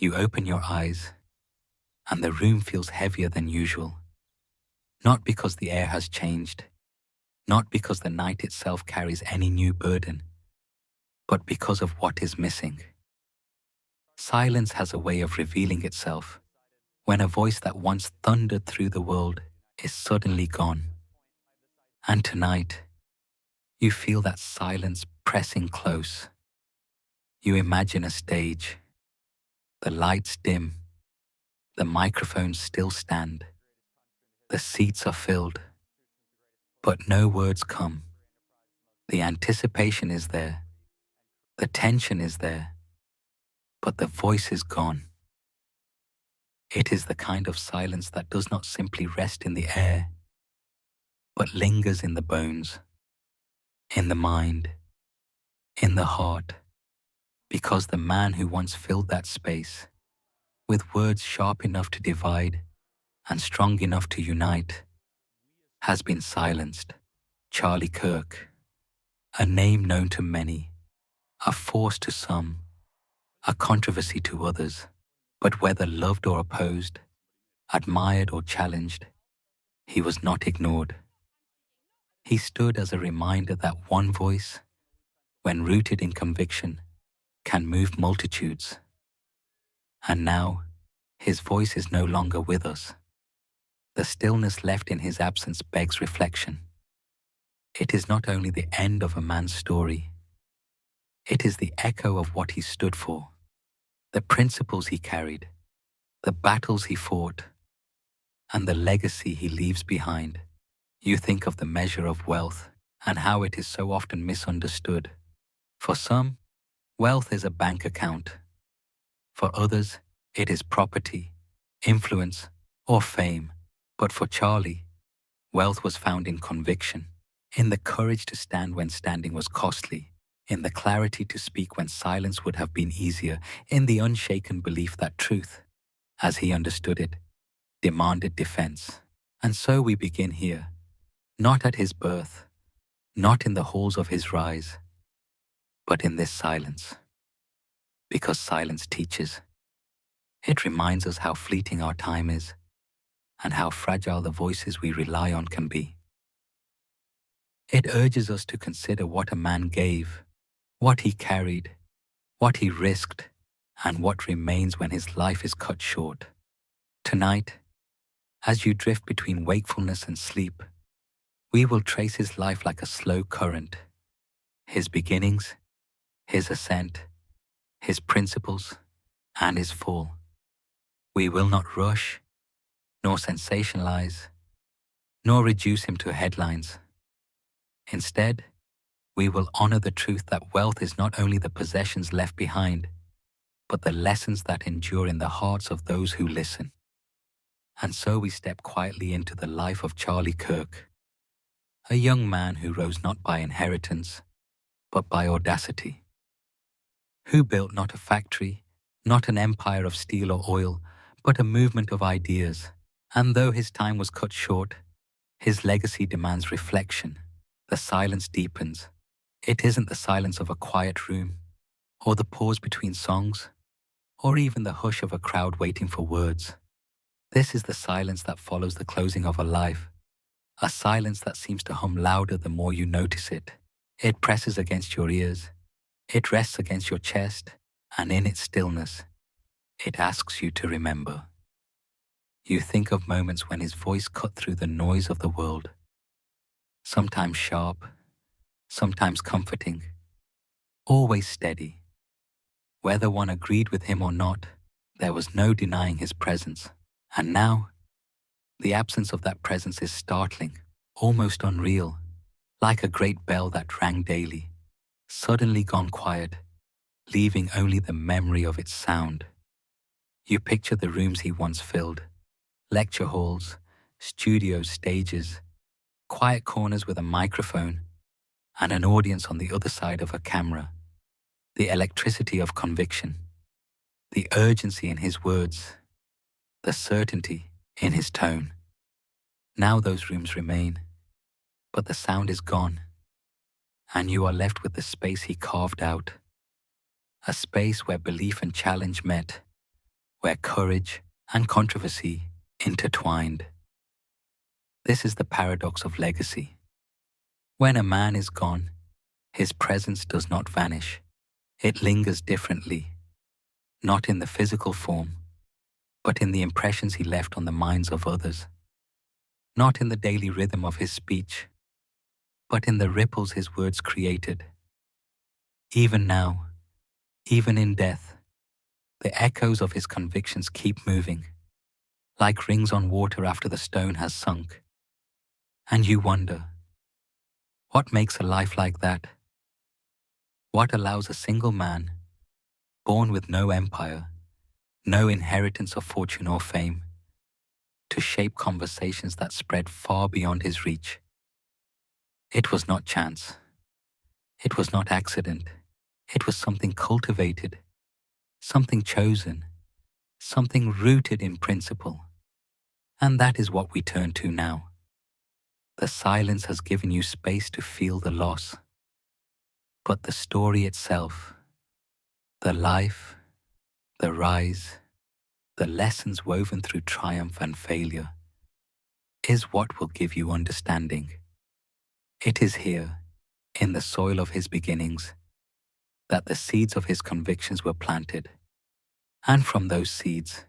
You open your eyes, and the room feels heavier than usual. Not because the air has changed, not because the night itself carries any new burden, but because of what is missing. Silence has a way of revealing itself when a voice that once thundered through the world is suddenly gone. And tonight, you feel that silence pressing close. You imagine a stage. The lights dim. The microphones still stand. The seats are filled. But no words come. The anticipation is there. The tension is there. But the voice is gone. It is the kind of silence that does not simply rest in the air, but lingers in the bones, in the mind, in the heart, because the man who once filled that space, with words sharp enough to divide and strong enough to unite, has been silenced. Charlie Kirk, a name known to many, a force to some, a controversy to others, but whether loved or opposed, admired or challenged, he was not ignored. He stood as a reminder that one voice, when rooted in conviction, can move multitudes. And now, his voice is no longer with us. The stillness left in his absence begs reflection. It is not only the end of a man's story, it is the echo of what he stood for, the principles he carried, the battles he fought, and the legacy he leaves behind. You think of the measure of wealth and how it is so often misunderstood. For some, wealth is a bank account. For others, it is property, influence, or fame. But for Charlie, wealth was found in conviction, in the courage to stand when standing was costly, in the clarity to speak when silence would have been easier, in the unshaken belief that truth, as he understood it, demanded defense. And so we begin here, not at his birth, not in the halls of his rise, but in this silence. Because silence teaches. It reminds us how fleeting our time is, and how fragile the voices we rely on can be. It urges us to consider what a man gave, what he carried, what he risked, and what remains when his life is cut short. Tonight, as you drift between wakefulness and sleep, we will trace his life like a slow current. His beginnings, his ascent, his principles, and his fall. We will not rush, nor sensationalize, nor reduce him to headlines. Instead, we will honor the truth that wealth is not only the possessions left behind, but the lessons that endure in the hearts of those who listen. And so we step quietly into the life of Charlie Kirk, a young man who rose not by inheritance, but by audacity, who built not a factory, not an empire of steel or oil, but a movement of ideas. And though his time was cut short, his legacy demands reflection. The silence deepens. It isn't the silence of a quiet room, or the pause between songs, or even the hush of a crowd waiting for words. This is the silence that follows the closing of a life, a silence that seems to hum louder the more you notice it. It presses against your ears, it rests against your chest, and in its stillness, it asks you to remember. You think of moments when his voice cut through the noise of the world, sometimes sharp, sometimes comforting, always steady. Whether one agreed with him or not, there was no denying his presence. And now, the absence of that presence is startling, almost unreal, like a great bell that rang daily, suddenly gone quiet, leaving only the memory of its sound. You picture the rooms he once filled, lecture halls, studios, stages, quiet corners with a microphone, and an audience on the other side of a camera. The electricity of conviction, the urgency in his words, the certainty in his tone. Now those rooms remain, but the sound is gone, and you are left with the space he carved out, a space where belief and challenge met, where courage and controversy intertwined. This is the paradox of legacy. When a man is gone, his presence does not vanish. It lingers differently, not in the physical form, but in the impressions he left on the minds of others. Not in the daily rhythm of his speech, but in the ripples his words created. Even now, even in death, the echoes of his convictions keep moving, like rings on water after the stone has sunk. And you wonder, what makes a life like that? What allows a single man, born with no empire, no inheritance of fortune or fame, to shape conversations that spread far beyond his reach? It was not chance. It was not accident. It was something cultivated, something chosen, something rooted in principle. And that is what we turn to now. The silence has given you space to feel the loss. But the story itself, the life, the rise, the lessons woven through triumph and failure, is what will give you understanding. It is here, in the soil of his beginnings, that the seeds of his convictions were planted. And from those seeds,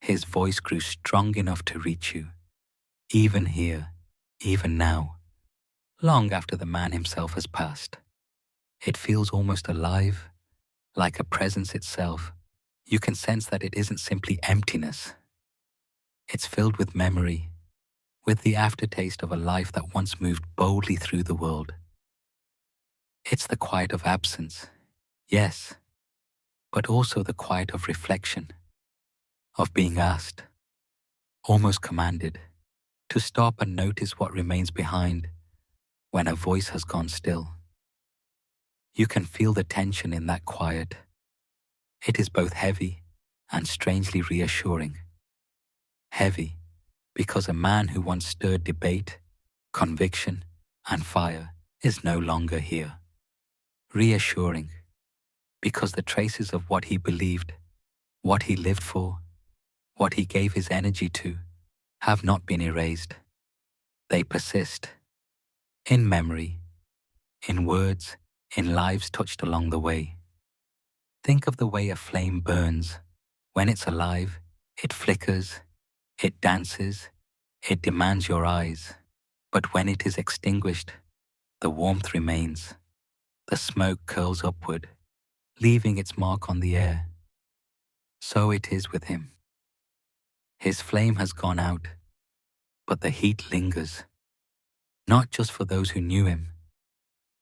his voice grew strong enough to reach you, even here, even now, long after the man himself has passed. It feels almost alive, like a presence itself. You can sense that it isn't simply emptiness. It's filled with memory, with the aftertaste of a life that once moved boldly through the world. It's the quiet of absence, yes, but also the quiet of reflection, of being asked, almost commanded, to stop and notice what remains behind when a voice has gone still. You can feel the tension in that quiet. It is both heavy and strangely reassuring. Heavy because a man who once stirred debate, conviction, and fire is no longer here. Reassuring because the traces of what he believed, what he lived for, what he gave his energy to, have not been erased. They persist, in memory, in words, in lives touched along the way. Think of the way a flame burns. When it's alive, it flickers, it dances, it demands your eyes. But when it is extinguished, the warmth remains. The smoke curls upward, leaving its mark on the air. So it is with him. His flame has gone out, but the heat lingers, not just for those who knew him,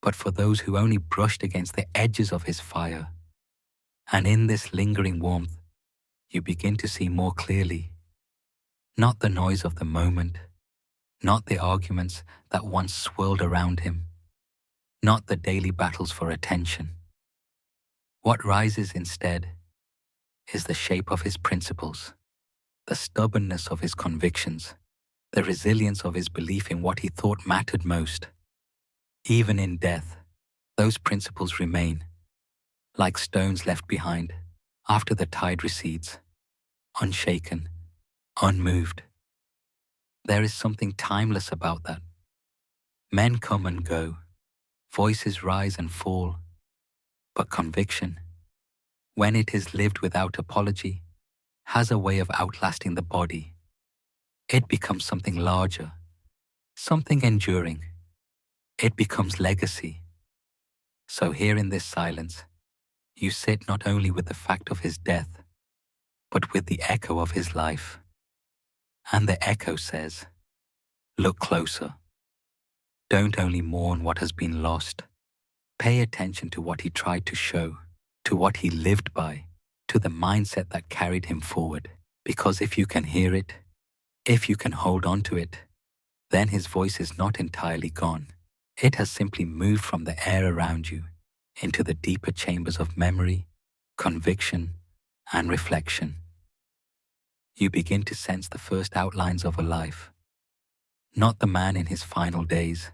but for those who only brushed against the edges of his fire. And in this lingering warmth, you begin to see more clearly, not the noise of the moment, not the arguments that once swirled around him, not the daily battles for attention. What rises instead is the shape of his principles, the stubbornness of his convictions, the resilience of his belief in what he thought mattered most. Even in death, those principles remain, like stones left behind after the tide recedes, unshaken, unmoved. There is something timeless about that. Men come and go, voices rise and fall, but conviction, when it is lived without apology, has a way of outlasting the body. It becomes something larger, something enduring. It becomes legacy. So here in this silence, you sit not only with the fact of his death, but with the echo of his life. And the echo says, look closer. Don't only mourn what has been lost. Pay attention to what he tried to show, to what he lived by, to the mindset that carried him forward. Because if you can hear it, if you can hold on to it, then his voice is not entirely gone. It has simply moved from the air around you into the deeper chambers of memory, conviction, and reflection. You begin to sense the first outlines of a life. Not the man in his final days,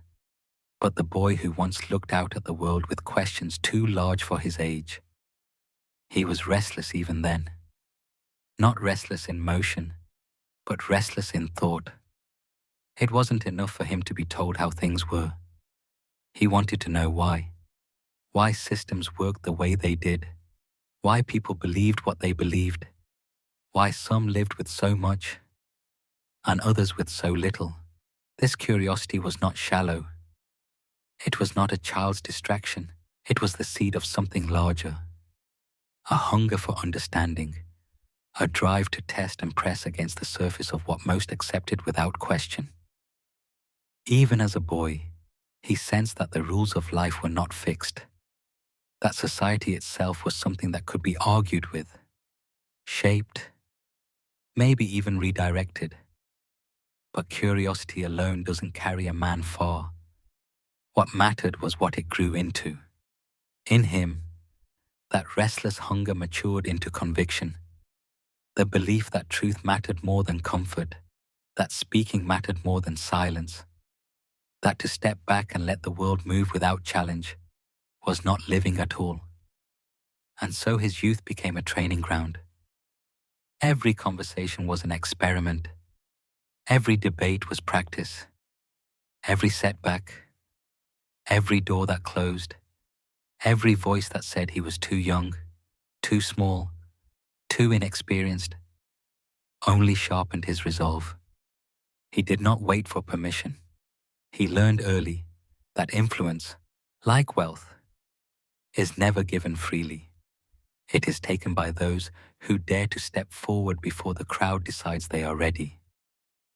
but the boy who once looked out at the world with questions too large for his age. He was restless even then. not restless in motion, but restless in thought. It wasn't enough for him to be told how things were. He wanted to know why. Why systems worked the way they did. Why people believed what they believed. Why some lived with so much and others with so little. This curiosity was not shallow. It was not a child's distraction. It was the seed of something larger. A hunger for understanding. A drive to test and press against the surface of what most accepted without question. Even as a boy, he sensed that the rules of life were not fixed, that society itself was something that could be argued with, shaped, maybe even redirected. But curiosity alone doesn't carry a man far. What mattered was what it grew into. In him, that restless hunger matured into conviction, the belief that truth mattered more than comfort, that speaking mattered more than silence, that to step back and let the world move without challenge was not living at all. And so his youth became a training ground. Every conversation was an experiment. Every debate was practice. Every setback, every door that closed, every voice that said he was too young, too small, too inexperienced, only sharpened his resolve. He did not wait for permission. He learned early that influence, like wealth, is never given freely. It is taken by those who dare to step forward before the crowd decides they are ready.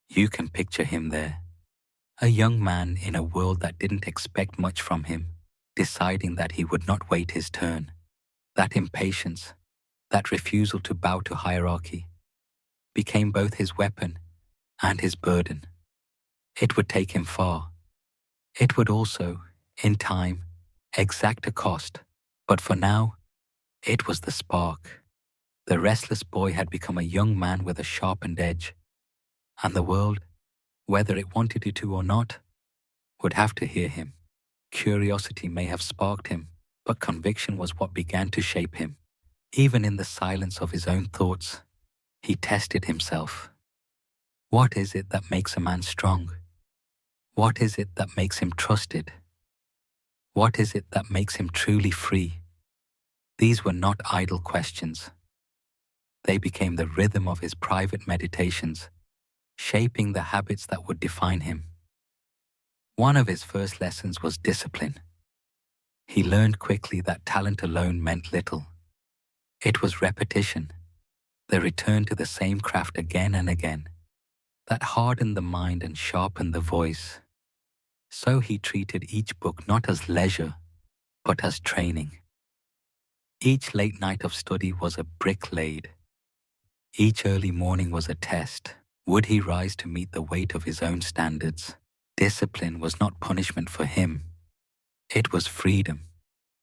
You can picture him there, a young man in a world that didn't expect much from him, deciding that he would not wait his turn. That impatience, that refusal to bow to hierarchy, became both his weapon and his burden. It would take him far. It would also, in time, exact a cost. But for now, it was the spark. The restless boy had become a young man with a sharpened edge. And the world, whether it wanted it to or not, would have to hear him. Curiosity may have sparked him, but conviction was what began to shape him. Even in the silence of his own thoughts, he tested himself. What is it that makes a man strong? What is it that makes him trusted? What is it that makes him truly free? These were not idle questions. They became the rhythm of his private meditations, shaping the habits that would define him. One of his first lessons was discipline. He learned quickly that talent alone meant little. It was repetition, the return to the same craft again and again, that hardened the mind and sharpened the voice. So he treated each book not as leisure, but as training. Each late night of study was a brick laid. Each early morning was a test. Would he rise to meet the weight of his own standards? Discipline was not punishment for him. It was freedom,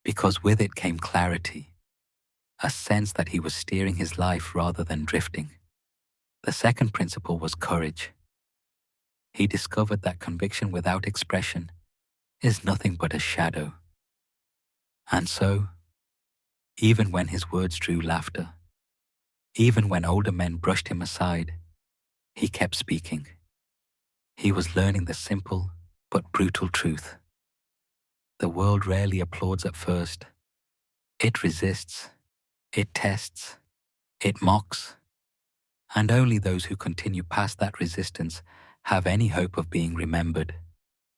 because with it came clarity, a sense that he was steering his life rather than drifting. The second principle was courage. He discovered that conviction without expression is nothing but a shadow. And so, even when his words drew laughter, even when older men brushed him aside, he kept speaking. He was learning the simple but brutal truth. The world rarely applauds at first. It resists, it tests, it mocks, and only those who continue past that resistance have any hope of being remembered.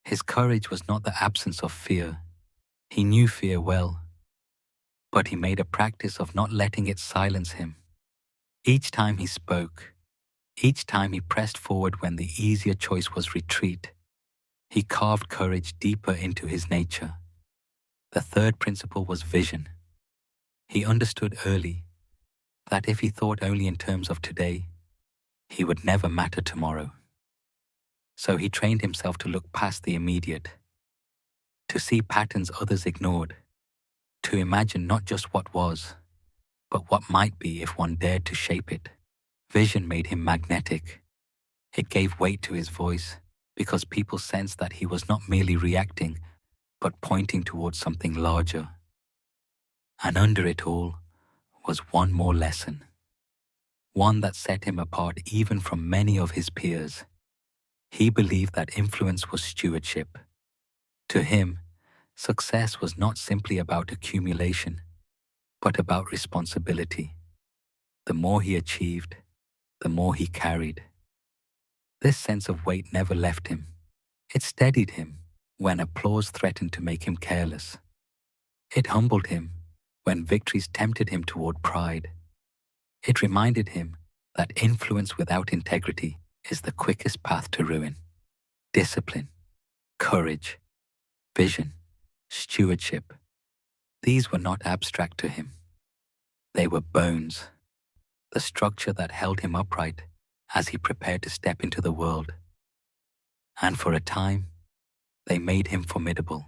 His courage was not the absence of fear. He knew fear well, but he made a practice of not letting it silence him. Each time he spoke, each time he pressed forward when the easier choice was retreat, he carved courage deeper into his nature. The third principle was vision. He understood early that if he thought only in terms of today, he would never matter tomorrow. So he trained himself to look past the immediate, to see patterns others ignored, to imagine not just what was, but what might be if one dared to shape it. Vision made him magnetic. It gave weight to his voice because people sensed that he was not merely reacting, but pointing towards something larger. And under it all was one more lesson. one that set him apart even from many of his peers. He believed that influence was stewardship. To him, success was not simply about accumulation, but about responsibility. The more he achieved, the more he carried. This sense of weight never left him. It steadied him when applause threatened to make him careless. It humbled him when victories tempted him toward pride. It reminded him that influence without integrity is the quickest path to ruin. Discipline, courage, vision, stewardship. These were not abstract to him. They were bones, the structure that held him upright as he prepared to step into the world. And for a time, they made him formidable.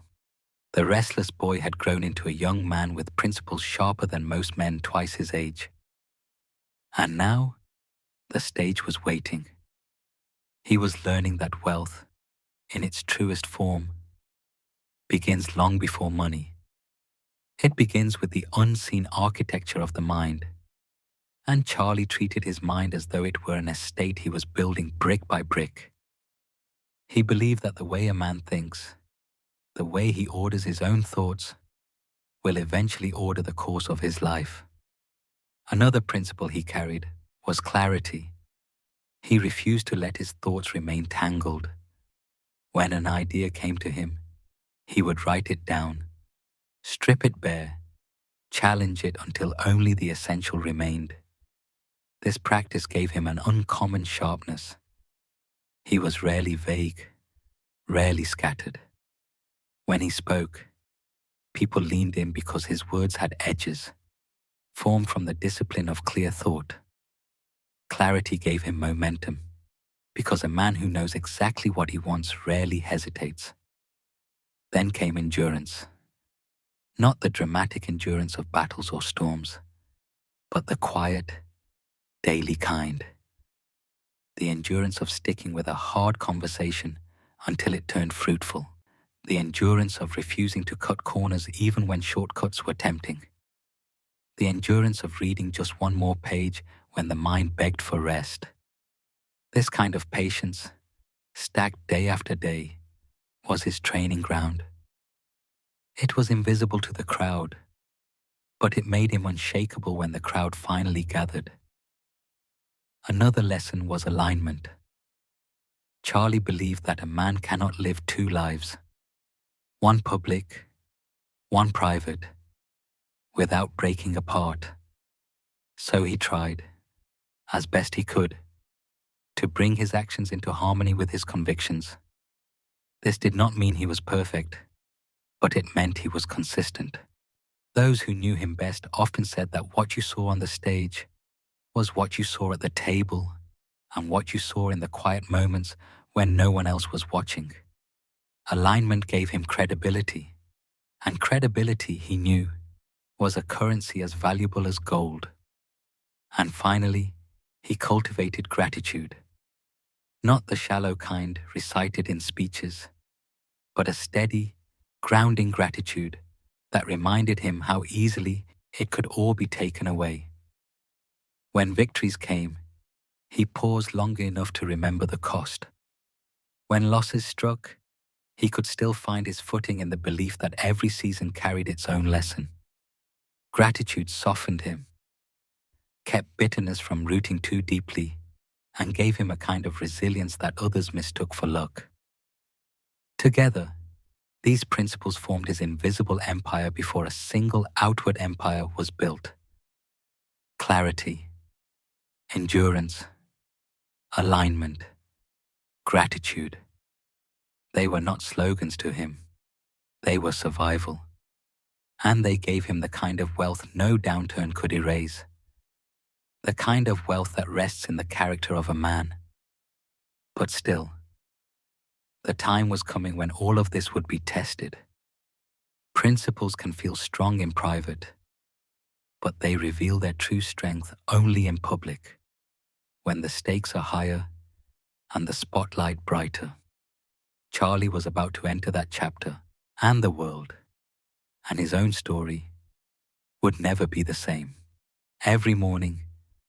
The restless boy had grown into a young man with principles sharper than most men twice his age. And now, the stage was waiting. He was learning that wealth, in its truest form, begins long before money. It begins with the unseen architecture of the mind. And Charlie treated his mind as though it were an estate he was building brick by brick. He believed that the way a man thinks, the way he orders his own thoughts, will eventually order the course of his life. Another principle he carried was clarity. He refused to let his thoughts remain tangled. When an idea came to him, he would write it down, strip it bare, challenge it until only the essential remained. This practice gave him an uncommon sharpness. He was rarely vague, rarely scattered. When he spoke, people leaned in because his words had edges, formed from the discipline of clear thought. Clarity gave him momentum, because a man who knows exactly what he wants rarely hesitates. Then came endurance. Not the dramatic endurance of battles or storms, but the quiet, daily kind. The endurance of sticking with a hard conversation until it turned fruitful. The endurance of refusing to cut corners even when shortcuts were tempting. The endurance of reading just one more page when the mind begged for rest. This kind of patience, stacked day after day, was his training ground. It was invisible to the crowd, but it made him unshakable when the crowd finally gathered. Another lesson was alignment. Charlie believed that a man cannot live two lives, one public, one private, without breaking apart. So he tried, as best he could, to bring his actions into harmony with his convictions. This did not mean he was perfect, but it meant he was consistent. Those who knew him best often said that what you saw on the stage was what you saw at the table and what you saw in the quiet moments when no one else was watching. Alignment gave him credibility, and credibility, he knew, was a currency as valuable as gold. And finally, he cultivated gratitude. Not the shallow kind recited in speeches, but a steady, grounding gratitude that reminded him how easily it could all be taken away. When victories came, he paused long enough to remember the cost. When losses struck, he could still find his footing in the belief that every season carried its own lesson. Gratitude softened him, kept bitterness from rooting too deeply, and gave him a kind of resilience that others mistook for luck. Together, these principles formed his invisible empire before a single outward empire was built. Clarity, endurance, alignment, gratitude. They were not slogans to him. They were survival. And they gave him the kind of wealth no downturn could erase. The kind of wealth that rests in the character of a man. But still, the time was coming when all of this would be tested. Principles can feel strong in private, but they reveal their true strength only in public, when the stakes are higher and the spotlight brighter. Charlie was about to enter that chapter, and the world, and his own story, would never be the same. Every morning,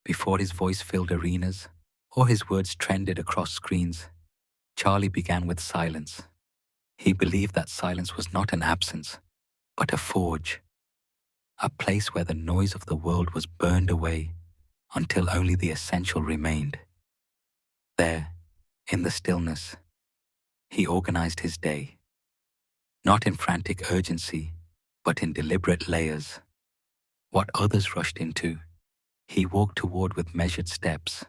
Before his voice filled arenas or his words trended across screens, Charlie began with silence. He believed that silence was not an absence, but a forge, a place where the noise of the world was burned away until only the essential remained. There, in the stillness, he organized his day, not in frantic urgency, but in deliberate layers. What others rushed into, he walked toward with measured steps.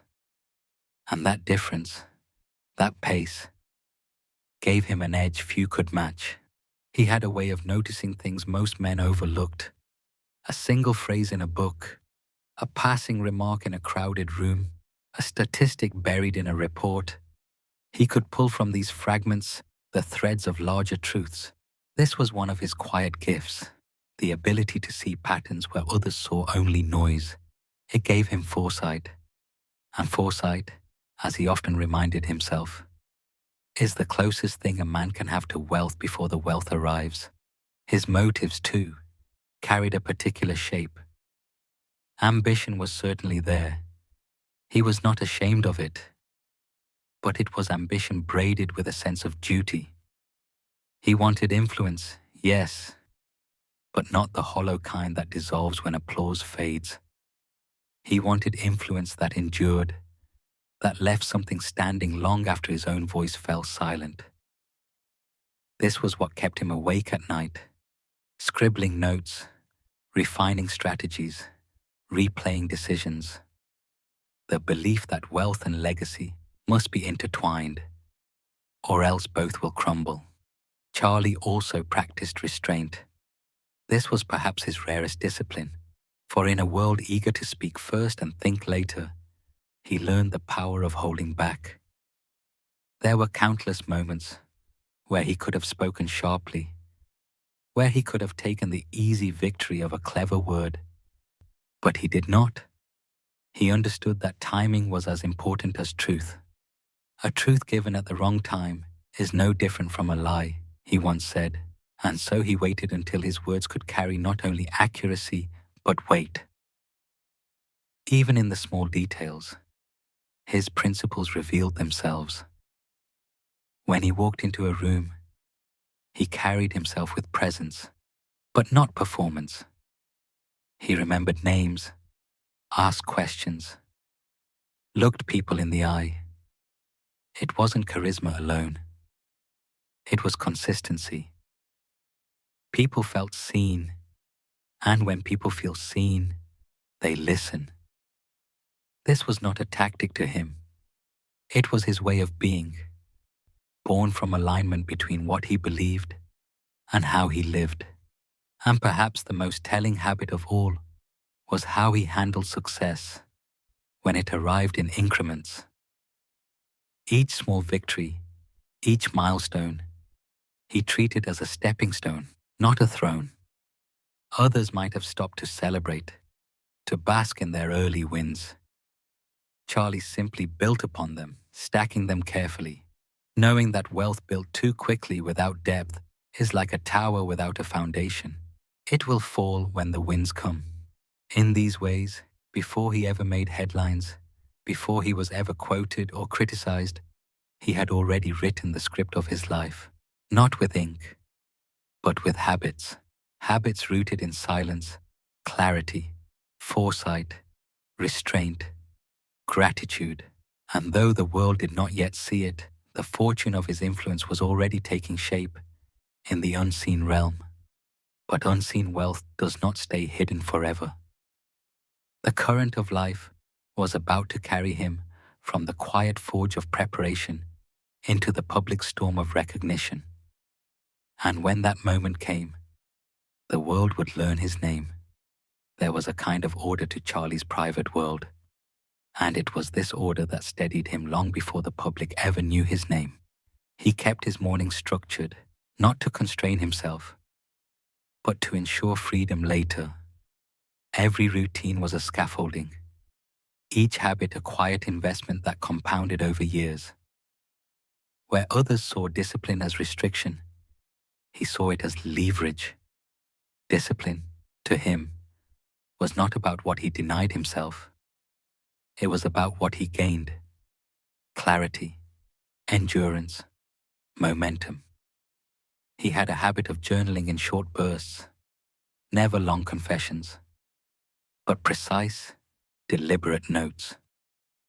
And that difference, that pace, gave him an edge few could match. He had a way of noticing things most men overlooked. A single phrase in a book, a passing remark in a crowded room, a statistic buried in a report. He could pull from these fragments the threads of larger truths. This was one of his quiet gifts, the ability to see patterns where others saw only noise. It gave him foresight. And foresight, as he often reminded himself, is the closest thing a man can have to wealth before the wealth arrives. His motives, too, carried a particular shape. Ambition was certainly there. He was not ashamed of it. But it was ambition braided with a sense of duty. He wanted influence, yes, but not the hollow kind that dissolves when applause fades. He wanted influence that endured, that left something standing long after his own voice fell silent. This was what kept him awake at night, scribbling notes, refining strategies, replaying decisions. The belief that wealth and legacy must be intertwined, or else both will crumble. Charlie also practiced restraint. This was perhaps his rarest discipline, for in a world eager to speak first and think later, he learned the power of holding back. There were countless moments where he could have spoken sharply, where he could have taken the easy victory of a clever word, but he did not. He understood that timing was as important as truth. A truth given at the wrong time is no different from a lie, he once said, and so he waited until his words could carry not only accuracy, but weight. Even in the small details, his principles revealed themselves. When he walked into a room, he carried himself with presence, but not performance. He remembered names, asked questions, looked people in the eye. It wasn't charisma alone. It was consistency. People felt seen, and when people feel seen, they listen. This was not a tactic to him. It was his way of being, born from alignment between what he believed and how he lived. And perhaps the most telling habit of all was how he handled success when it arrived in increments. Each small victory, each milestone, he treated as a stepping stone, not a throne. Others might have stopped to celebrate, to bask in their early wins. Charlie simply built upon them, stacking them carefully, knowing that wealth built too quickly without depth is like a tower without a foundation. It will fall when the winds come. In these ways, before he ever made headlines, before he was ever quoted or criticized, he had already written the script of his life, not with ink, but with habits. Habits rooted in silence, clarity, foresight, restraint, gratitude. And though the world did not yet see it, the fortune of his influence was already taking shape in the unseen realm. But unseen wealth does not stay hidden forever. The current of life was about to carry him from the quiet forge of preparation into the public storm of recognition. And when that moment came, the world would learn his name. There was a kind of order to Charlie's private world, and it was this order that steadied him long before the public ever knew his name. He kept his mornings structured, not to constrain himself, but to ensure freedom later. Every routine was a scaffolding, each habit a quiet investment that compounded over years. Where others saw discipline as restriction, he saw it as leverage. Discipline, to him, was not about what he denied himself, It was about what he gained: clarity, endurance, momentum. He had a habit of journaling in short bursts, never long confessions, but precise, deliberate notes.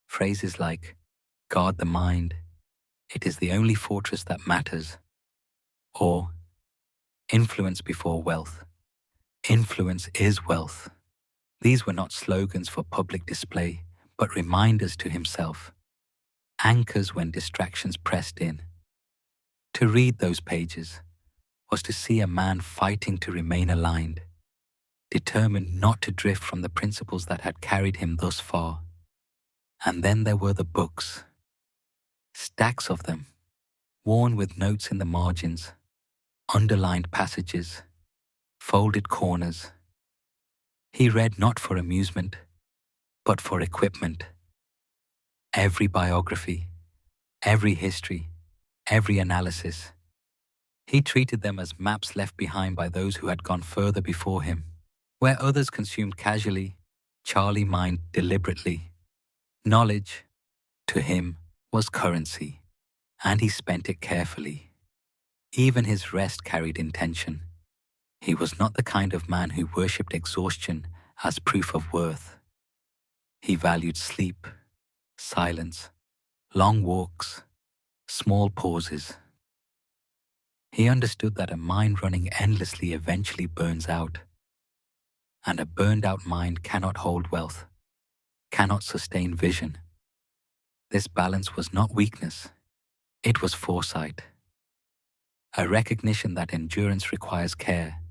Phrases like, guard the mind, it is the only fortress that matters, or influence before wealth, influence is wealth. These were not slogans for public display, but reminders to himself, anchors when distractions pressed in. To read those pages was to see a man fighting to remain aligned, determined not to drift from the principles that had carried him thus far. And then there were the books, stacks of them, worn with notes in the margins, underlined passages, folded corners. He read not for amusement, but for equipment. Every biography, every history, every analysis. He treated them as maps left behind by those who had gone further before him. Where others consumed casually, Charlie mined deliberately. Knowledge, to him, was currency, and he spent it carefully. Even his rest carried intention. He was not the kind of man who worshipped exhaustion as proof of worth. He valued sleep, silence, long walks, small pauses. He understood that a mind running endlessly eventually burns out, and a burned out mind cannot hold wealth, cannot sustain vision. This balance was not weakness, it was foresight. A recognition that endurance requires care,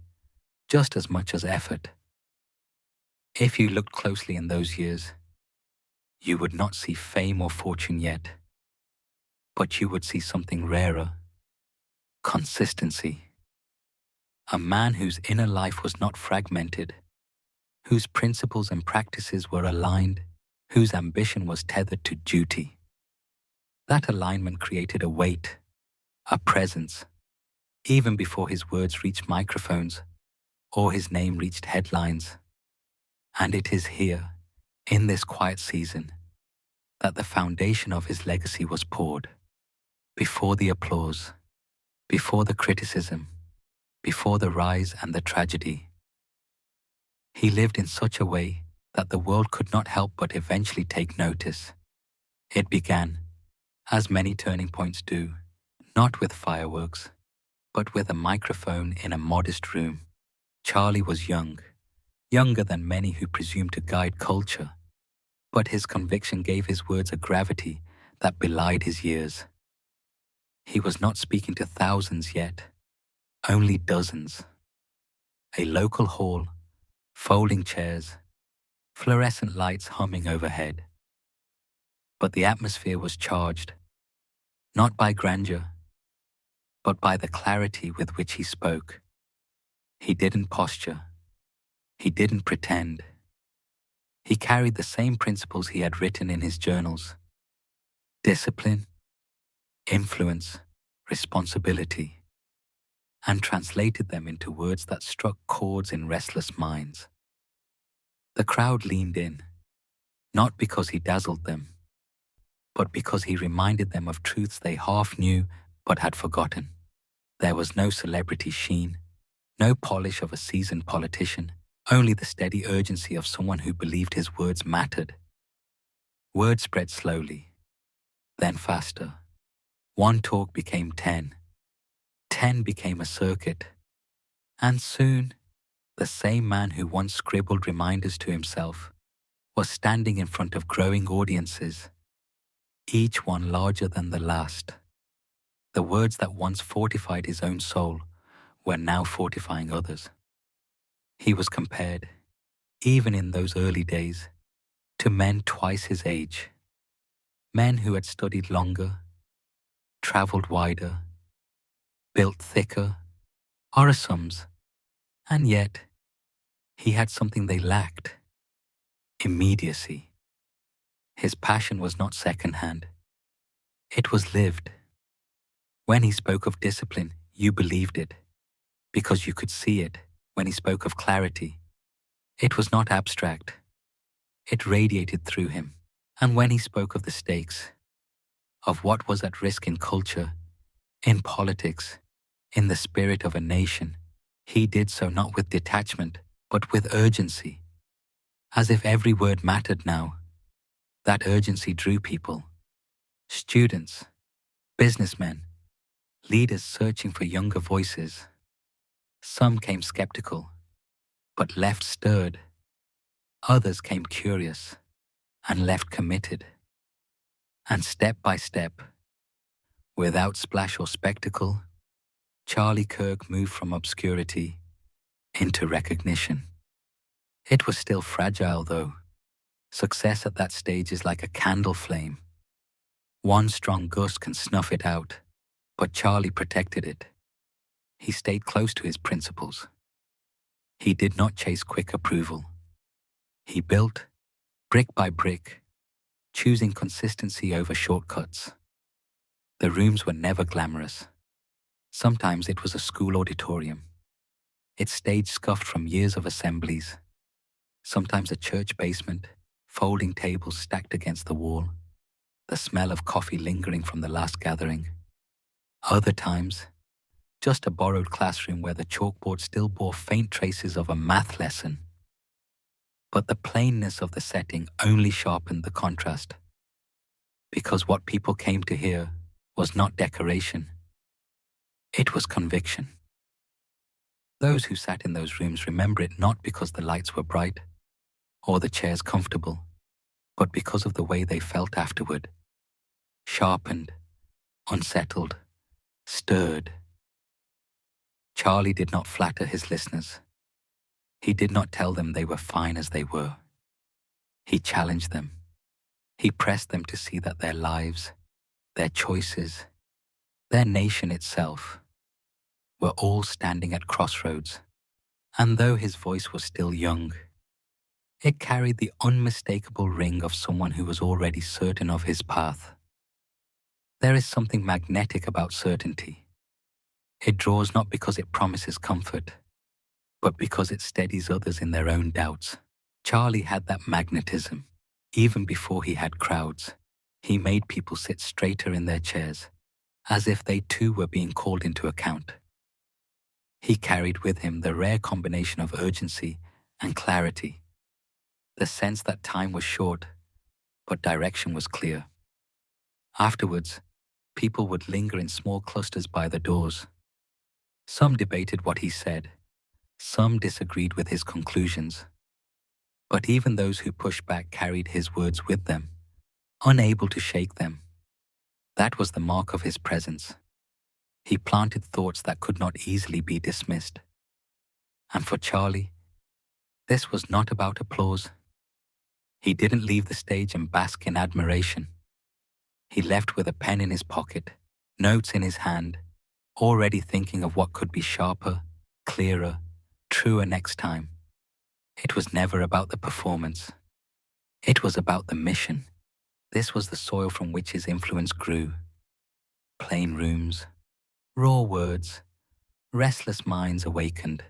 just as much as effort. If you looked closely in those years, you would not see fame or fortune yet, but you would see something rarer: consistency. A man whose inner life was not fragmented, whose principles and practices were aligned, whose ambition was tethered to duty. That alignment created a weight, a presence, even before his words reached microphones or his name reached headlines. And it is here, in this quiet season, that the foundation of his legacy was poured. Before the applause, before the criticism, before the rise and the tragedy. He lived in such a way that the world could not help but eventually take notice. It began, as many turning points do, not with fireworks, but with a microphone in a modest room. Charlie was young, younger than many who presumed to guide culture, but his conviction gave his words a gravity that belied his years. He was not speaking to thousands yet, only dozens. A local hall, folding chairs, fluorescent lights humming overhead. But the atmosphere was charged, not by grandeur, but by the clarity with which he spoke. He didn't posture. He didn't pretend. He carried the same principles he had written in his journals: discipline, influence, responsibility, and translated them into words that struck chords in restless minds. The crowd leaned in, not because he dazzled them, but because he reminded them of truths they half knew but had forgotten. There was no celebrity sheen, no polish of a seasoned politician, only the steady urgency of someone who believed his words mattered. Word spread slowly, then faster. One talk became 10. 10 became a circuit. And soon, the same man who once scribbled reminders to himself was standing in front of growing audiences, each one larger than the last. The words that once fortified his own soul were now fortifying others. He was compared, even in those early days, to men twice his age, men who had studied longer, traveled wider, built thicker, orasums, and yet he had something they lacked: immediacy. His passion was not second-hand. It was lived. When he spoke of discipline, you believed it, because you could see it. When he spoke of clarity, it was not abstract. It radiated through him. And when he spoke of the stakes, of what was at risk in culture, in politics, in the spirit of a nation, he did so not with detachment, but with urgency, as if every word mattered now. That urgency drew people, students, businessmen, leaders searching for younger voices. Some came skeptical, but left stirred. Others came curious and left committed. And step by step, without splash or spectacle, Charlie Kirk moved from obscurity into recognition. It was still fragile, though. Success at that stage is like a candle flame. One strong gust can snuff it out, but Charlie protected it. He stayed close to his principles. He did not chase quick approval. He built, brick by brick, choosing consistency over shortcuts. The rooms were never glamorous. Sometimes it was a school auditorium, its stage scuffed from years of assemblies. Sometimes a church basement, folding tables stacked against the wall, the smell of coffee lingering from the last gathering. Other times, just a borrowed classroom where the chalkboard still bore faint traces of a math lesson. But the plainness of the setting only sharpened the contrast, because what people came to hear was not decoration. It was conviction. Those who sat in those rooms remember it not because the lights were bright or the chairs comfortable, but because of the way they felt afterward. Sharpened, unsettled, stirred. Charlie did not flatter his listeners. He did not tell them they were fine as they were. He challenged them. He pressed them to see that their lives, their choices, their nation itself were all standing at crossroads. And though his voice was still young, it carried the unmistakable ring of someone who was already certain of his path. There is something magnetic about certainty. It draws not because it promises comfort, but because it steadies others in their own doubts. Charlie had that magnetism. Even before he had crowds, he made people sit straighter in their chairs, as if they too were being called into account. He carried with him the rare combination of urgency and clarity, the sense that time was short, but direction was clear. Afterwards, people would linger in small clusters by the doors. Some debated what he said, some disagreed with his conclusions. But even those who pushed back carried his words with them, unable to shake them. That was the mark of his presence. He planted thoughts that could not easily be dismissed. And for Charlie, this was not about applause. He didn't leave the stage and bask in admiration. He left with a pen in his pocket, notes in his hand, already thinking of what could be sharper, clearer, truer next time. It was never about the performance. It was about the mission. This was the soil from which his influence grew. Plain rooms, raw words, restless minds awakened.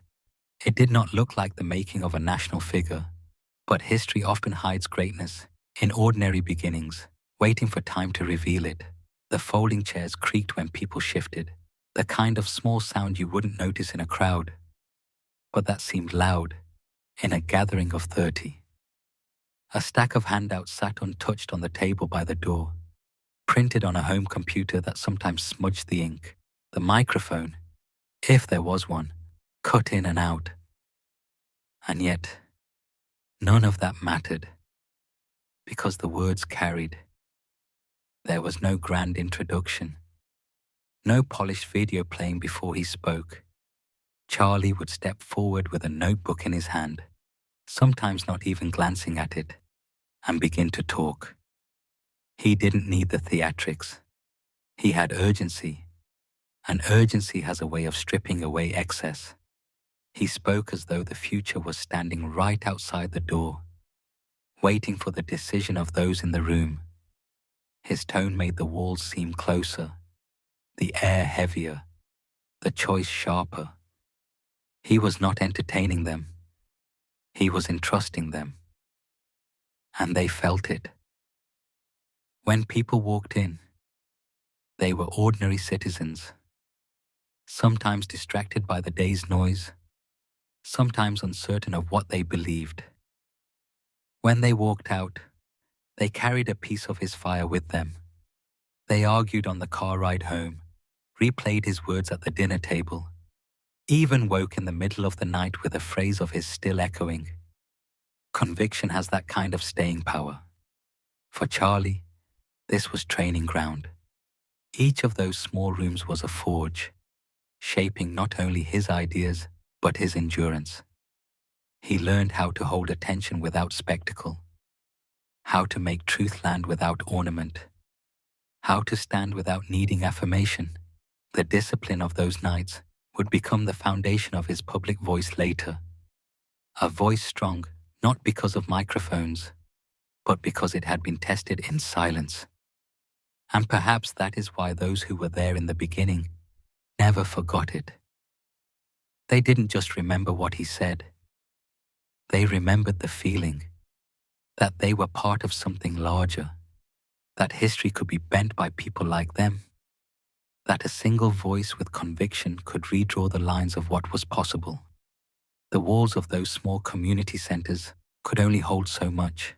It did not look like the making of a national figure, but history often hides greatness in ordinary beginnings, waiting for time to reveal it. The folding chairs creaked when people shifted, the kind of small sound you wouldn't notice in a crowd, but that seemed loud in a gathering of 30. A stack of handouts sat untouched on the table by the door, printed on a home computer that sometimes smudged the ink. The microphone, if there was one, cut in and out. And yet, none of that mattered, because the words carried. There was no grand introduction, no polished video playing before he spoke. Charlie would step forward with a notebook in his hand, sometimes not even glancing at it, and begin to talk. He didn't need the theatrics. He had urgency, and urgency has a way of stripping away excess. He spoke as though the future was standing right outside the door, waiting for the decision of those in the room. His tone made the walls seem closer, the air heavier, the choice sharper. He was not entertaining them. He was entrusting them. And they felt it. When people walked in, they were ordinary citizens, sometimes distracted by the day's noise, sometimes uncertain of what they believed. When they walked out, they carried a piece of his fire with them. They argued on the car ride home, replayed his words at the dinner table, even woke in the middle of the night with a phrase of his still echoing. Conviction has that kind of staying power. For Charlie, this was training ground. Each of those small rooms was a forge, shaping not only his ideas, but his endurance. He learned how to hold attention without spectacle, how to make truth land without ornament, how to stand without needing affirmation. The discipline of those nights would become the foundation of his public voice later. A voice strong not because of microphones, but because it had been tested in silence. And perhaps that is why those who were there in the beginning never forgot it. They didn't just remember what he said. They remembered the feeling that they were part of something larger, that history could be bent by people like them, that a single voice with conviction could redraw the lines of what was possible. The walls of those small community centers could only hold so much.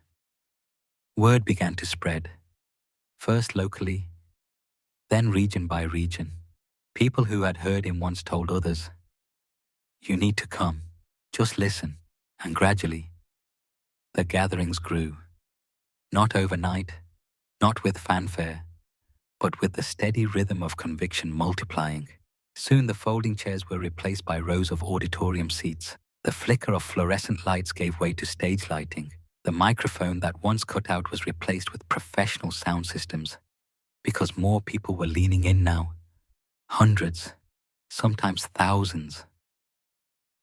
Word began to spread, first locally, then region by region. People who had heard him once told others, "You need to come, just listen," and gradually, the gatherings grew. Not overnight, not with fanfare, but with the steady rhythm of conviction multiplying. Soon the folding chairs were replaced by rows of auditorium seats. The flicker of fluorescent lights gave way to stage lighting. The microphone that once cut out was replaced with professional sound systems, because more people were leaning in now. Hundreds, sometimes thousands.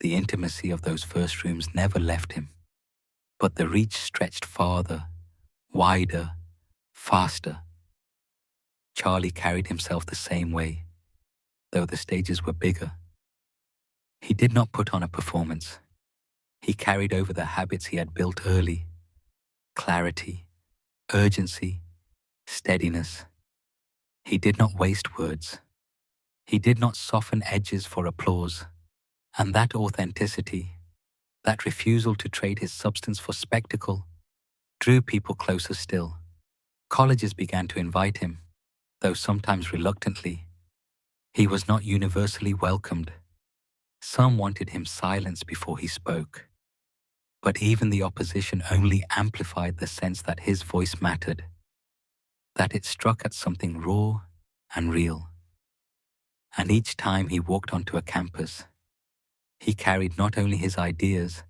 The intimacy of those first rooms never left him, but the reach stretched farther, wider, faster. Charlie carried himself the same way, though the stages were bigger. He did not put on a performance. He carried over the habits he had built early: clarity, urgency, steadiness. He did not waste words. He did not soften edges for applause. And that authenticity, that refusal to trade his substance for spectacle, drew people closer still. Colleges began to invite him, though sometimes reluctantly. He was not universally welcomed. Some wanted him silenced before he spoke. But even the opposition only amplified the sense that his voice mattered, that it struck at something raw and real. And each time he walked onto a campus, he carried not only his ideas,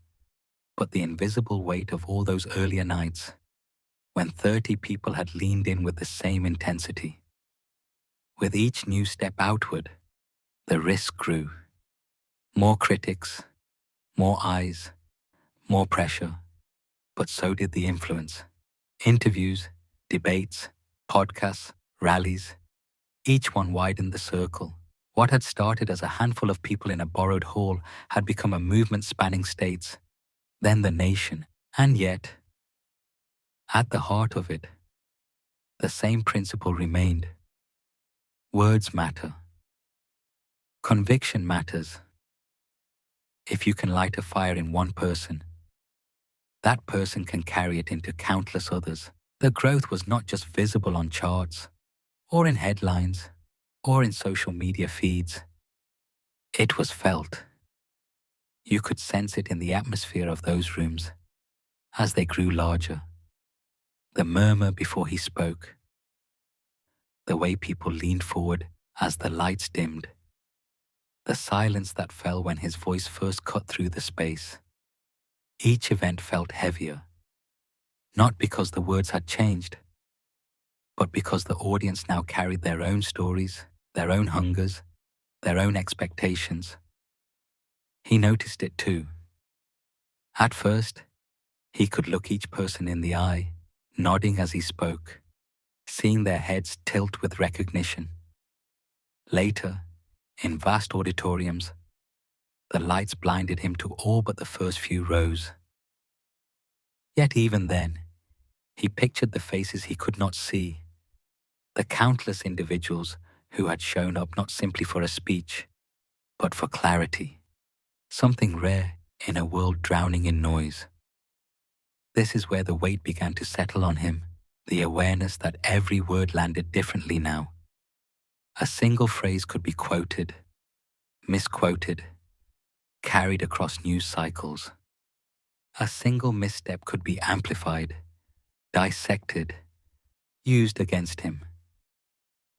but the invisible weight of all those earlier nights when 30 people had leaned in with the same intensity. With each new step outward, the risk grew. More critics, more eyes, more pressure, but so did the influence. Interviews, debates, podcasts, rallies, each one widened the circle. What had started as a handful of people in a borrowed hall had become a movement spanning states, then the nation. And yet, at the heart of it, the same principle remained. Words matter. Conviction matters. If you can light a fire in one person, that person can carry it into countless others. The growth was not just visible on charts, or in headlines, or in social media feeds. It was felt. You could sense it in the atmosphere of those rooms as they grew larger. The murmur before he spoke, the way people leaned forward as the lights dimmed, the silence that fell when his voice first cut through the space. Each event felt heavier, not because the words had changed, but because the audience now carried their own stories, their own hungers, their own expectations. He noticed it too. At first, he could look each person in the eye, nodding as he spoke, seeing their heads tilt with recognition. Later, in vast auditoriums, the lights blinded him to all but the first few rows. Yet even then, he pictured the faces he could not see, The countless individuals who had shown up not simply for a speech, but for clarity, something rare in a world drowning in noise. This is where the weight began to settle on him, the awareness that every word landed differently now. A single phrase could be quoted, misquoted, carried across news cycles. A single misstep could be amplified, dissected, used against him.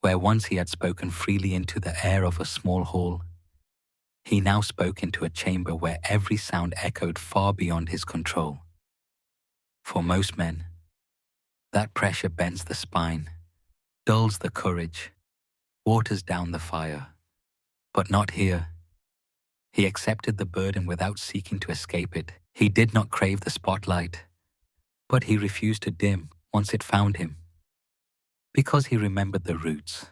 Where once he had spoken freely into the air of a small hall, he now spoke into a chamber where every sound echoed far beyond his control. For most men, that pressure bends the spine, dulls the courage, waters down the fire. But not here. He accepted the burden without seeking to escape it. He did not crave the spotlight, but he refused to dim once it found him. Because he remembered the roots,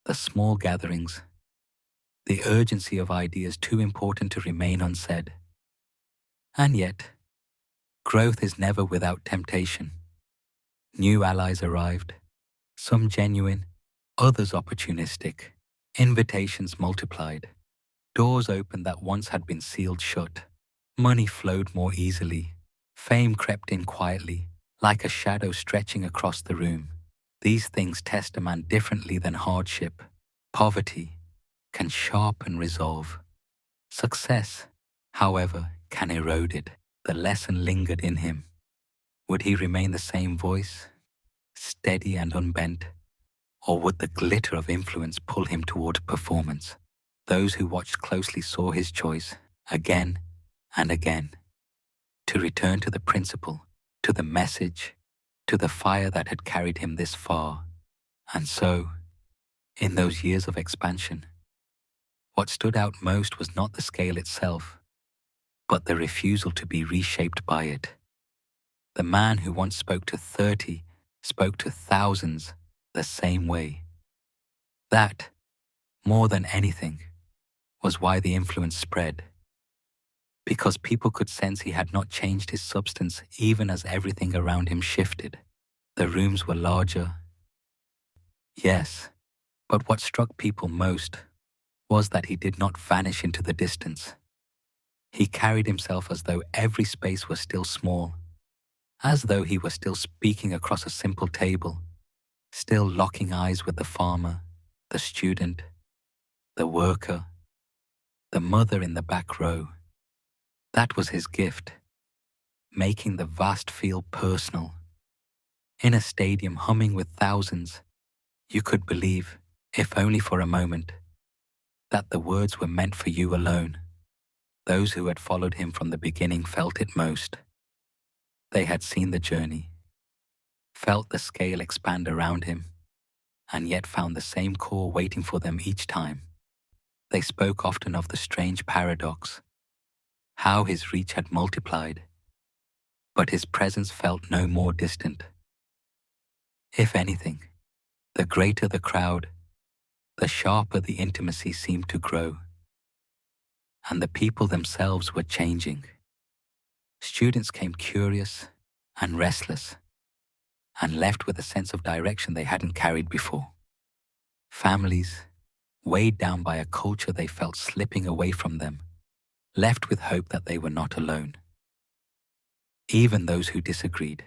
the small gatherings, the urgency of ideas too important to remain unsaid. And yet, growth is never without temptation. New allies arrived, some genuine, others opportunistic. Invitations multiplied. Doors opened that once had been sealed shut. Money flowed more easily. Fame crept in quietly, like a shadow stretching across the room. These things test a man differently than hardship. Poverty can sharpen resolve. Success, however, can erode it. The lesson lingered in him. Would he remain the same voice, steady and unbent, or would the glitter of influence pull him toward performance? Those who watched closely saw his choice, again and again, to return to the principle, to the message, to the fire that had carried him this far. And so, in those years of expansion, what stood out most was not the scale itself, but the refusal to be reshaped by it. The man who once spoke to 30 spoke to thousands the same way. That, more than anything, was why the influence spread. Because people could sense he had not changed his substance even as everything around him shifted. The rooms were larger. Yes, but what struck people most was that he did not vanish into the distance. He carried himself as though every space was still small, as though he was still speaking across a simple table, still locking eyes with the farmer, the student, the worker, the mother in the back row. That was his gift, making the vast feel personal. In a stadium humming with thousands, you could believe, if only for a moment, that the words were meant for you alone. Those who had followed him from the beginning felt it most. They had seen the journey, felt the scale expand around him, and yet found the same core waiting for them each time. They spoke often of the strange paradox, how his reach had multiplied, but his presence felt no more distant. If anything, the greater the crowd, the sharper the intimacy seemed to grow. And the people themselves were changing. Students came curious and restless, and left with a sense of direction they hadn't carried before. Families, weighed down by a culture they felt slipping away from them, left with hope that they were not alone. Even those who disagreed,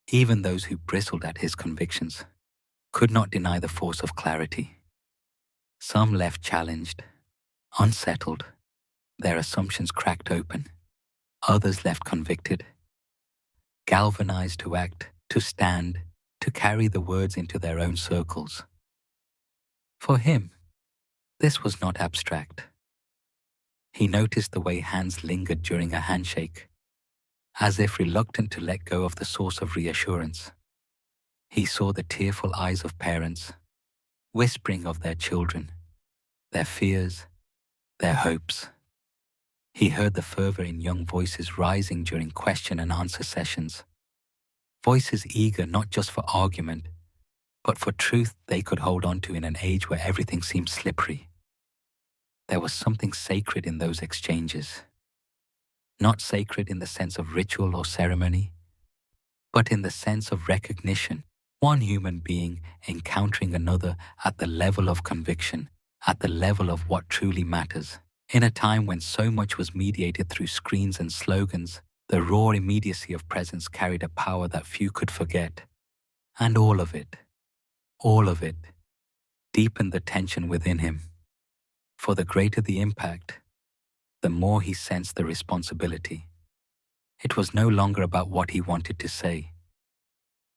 even those who bristled at his convictions, could not deny the force of clarity. Some left challenged, unsettled, their assumptions cracked open. Others left convicted, galvanized to act, to stand, to carry the words into their own circles. For him, this was not abstract. He noticed the way hands lingered during a handshake, as if reluctant to let go of the source of reassurance. He saw the tearful eyes of parents, whispering of their children, their fears, their hopes. He heard the fervor in young voices rising during question and answer sessions, voices eager not just for argument, but for truth they could hold on to in an age where everything seemed slippery. There was something sacred in those exchanges. Not sacred in the sense of ritual or ceremony, but in the sense of recognition, One human being encountering another at the level of conviction, at the level of what truly matters. In a time when so much was mediated through screens and slogans, the raw immediacy of presence carried a power that few could forget. And all of it, deepened the tension within him. For the greater the impact, the more he sensed the responsibility. It was no longer about what he wanted to say.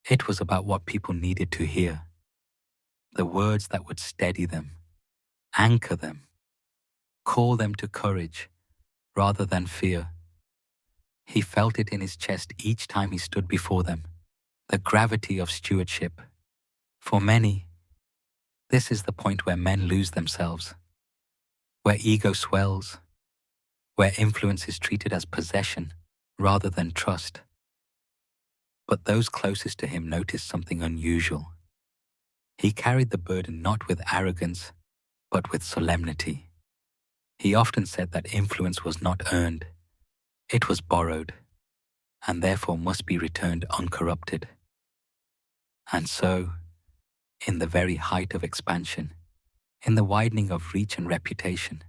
It was about what people needed to hear. The words that would steady them, anchor them, call them to courage rather than fear. He felt it in his chest each time he stood before them, the gravity of stewardship. For many, this is the point where men lose themselves, where ego swells, where influence is treated as possession rather than trust. But those closest to him noticed something unusual. He carried the burden not with arrogance, but with solemnity. He often said that influence was not earned, it was borrowed, and therefore must be returned uncorrupted. And so, in the very height of expansion, in the widening of reach and reputation,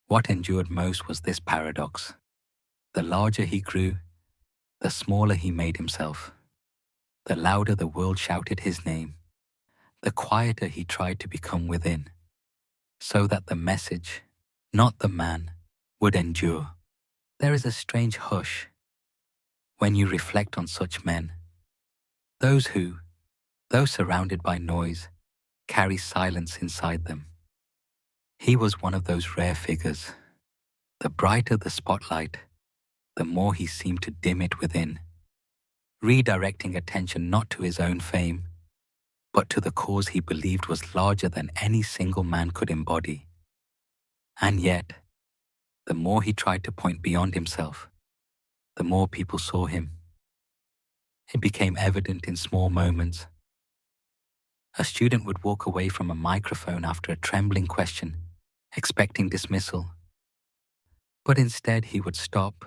what endured most was this paradox. The larger he grew, the smaller he made himself. The louder the world shouted his name, the quieter he tried to become within, so that the message, not the man, would endure. There is a strange hush when you reflect on such men, those who, though surrounded by noise, carry silence inside them. He was one of those rare figures. The brighter the spotlight, the more he seemed to dim it within, redirecting attention not to his own fame, but to the cause he believed was larger than any single man could embody. And yet, the more he tried to point beyond himself, the more people saw him. It became evident in small moments. A student would walk away from a microphone after a trembling question, expecting dismissal. But instead he would stop,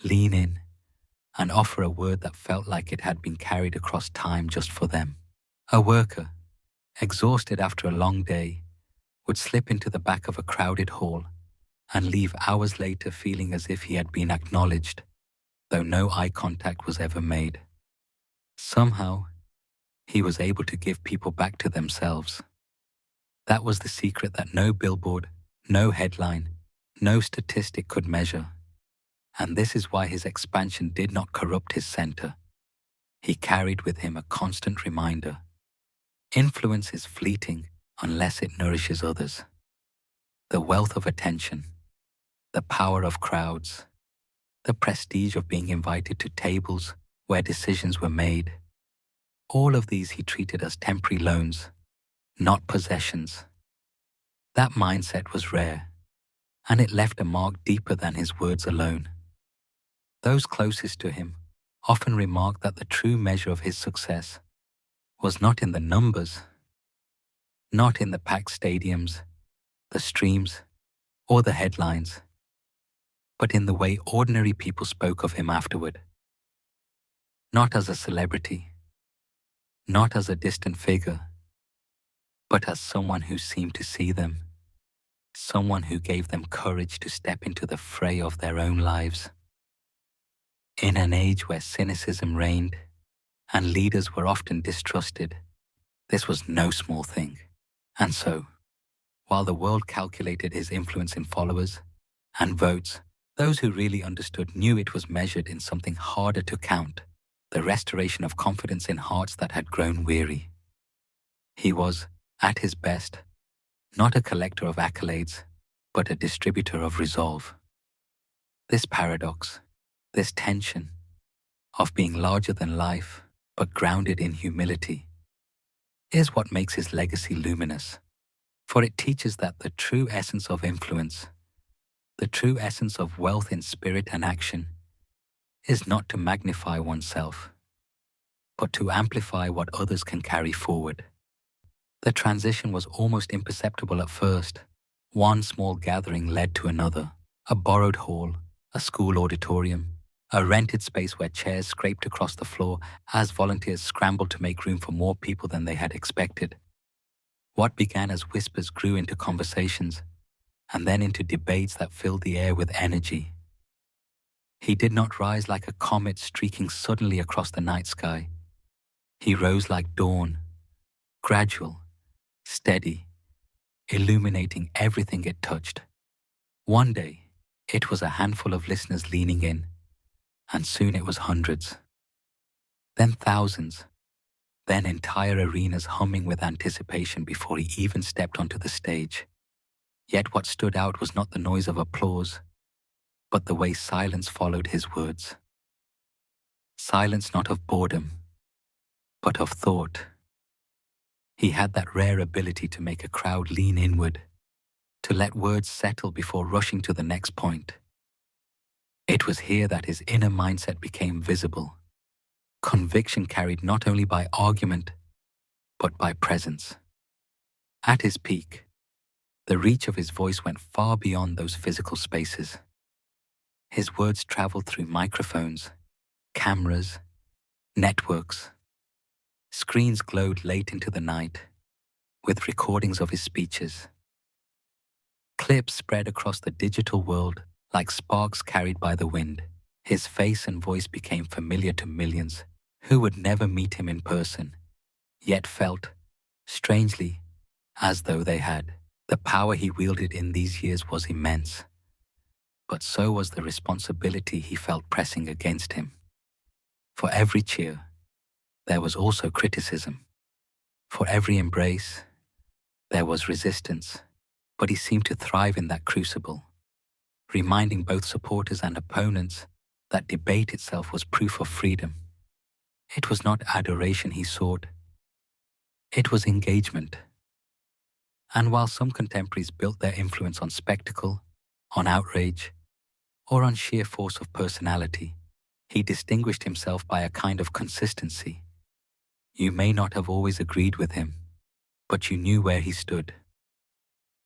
lean in, and offer a word that felt like it had been carried across time just for them. A worker, exhausted after a long day, would slip into the back of a crowded hall and leave hours later feeling as if he had been acknowledged, though no eye contact was ever made. Somehow, he was able to give people back to themselves. That was the secret that no billboard, no headline, no statistic could measure. And this is why his expansion did not corrupt his center. He carried with him a constant reminder. Influence is fleeting unless it nourishes others. The wealth of attention, the power of crowds, the prestige of being invited to tables where decisions were made, all of these he treated as temporary loans, not possessions. That mindset was rare, and it left a mark deeper than his words alone. Those closest to him often remarked that the true measure of his success was not in the numbers, not in the packed stadiums, the streams, or the headlines, but in the way ordinary people spoke of him afterward. Not as a celebrity, not as a distant figure, but as someone who seemed to see them, someone who gave them courage to step into the fray of their own lives. In an age where cynicism reigned and leaders were often distrusted, this was no small thing. And so, while the world calculated his influence in followers and votes, those who really understood knew it was measured in something harder to count, the restoration of confidence in hearts that had grown weary. He was, at his best, not a collector of accolades, but a distributor of resolve. This paradox, this tension of being larger than life but grounded in humility, is what makes his legacy luminous. For it teaches that the true essence of influence, the true essence of wealth in spirit and action, is not to magnify oneself, but to amplify what others can carry forward. The transition was almost imperceptible at first. One small gathering led to another, a borrowed hall, a school auditorium, A rented space where chairs scraped across the floor as volunteers scrambled to make room for more people than they had expected. What began as whispers grew into conversations, and then into debates that filled the air with energy. He did not rise like a comet streaking suddenly across the night sky. He rose like dawn, gradual, steady, illuminating everything it touched. One day, it was a handful of listeners leaning in, and soon it was hundreds. Then thousands, then entire arenas humming with anticipation before he even stepped onto the stage. Yet what stood out was not the noise of applause, but the way silence followed his words. Silence not of boredom, but of thought. He had that rare ability to make a crowd lean inward, to let words settle before rushing to the next point. It was here that his inner mindset became visible, conviction carried not only by argument, but by presence. At his peak, the reach of his voice went far beyond those physical spaces. His words traveled through microphones, cameras, networks. Screens glowed late into the night, with recordings of his speeches. Clips spread across the digital world like sparks carried by the wind. His face and voice became familiar to millions who would never meet him in person, yet felt, strangely, as though they had. The power he wielded in these years was immense, but so was the responsibility he felt pressing against him. For every cheer, there was also criticism. For every embrace, there was resistance, but he seemed to thrive in that crucible, reminding both supporters and opponents that debate itself was proof of freedom. It was not adoration he sought, it was engagement. And while some contemporaries built their influence on spectacle, on outrage, or on sheer force of personality, he distinguished himself by a kind of consistency. You may not have always agreed with him, but you knew where he stood.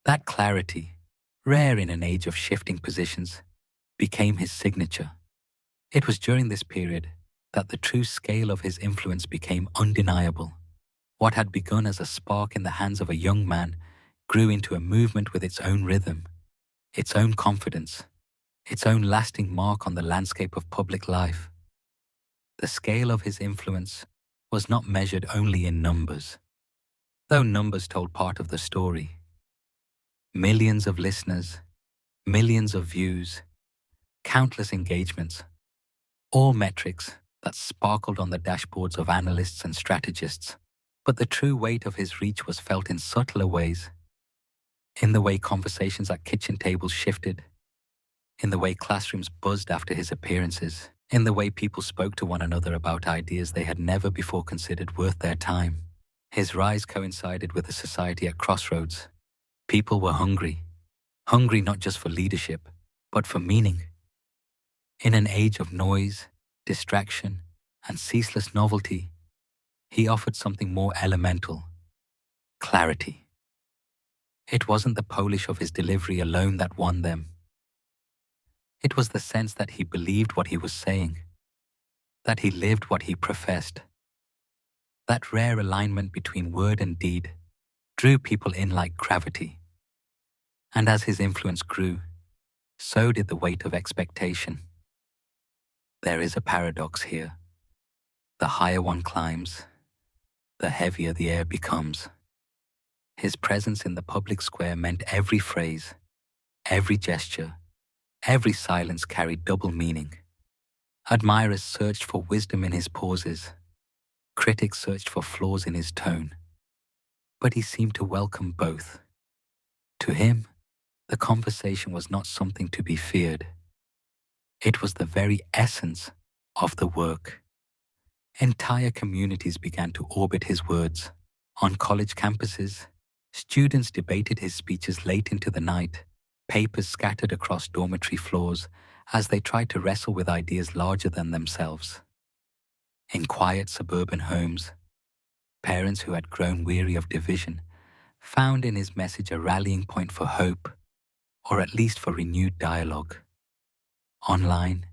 That clarity, rare in an age of shifting positions, became his signature. It was during this period that the true scale of his influence became undeniable. What had begun as a spark in the hands of a young man grew into a movement with its own rhythm, its own confidence, its own lasting mark on the landscape of public life. The scale of his influence was not measured only in numbers, though numbers told part of the story. Millions of listeners, millions of views, countless engagements, all metrics that sparkled on the dashboards of analysts and strategists. But the true weight of his reach was felt in subtler ways, in the way conversations at kitchen tables shifted, in the way classrooms buzzed after his appearances, in the way people spoke to one another about ideas they had never before considered worth their time. His rise coincided with a society at crossroads. People were hungry not just for leadership, but for meaning. In an age of noise, distraction, and ceaseless novelty, he offered something more elemental: clarity. It wasn't the polish of his delivery alone that won them. It was the sense that he believed what he was saying, that he lived what he professed. That rare alignment between word and deed drew people in like gravity. And as his influence grew, so did the weight of expectation. There is a paradox here. The higher one climbs, the heavier the air becomes. His presence in the public square meant every phrase, every gesture, every silence carried double meaning. Admirers searched for wisdom in his pauses. Critics searched for flaws in his tone. But he seemed to welcome both. To him, the conversation was not something to be feared. It was the very essence of the work. Entire communities began to orbit his words. On college campuses, students debated his speeches late into the night, papers scattered across dormitory floors as they tried to wrestle with ideas larger than themselves. In quiet suburban homes, parents who had grown weary of division found in his message a rallying point for hope, or at least for renewed dialogue. Online,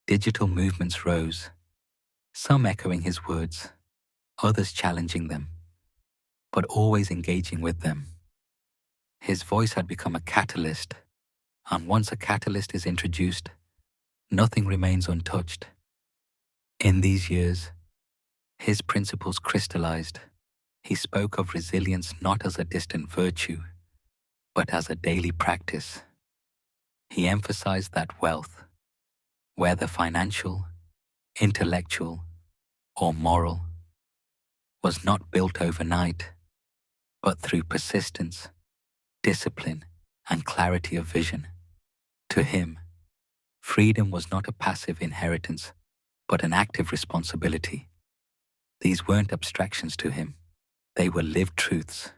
Digital movements rose, some echoing his words, others challenging them, but always engaging with them. His voice had become a catalyst, and once a catalyst is introduced, nothing remains untouched. In these years, his principles crystallized. He spoke of resilience not as a distant virtue, but as a daily practice. He emphasized that wealth, whether financial, intellectual, or moral, was not built overnight, but through persistence, discipline, and clarity of vision. To him, freedom was not a passive inheritance, but an active responsibility. These weren't abstractions to him, they were lived truths.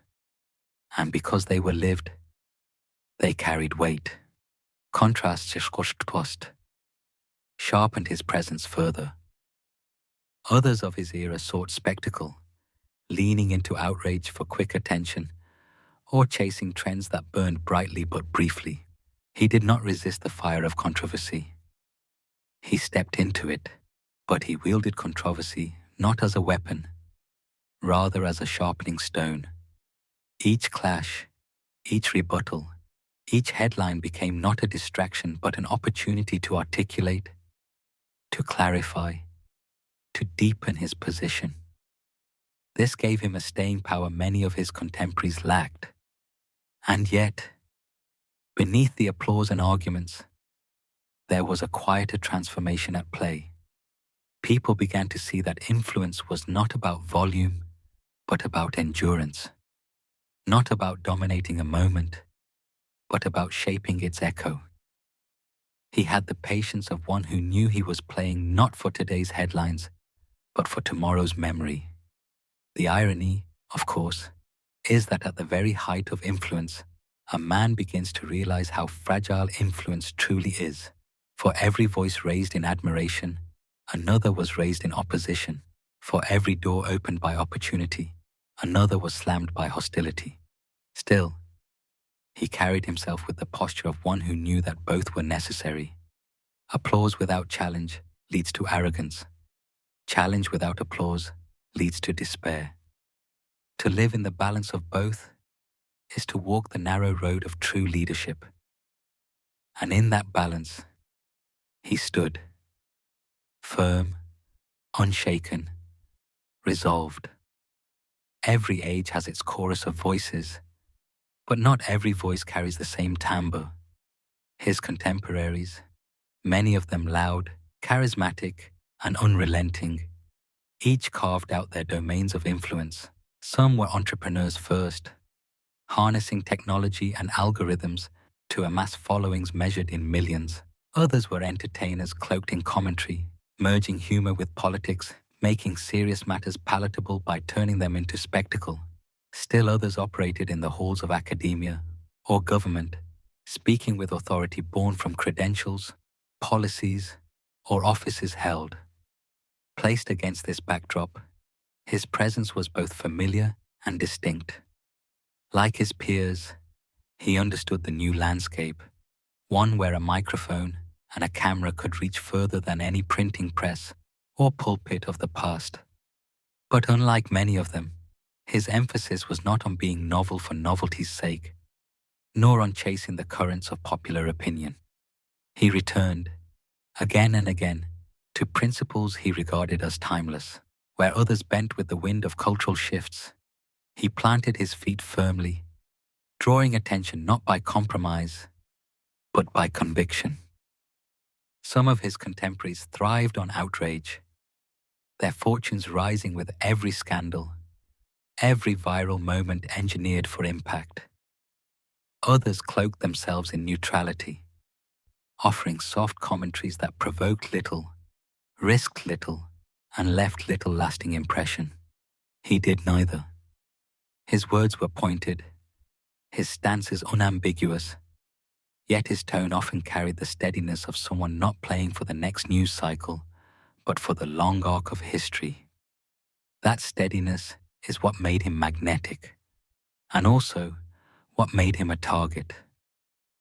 And because they were lived, they carried weight. Contrast sharpened his presence further. Others of his era sought spectacle, leaning into outrage for quick attention, or chasing trends that burned brightly but briefly. He did not resist the fire of controversy. He stepped into it, but he wielded controversy not as a weapon, rather as a sharpening stone. Each clash, each rebuttal, each headline became not a distraction but an opportunity to articulate, to clarify, to deepen his position. This gave him a staying power many of his contemporaries lacked. And yet, beneath the applause and arguments, there was a quieter transformation at play. People began to see that influence was not about volume, but about endurance. Not about dominating a moment, but about shaping its echo. He had the patience of one who knew he was playing not for today's headlines, but for tomorrow's memory. The irony, of course, is that at the very height of influence, a man begins to realize how fragile influence truly is. For every voice raised in admiration, another was raised in opposition. For every door opened by opportunity, another was slammed by hostility. Still, he carried himself with the posture of one who knew that both were necessary. Applause without challenge leads to arrogance. Challenge without applause leads to despair. To live in the balance of both is to walk the narrow road of true leadership. And in that balance, he stood, firm, unshaken, resolved. Every age has its chorus of voices, but not every voice carries the same timbre. His contemporaries, many of them loud, charismatic, and unrelenting, each carved out their domains of influence. Some were entrepreneurs first, harnessing technology and algorithms to amass followings measured in millions. Others were entertainers cloaked in commentary, merging humor with politics, making serious matters palatable by turning them into spectacle. Still others operated in the halls of academia or government, speaking with authority born from credentials, policies, or offices held. Placed against this backdrop, his presence was both familiar and distinct. Like his peers, he understood the new landscape, one where a microphone and a camera could reach further than any printing press or pulpit of the past. But unlike many of them, his emphasis was not on being novel for novelty's sake, nor on chasing the currents of popular opinion. He returned, again and again, to principles he regarded as timeless. Where others bent with the wind of cultural shifts, he planted his feet firmly, drawing attention not by compromise, but by conviction. Some of his contemporaries thrived on outrage, their fortunes rising with every scandal, every viral moment engineered for impact. Others cloaked themselves in neutrality, offering soft commentaries that provoked little, risked little, and left little lasting impression. He did neither. His words were pointed, his stances unambiguous, yet his tone often carried the steadiness of someone not playing for the next news cycle, but for the long arc of history. That steadiness is what made him magnetic, and also what made him a target.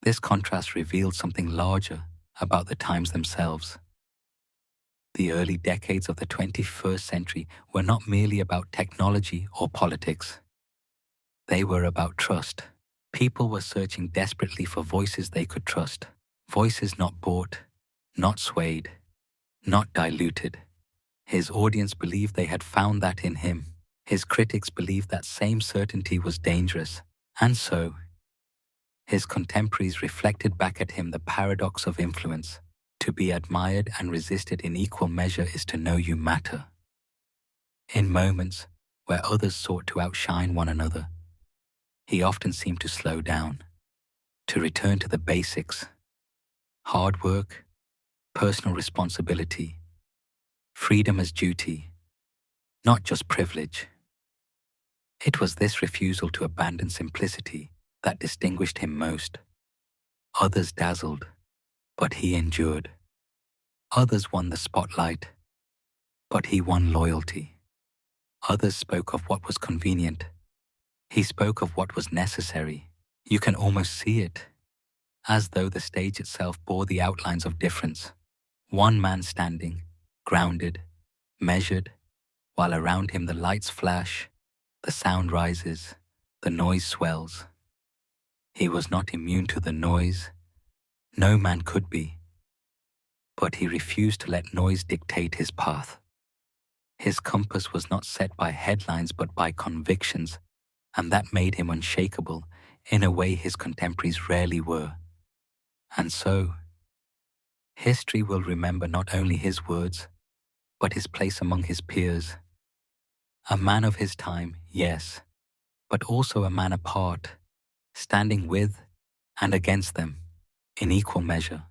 This contrast revealed something larger about the times themselves. The early decades of the 21st century were not merely about technology or politics. They were about trust. People were searching desperately for voices they could trust. Voices not bought, not swayed, not diluted. His audience believed they had found that in him. His critics believed that same certainty was dangerous. And so, his contemporaries reflected back at him the paradox of influence. To be admired and resisted in equal measure is to know you matter. In moments where others sought to outshine one another, he often seemed to slow down, to return to the basics: hard work, personal responsibility, freedom as duty, not just privilege. It was this refusal to abandon simplicity that distinguished him most. Others dazzled, but he endured. Others won the spotlight, but he won loyalty. Others spoke of what was convenient. He spoke of what was necessary. You can almost see it, as though the stage itself bore the outlines of difference. One man standing, grounded, measured, while around him the lights flash, the sound rises, the noise swells. He was not immune to the noise. No man could be. But he refused to let noise dictate his path. His compass was not set by headlines but by convictions, and that made him unshakable in a way his contemporaries rarely were. And so, history will remember not only his words, but his place among his peers. A man of his time, yes, but also a man apart, standing with and against them in equal measure.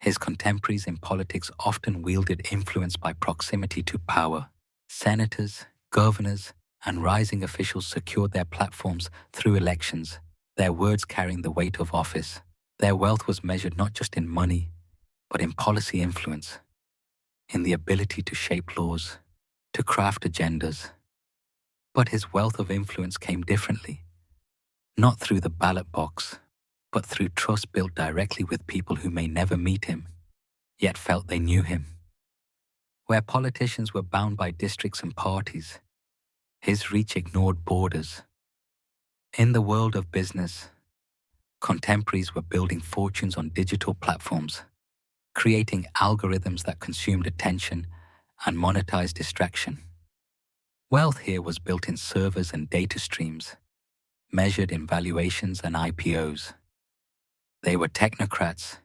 His contemporaries in politics often wielded influence by proximity to power. Senators, governors, and rising officials secured their platforms through elections, their words carrying the weight of office. Their wealth was measured not just in money, but in policy influence, in the ability to shape laws, to craft agendas. But his wealth of influence came differently, not through the ballot box, but through trust built directly with people who may never meet him, yet felt they knew him. Where politicians were bound by districts and parties, his reach ignored borders. In the world of business, contemporaries were building fortunes on digital platforms, creating algorithms that consumed attention and monetized distraction. Wealth here was built in servers and data streams, measured in valuations and IPOs. They were technocrats,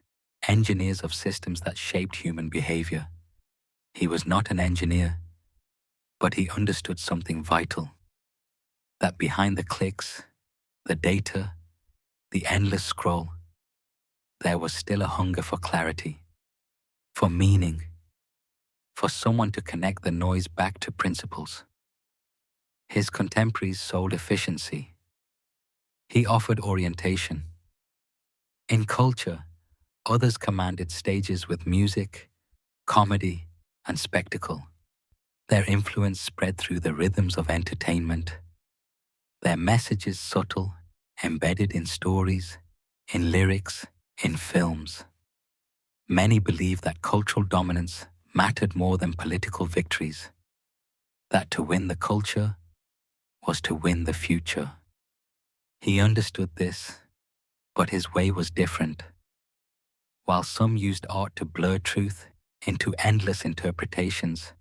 engineers of systems that shaped human behavior. He was not an engineer, but he understood something vital: that behind the clicks, the data, the endless scroll, there was still a hunger for clarity, for meaning, for someone to connect the noise back to principles. His contemporaries sold efficiency. He offered orientation. In culture, others commanded stages with music, comedy, and spectacle. Their influence spread through the rhythms of entertainment. Their messages subtle, embedded in stories, in lyrics, in films. Many believed that cultural dominance mattered more than political victories, that to win the culture was to win the future. He understood this, but his way was different. While some used art to blur truth into endless interpretations,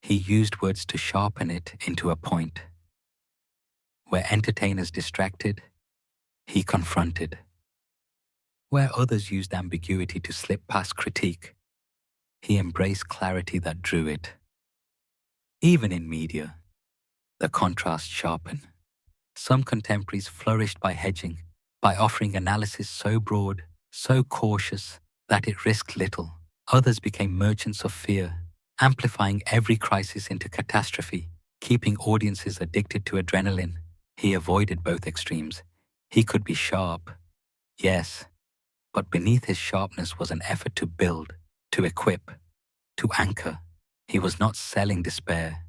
he used words to sharpen it into a point. Where entertainers distracted, he confronted. Where others used ambiguity to slip past critique, he embraced clarity that drew it. Even in media, the contrasts sharpen. Some contemporaries flourished by hedging, by offering analysis so broad, so cautious, that it risked little. Others became merchants of fear, amplifying every crisis into catastrophe, keeping audiences addicted to adrenaline. He avoided both extremes. He could be sharp, yes, but beneath his sharpness was an effort to build, to equip, to anchor. He was not selling despair.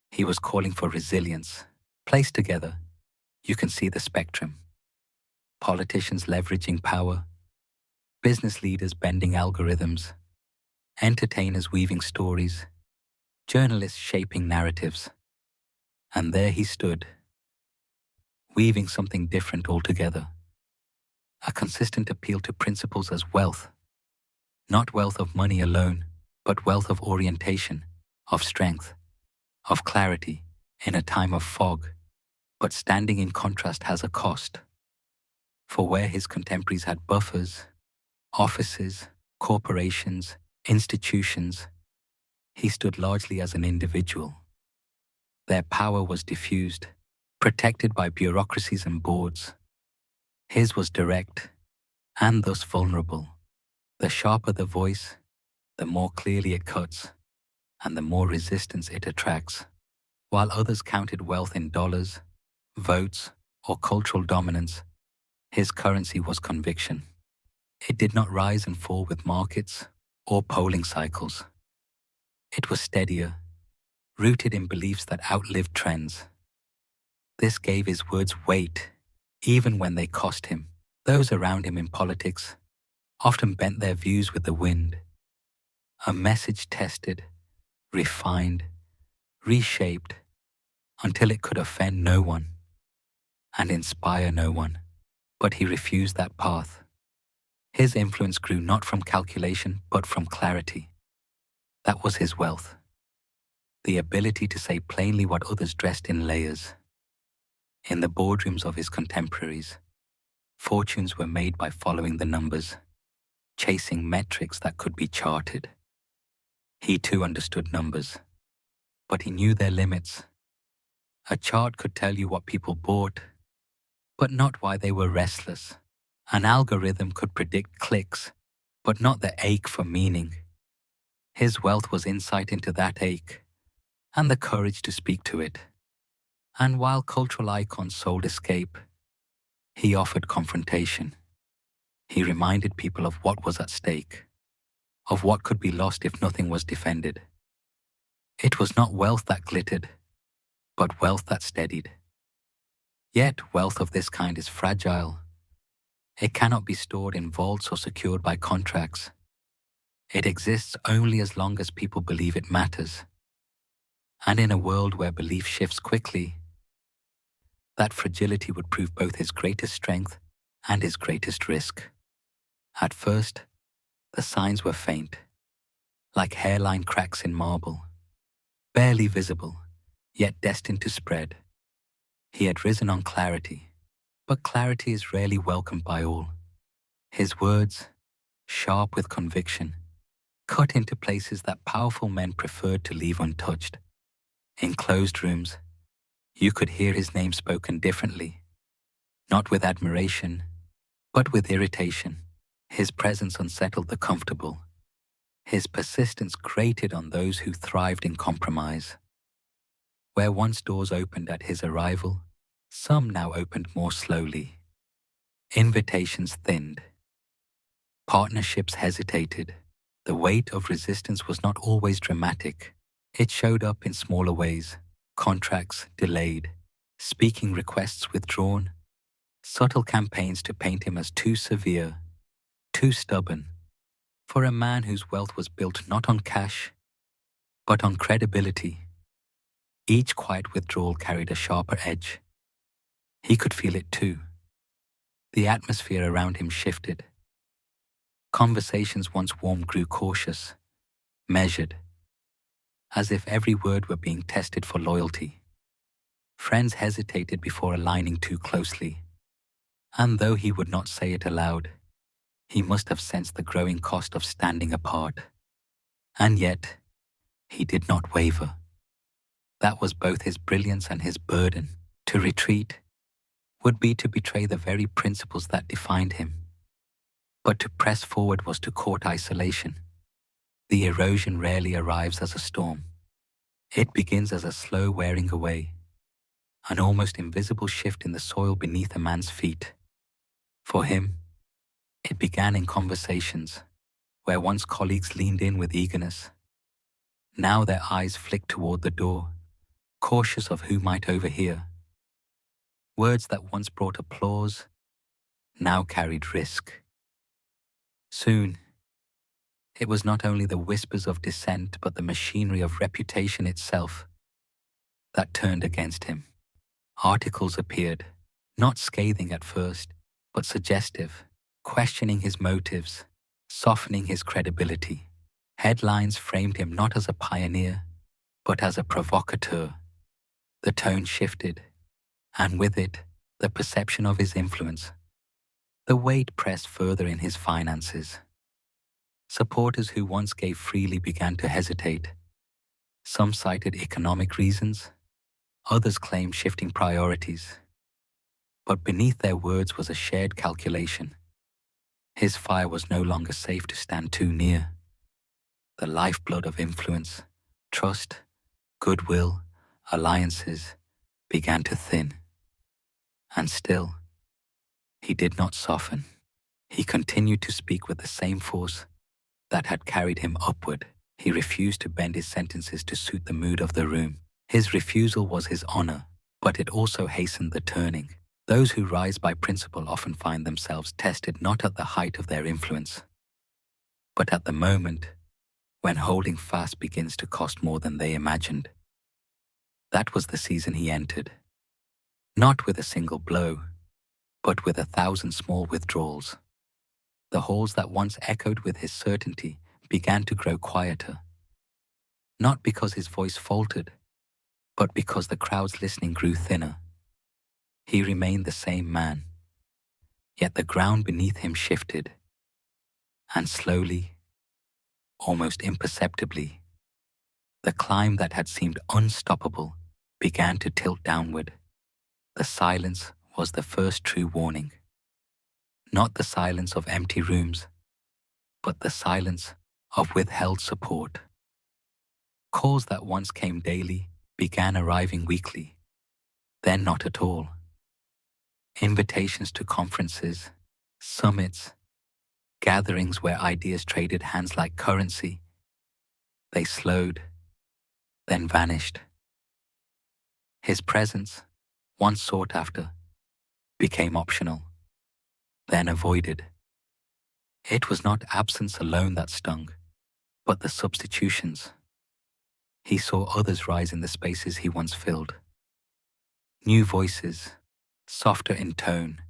He was calling for resilience. Placed together, you can see the spectrum. Politicians leveraging power, business leaders bending algorithms, entertainers weaving stories, journalists shaping narratives. And there he stood, weaving something different altogether. A consistent appeal to principles as wealth, not wealth of money alone, but wealth of orientation, of strength, of clarity, in a time of fog. But standing in contrast has a cost. For where his contemporaries had buffers, offices, corporations, institutions, he stood largely as an individual. Their power was diffused, protected by bureaucracies and boards. His was direct, and thus vulnerable. The sharper the voice, the more clearly it cuts, and the more resistance it attracts. While others counted wealth in dollars, votes, or cultural dominance, his currency was conviction. It did not rise and fall with markets or polling cycles. It was steadier, rooted in beliefs that outlived trends. This gave his words weight, even when they cost him. Those around him in politics often bent their views with the wind. A message tested, refined, reshaped, until it could offend no one and inspire no one. But he refused that path. His influence grew not from calculation, but from clarity. That was his wealth. The ability to say plainly what others dressed in layers. In the boardrooms of his contemporaries, fortunes were made by following the numbers, chasing metrics that could be charted. He too understood numbers, but he knew their limits. A chart could tell you what people bought, but not why they were restless. An algorithm could predict clicks, but not the ache for meaning. His wealth was insight into that ache, and the courage to speak to it. And while cultural icons sold escape, he offered confrontation. He reminded people of what was at stake, of what could be lost if nothing was defended. It was not wealth that glittered, but wealth that steadied. Yet wealth of this kind is fragile. It cannot be stored in vaults or secured by contracts. It exists only as long as people believe it matters. And in a world where belief shifts quickly, that fragility would prove both his greatest strength and his greatest risk. At first, the signs were faint, like hairline cracks in marble, barely visible, yet destined to spread. He had risen on clarity, but clarity is rarely welcomed by all. His words, sharp with conviction, cut into places that powerful men preferred to leave untouched. In closed rooms, you could hear his name spoken differently, not with admiration, but with irritation. His presence unsettled the comfortable. His persistence grated on those who thrived in compromise. Where once doors opened at his arrival, some now opened more slowly. Invitations thinned. Partnerships hesitated. The weight of resistance was not always dramatic. It showed up in smaller ways. Contracts delayed, speaking requests withdrawn, subtle campaigns to paint him as too severe, too stubborn, for a man whose wealth was built not on cash, but on credibility. Each quiet withdrawal carried a sharper edge. He could feel it too. The atmosphere around him shifted. Conversations once warm grew cautious, measured, as if every word were being tested for loyalty. Friends hesitated before aligning too closely. And though he would not say it aloud, he must have sensed the growing cost of standing apart. And yet, he did not waver. That was both his brilliance and his burden. To retreat would be to betray the very principles that defined him. But to press forward was to court isolation. The erosion rarely arrives as a storm. It begins as a slow wearing away, an almost invisible shift in the soil beneath a man's feet. For him, it began in conversations, where once colleagues leaned in with eagerness. Now their eyes flicked toward the door, cautious of who might overhear. Words that once brought applause now carried risk. Soon, It was not only the whispers of dissent but the machinery of reputation itself that turned against him. Articles appeared, not scathing at first, but suggestive, questioning his motives, softening his credibility. Headlines framed him not as a pioneer, but as a provocateur. The tone shifted, and with it, the perception of his influence. The weight pressed further in his finances. Supporters who once gave freely began to hesitate. Some cited economic reasons, others claimed shifting priorities. But beneath their words was a shared calculation. His fire was no longer safe to stand too near. The lifeblood of influence, trust, goodwill, alliances began to thin. And still, he did not soften. He continued to speak with the same force that had carried him upward. He refused to bend his sentences to suit the mood of the room. His refusal was his honor, but it also hastened the turning. Those who rise by principle often find themselves tested not at the height of their influence, but at the moment when holding fast begins to cost more than they imagined. That was the season he entered, not with a single blow, but with 1,000 small withdrawals. The halls that once echoed with his certainty began to grow quieter, not because his voice faltered, but because the crowds listening grew thinner. He remained the same man, yet the ground beneath him shifted, and slowly, almost imperceptibly, the climb that had seemed unstoppable began to tilt downward. The silence was the first true warning. Not the silence of empty rooms, but the silence of withheld support. Calls that once came daily began arriving weekly, then not at all. Invitations to conferences, summits, gatherings where ideas traded hands like currency. They slowed, then vanished. His presence, once sought after, became optional, then avoided. It was not absence alone that stung, but the substitutions. He saw others rise in the spaces he once filled. New voices, softer in tone,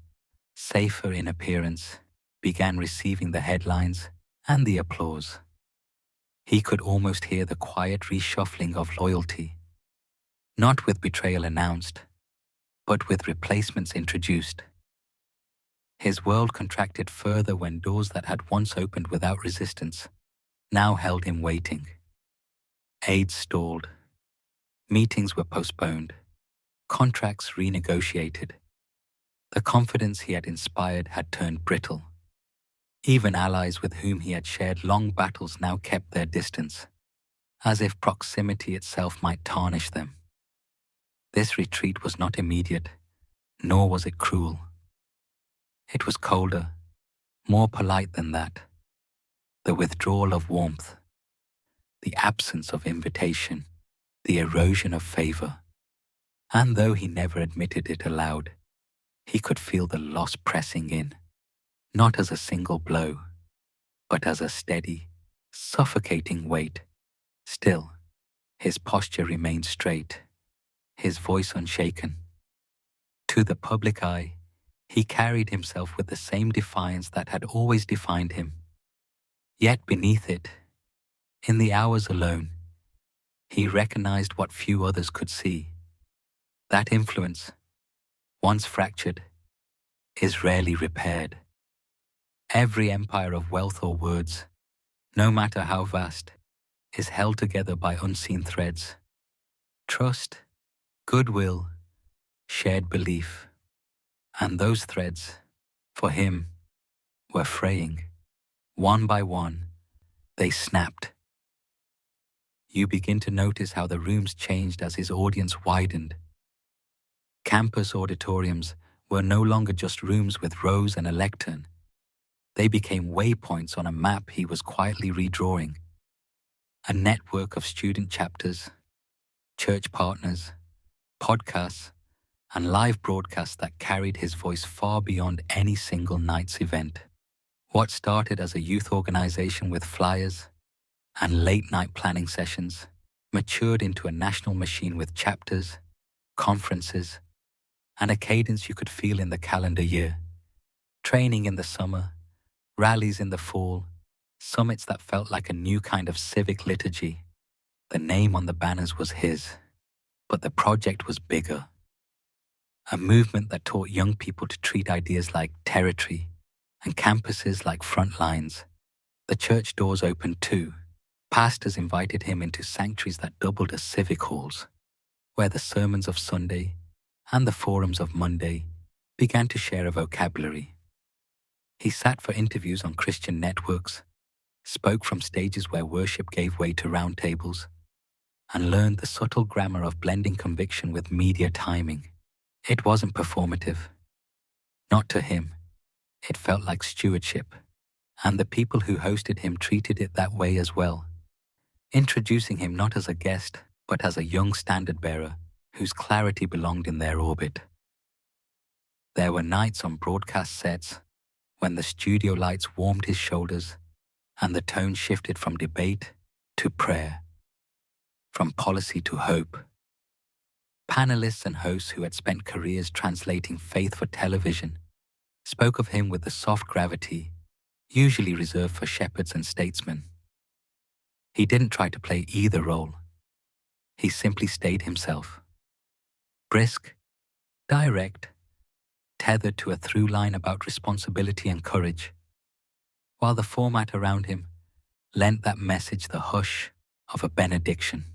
safer in appearance, began receiving the headlines and the applause. He could almost hear the quiet reshuffling of loyalty, not with betrayal announced, but with replacements introduced. His world contracted further when doors that had once opened without resistance now held him waiting. Aids stalled. Meetings were postponed. Contracts renegotiated. The confidence he had inspired had turned brittle. Even allies with whom he had shared long battles now kept their distance, as if proximity itself might tarnish them. This retreat was not immediate, nor was it cruel. It was colder, more polite than that. The withdrawal of warmth, the absence of invitation, the erosion of favor. And though he never admitted it aloud, he could feel the loss pressing in, not as a single blow, but as a steady, suffocating weight. Still, his posture remained straight, his voice unshaken. To the public eye, he carried himself with the same defiance that had always defined him. Yet beneath it, in the hours alone, he recognized what few others could see. That influence, once fractured, is rarely repaired. Every empire of wealth or words, no matter how vast, is held together by unseen threads. Trust, goodwill, shared belief. And those threads, for him, were fraying. One by one, they snapped. You begin to notice how the rooms changed as his audience widened. Campus auditoriums were no longer just rooms with rows and a lectern. They became waypoints on a map he was quietly redrawing. A network of student chapters, church partners, podcasts, and live broadcasts that carried his voice far beyond any single night's event. What started as a youth organization with flyers and late-night planning sessions matured into a national machine with chapters, conferences, and a cadence you could feel in the calendar year. Training in the summer, rallies in the fall, summits that felt like a new kind of civic liturgy. The name on the banners was his, but the project was bigger. A movement that taught young people to treat ideas like territory and campuses like front lines. The church doors opened too. Pastors invited him into sanctuaries that doubled as civic halls, where the sermons of Sunday and the forums of Monday began to share a vocabulary. He sat for interviews on Christian networks, spoke from stages where worship gave way to round tables, and learned the subtle grammar of blending conviction with media timing. It wasn't performative. Not to him. It felt like stewardship, and the people who hosted him treated it that way as well, introducing him not as a guest, but as a young standard-bearer whose clarity belonged in their orbit. There were nights on broadcast sets when the studio lights warmed his shoulders and the tone shifted from debate to prayer, from policy to hope. Panelists and hosts who had spent careers translating faith for television spoke of him with the soft gravity usually reserved for shepherds and statesmen. He didn't try to play either role. He simply stayed himself. Brisk, direct, tethered to a through line about responsibility and courage, while the format around him lent that message the hush of a benediction.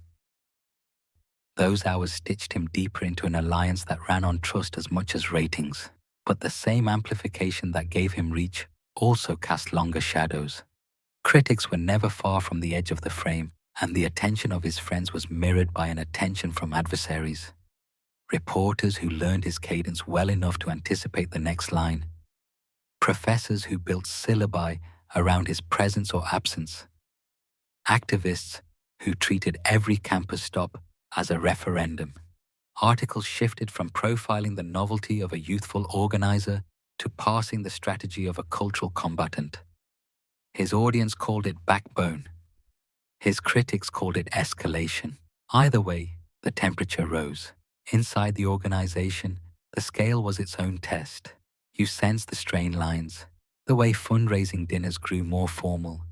Those hours stitched him deeper into an alliance that ran on trust as much as ratings, but the same amplification that gave him reach also cast longer shadows. Critics were never far from the edge of the frame, and the attention of his friends was mirrored by an attention from adversaries. Reporters who learned his cadence well enough to anticipate the next line. Professors who built syllabi around his presence or absence. Activists who treated every campus stop as a referendum. Articles shifted from profiling the novelty of a youthful organizer to parsing the strategy of a cultural combatant. His audience called it backbone. His critics called it escalation. Either way, the temperature rose. Inside the organization, the scale was its own test. You sensed the strain lines, the way fundraising dinners grew more formal,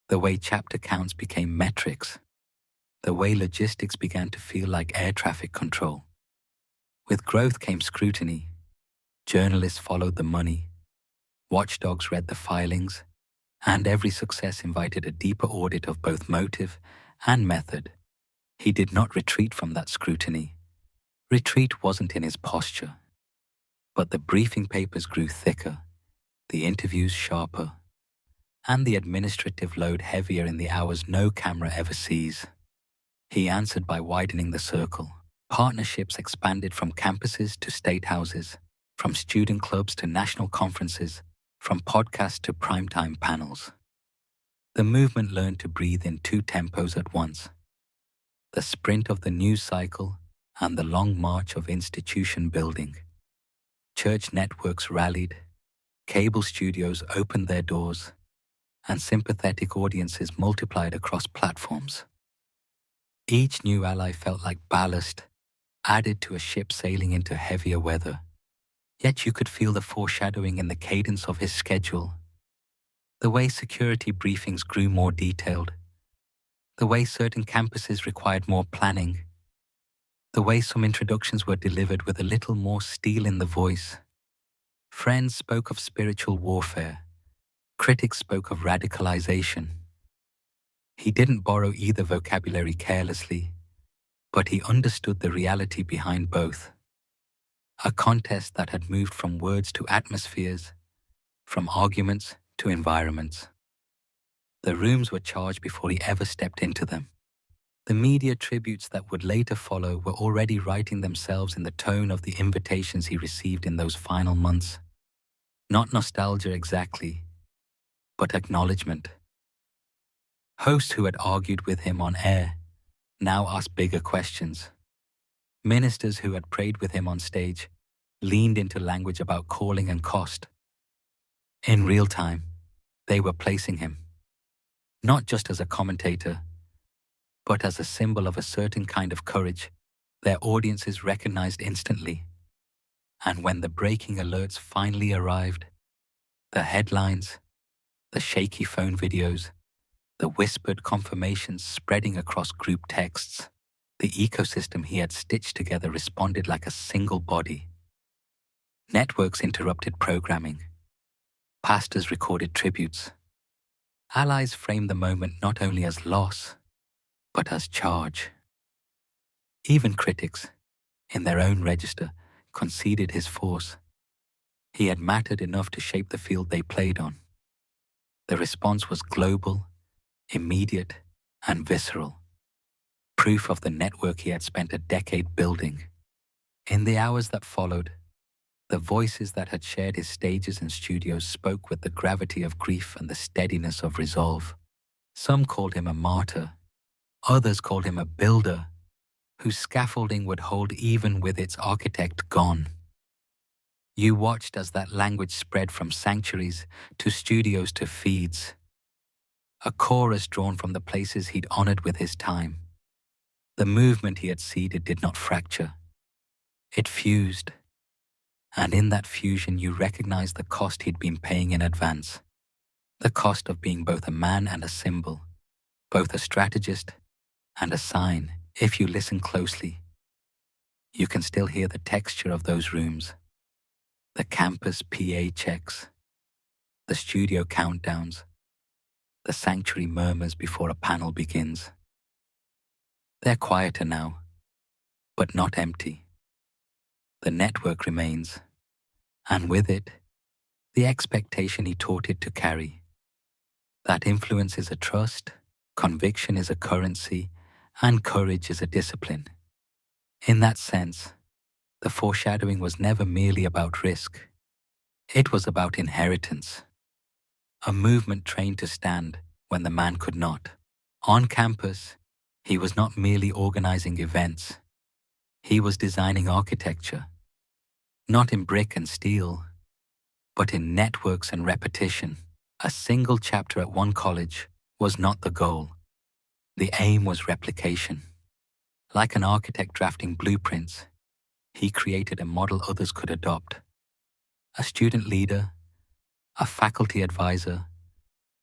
the way chapter counts became metrics, the way logistics began to feel like air traffic control. With growth came scrutiny. Journalists followed the money. Watchdogs read the filings, and every success invited a deeper audit of both motive and method. He did not retreat from that scrutiny. Retreat wasn't in his posture. But the briefing papers grew thicker, the interviews sharper, and the administrative load heavier in the hours no camera ever sees. He answered by widening the circle. Partnerships expanded from campuses to state houses, from student clubs to national conferences, from podcasts to primetime panels. The movement learned to breathe in two tempos at once. The sprint of the news cycle and the long march of institution building. Church networks rallied, cable studios opened their doors, and sympathetic audiences multiplied across platforms. Each new ally felt like ballast, added to a ship sailing into heavier weather. Yet you could feel the foreshadowing in the cadence of his schedule. The way security briefings grew more detailed. The way certain campuses required more planning. The way some introductions were delivered with a little more steel in the voice. Friends spoke of spiritual warfare. Critics spoke of radicalization. He didn't borrow either vocabulary carelessly, but he understood the reality behind both. A contest that had moved from words to atmospheres, from arguments to environments. The rooms were charged before he ever stepped into them. The media tributes that would later follow were already writing themselves in the tone of the invitations he received in those final months. Not nostalgia exactly, but acknowledgement. Hosts who had argued with him on air now asked bigger questions. Ministers who had prayed with him on stage leaned into language about calling and cost. In real time, They were placing him, not just as a commentator, but as a symbol of a certain kind of courage their audiences recognized instantly. And when the breaking alerts finally arrived, the headlines, the shaky phone videos, the whispered confirmations spreading across group texts, the ecosystem he had stitched together responded like a single body. Networks interrupted programming. Pastors recorded tributes. Allies framed the moment not only as loss, but as charge. Even critics, in their own register, conceded his force. He had mattered enough to shape the field they played on. The response was global, immediate, and visceral. Proof of the network he had spent a decade building. In the hours that followed, the voices that had shared his stages and studios spoke with the gravity of grief and the steadiness of resolve. Some called him a martyr. Others called him a builder, whose scaffolding would hold even with its architect gone. You watched as that language spread from sanctuaries to studios to feeds. A chorus drawn from the places he'd honored with his time. The movement he had seeded did not fracture. It fused. And in that fusion you recognized the cost he'd been paying in advance. The cost of being both a man and a symbol, both a strategist and a sign. If you listen closely, you can still hear the texture of those rooms. The campus PA checks, the studio countdowns, the sanctuary murmurs before a panel begins. They're quieter now, but not empty. The network remains, and with it, the expectation he taught it to carry. That influence is a trust, conviction is a currency, and courage is a discipline. In that sense, the foreshadowing was never merely about risk. It was about inheritance. A movement trained to stand when the man could not. On campus, he was not merely organizing events. He was designing architecture, not in brick and steel, but in networks and repetition. A single chapter at one college was not the goal. The aim was replication. Like an architect drafting blueprints, he created a model others could adopt. A student leader, a faculty advisor,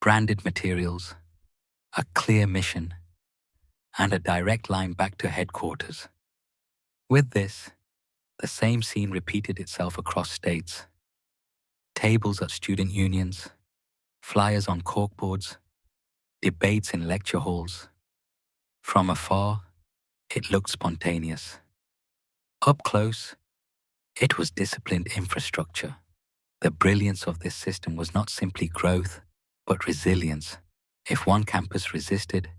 branded materials, a clear mission, and a direct line back to headquarters. With this, the same scene repeated itself across states. Tables at student unions, flyers on corkboards, debates in lecture halls. From afar, it looked spontaneous. Up close, it was disciplined infrastructure. The brilliance of this system was not simply growth, but resilience. If one campus resisted,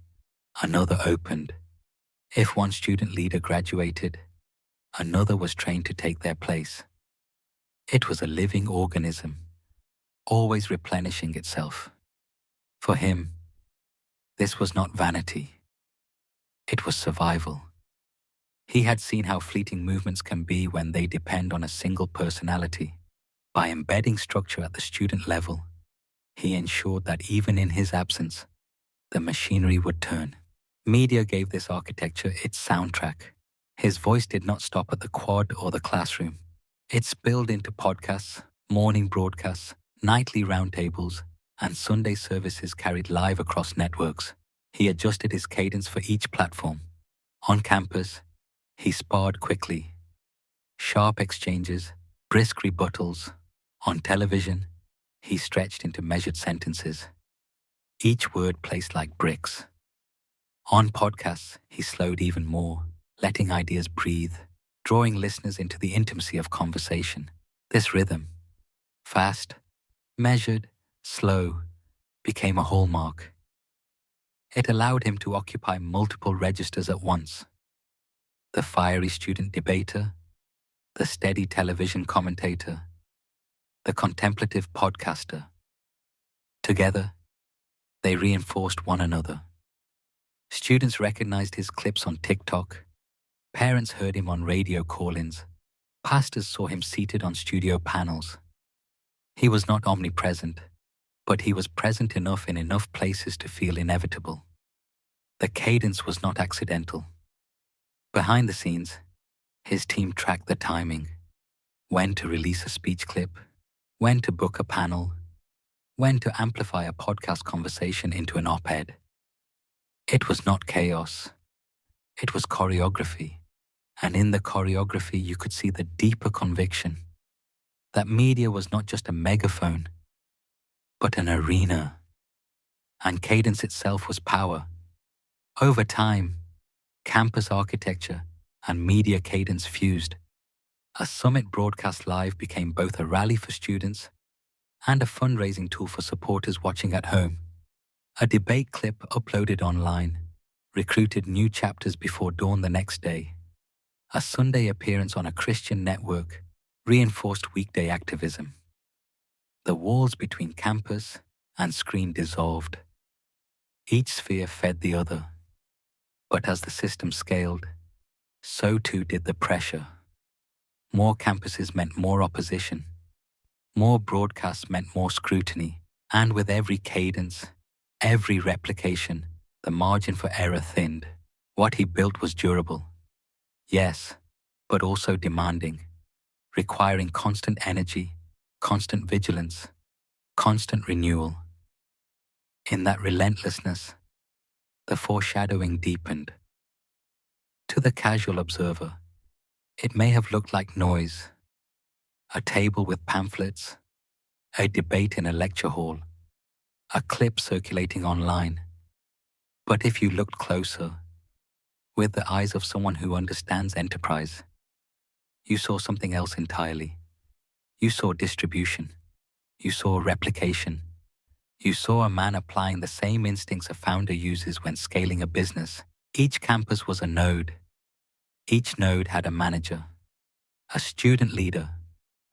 another opened. If one student leader graduated, another was trained to take their place. It was a living organism, always replenishing itself. For him, this was not vanity. It was survival. He had seen how fleeting movements can be when they depend on a single personality. By embedding structure at the student level, he ensured that even in his absence, the machinery would turn. Media gave this architecture its soundtrack. His voice did not stop at the quad or the classroom. It spilled into podcasts, morning broadcasts, nightly roundtables, and Sunday services carried live across networks. He adjusted his cadence for each platform. On campus, he sparred quickly. Sharp exchanges, brisk rebuttals. On television, he stretched into measured sentences, each word placed like bricks. On podcasts, he slowed even more, letting ideas breathe, drawing listeners into the intimacy of conversation. This rhythm, fast, measured, slow, became a hallmark. It allowed him to occupy multiple registers at once. The fiery student debater, the steady television commentator, the contemplative podcaster. Together, they reinforced one another. Students recognized his clips on TikTok. Parents heard him on radio call-ins. Pastors saw him seated on studio panels. He was not omnipresent, but he was present enough in enough places to feel inevitable. The cadence was not accidental. Behind the scenes, his team tracked the timing, when to release a speech clip, when to book a panel, when to amplify a podcast conversation into an op-ed. It was not chaos. It was choreography. And in the choreography, you could see the deeper conviction that media was not just a megaphone, but an arena. And cadence itself was power. Over time, campus architecture and media cadence fused. A summit broadcast live became both a rally for students and a fundraising tool for supporters watching at home. A debate clip uploaded online recruited new chapters before dawn the next day. A Sunday appearance on a Christian network reinforced weekday activism. The walls between campus and screen dissolved. Each sphere fed the other. But as the system scaled, so too did the pressure. More campuses meant more opposition. More broadcasts meant more scrutiny. And with every cadence, every replication, the margin for error thinned. What he built was durable. Yes, but also demanding, requiring constant energy, constant vigilance, constant renewal. In that relentlessness, the foreshadowing deepened. To the casual observer, it may have looked like noise, a table with pamphlets, a debate in a lecture hall, a clip circulating online. But if you looked closer, with the eyes of someone who understands enterprise, you saw something else entirely. You saw distribution. You saw replication. You saw a man applying the same instincts a founder uses when scaling a business. Each campus was a node. Each node had a manager, a student leader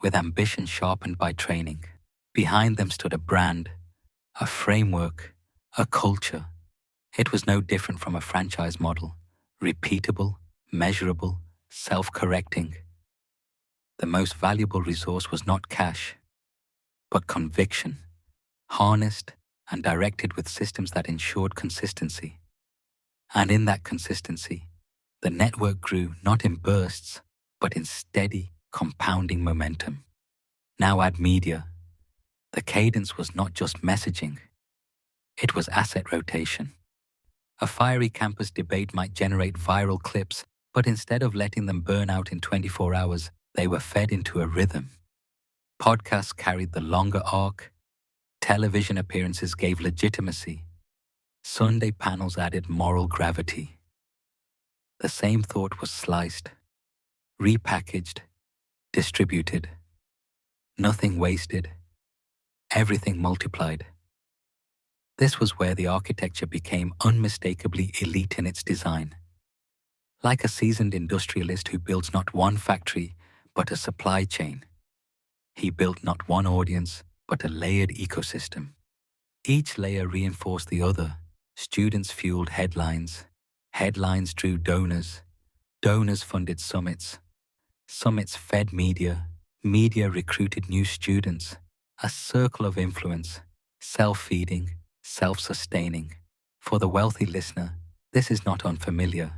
with ambition sharpened by training. Behind them stood a brand, a framework, a culture. It was no different from a franchise model, repeatable, measurable, self-correcting. The most valuable resource was not cash, but conviction, harnessed and directed with systems that ensured consistency. And in that consistency, the network grew not in bursts, but in steady, compounding momentum. Now add media. The cadence was not just messaging. It was asset rotation. A fiery campus debate might generate viral clips, but instead of letting them burn out in 24 hours, they were fed into a rhythm. Podcasts carried the longer arc. Television appearances gave legitimacy. Sunday panels added moral gravity. The same thought was sliced, repackaged, distributed. Nothing wasted. Everything multiplied. This was where the architecture became unmistakably elite in its design. Like a seasoned industrialist who builds not one factory, but a supply chain. He built not one audience, but a layered ecosystem. Each layer reinforced the other. Students fueled headlines. Headlines drew donors. Donors funded summits. Summits fed media. Media recruited new students. A circle of influence, self-feeding, self-sustaining. For the wealthy listener, this is not unfamiliar.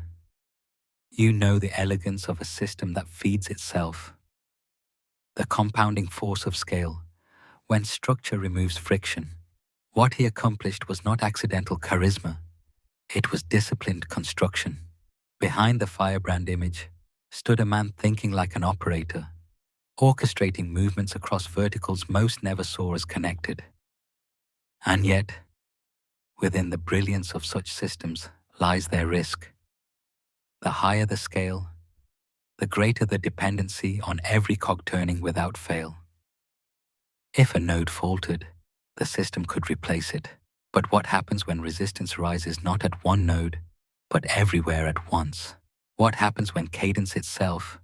You know the elegance of a system that feeds itself. The compounding force of scale, when structure removes friction. What he accomplished was not accidental charisma. It was disciplined construction. Behind the firebrand image stood a man thinking like an operator, orchestrating movements across verticals most never saw as connected. And yet, within the brilliance of such systems lies their risk. The higher the scale, the greater the dependency on every cog turning without fail. If a node faltered, the system could replace it. But what happens when resistance rises not at one node, but everywhere at once? What happens when cadence itself,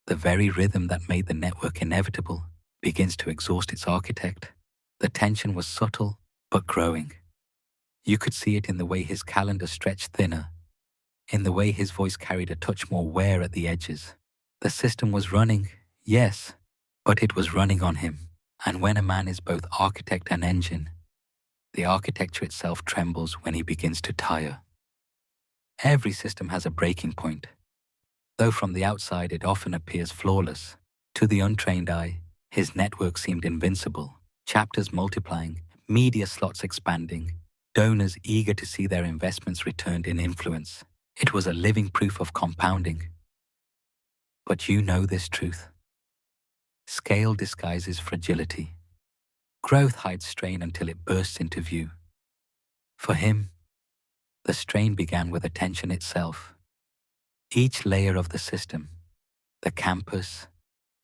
the very rhythm that made the network inevitable, begins to exhaust its architect? The tension was subtle, but growing. You could see it in the way his calendar stretched thinner, in the way his voice carried a touch more wear at the edges. The system was running, yes, but it was running on him. And when a man is both architect and engine, The architecture itself trembles when he begins to tire. Every system has a breaking point. Though from the outside it often appears flawless, to the untrained eye, his network seemed invincible, chapters multiplying, media slots expanding, donors eager to see their investments returned in influence. It was a living proof of compounding. But you know this truth. Scale disguises fragility. Growth hides strain until it bursts into view. For him, the strain began with attention itself. Each layer of the system, the campus,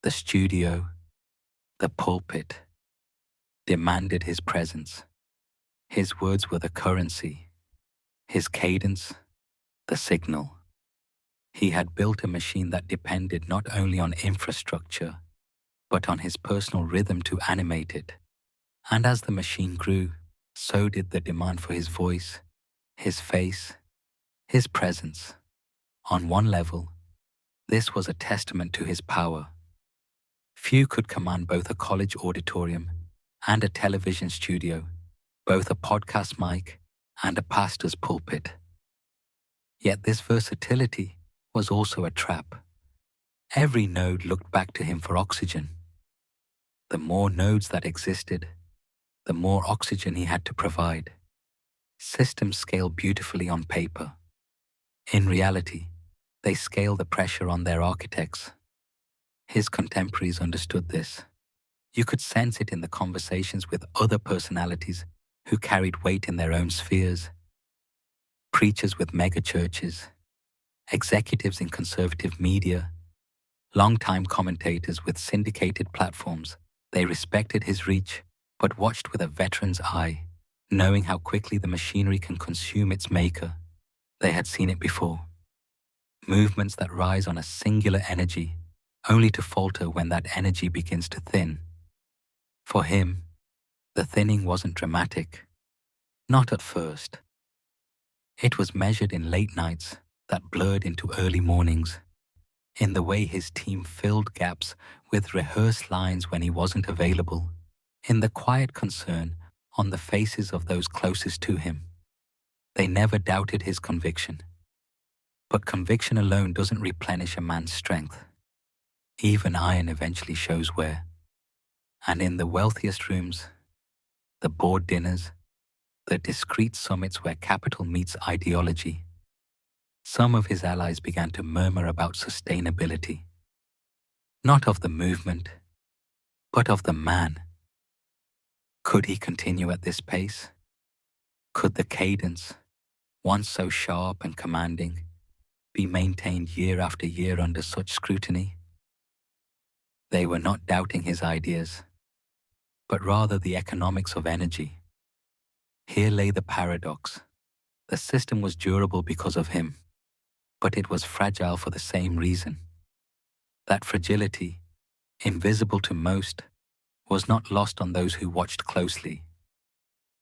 the studio, the pulpit, demanded his presence. His words were the currency, his cadence, the signal. He had built a machine that depended not only on infrastructure, but on his personal rhythm to animate it. And as the machine grew, so did the demand for his voice, his face, his presence. On one level, this was a testament to his power. Few could command both a college auditorium and a television studio, both a podcast mic and a pastor's pulpit. Yet this versatility was also a trap. Every node looked back to him for oxygen. The more nodes that existed, the more oxygen he had to provide. Systems scale beautifully on paper. In reality, they scale the pressure on their architects. His contemporaries understood this. You could sense it in the conversations with other personalities who carried weight in their own spheres. Preachers with megachurches, executives in conservative media, long-time commentators with syndicated platforms. They respected his reach, but watched with a veteran's eye, knowing how quickly the machinery can consume its maker. They had seen it before. Movements that rise on a singular energy, only to falter when that energy begins to thin. For him, the thinning wasn't dramatic. Not at first. It was measured in late nights that blurred into early mornings, in the way his team filled gaps with rehearsed lines when he wasn't available, in the quiet concern on the faces of those closest to him. They never doubted his conviction. But conviction alone doesn't replenish a man's strength. Even iron eventually shows wear. And in the wealthiest rooms, the board dinners, the discreet summits where capital meets ideology, some of his allies began to murmur about sustainability. Not of the movement, but of the man. Could he continue at this pace? Could the cadence, once so sharp and commanding, be maintained year after year under such scrutiny? They were not doubting his ideas, but rather the economics of energy. Here lay the paradox. The system was durable because of him, but it was fragile for the same reason. That fragility, invisible to most, was not lost on those who watched closely.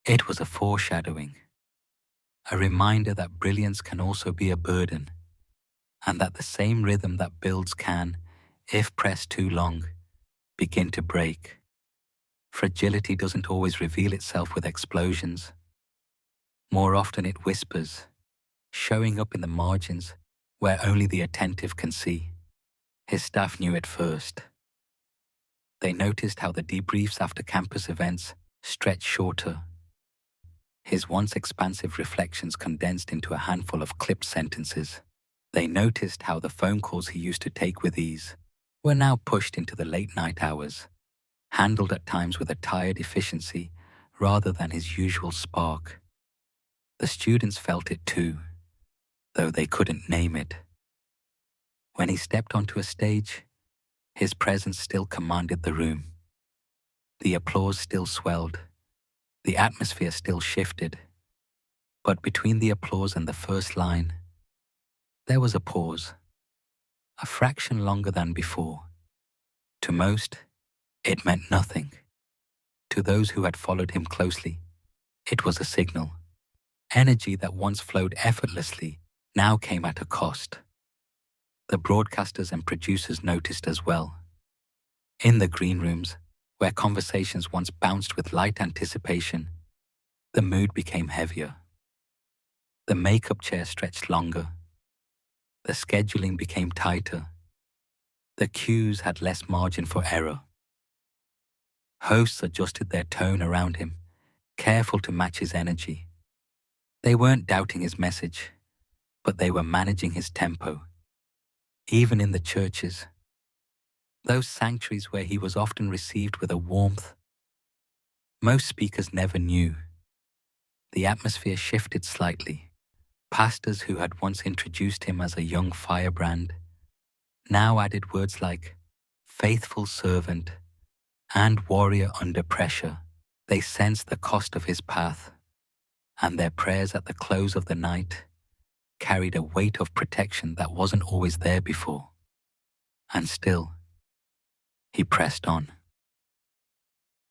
It was a foreshadowing, a reminder that brilliance can also be a burden, and that the same rhythm that builds can, if pressed too long, begin to break. Fragility doesn't always reveal itself with explosions. More often it whispers, showing up in the margins where only the attentive can see. His staff knew it first. They noticed how the debriefs after campus events stretched shorter. His once expansive reflections condensed into a handful of clipped sentences. They noticed how the phone calls he used to take with ease were now pushed into the late-night hours, handled at times with a tired efficiency rather than his usual spark. The students felt it too, though they couldn't name it. When he stepped onto a stage, his presence still commanded the room. The applause still swelled. The atmosphere still shifted. But between the applause and the first line, there was a pause, a fraction longer than before. To most, it meant nothing. To those who had followed him closely, it was a signal. Energy that once flowed effortlessly now came at a cost. The broadcasters and producers noticed as well. In the green rooms, where conversations once bounced with light anticipation, The mood became heavier. The makeup chair stretched longer. The scheduling became tighter. The cues had less margin for error. Hosts adjusted their tone around him, careful to match his energy. They weren't doubting his message, but they were managing his tempo. Even in the churches, those sanctuaries where he was often received with a warmth most speakers never knew, the atmosphere shifted slightly. Pastors who had once introduced him as a young firebrand now added words like faithful servant and warrior under pressure. They sensed the cost of his path, and their prayers at the close of the night carried a weight of protection that wasn't always there before. And still, he pressed on.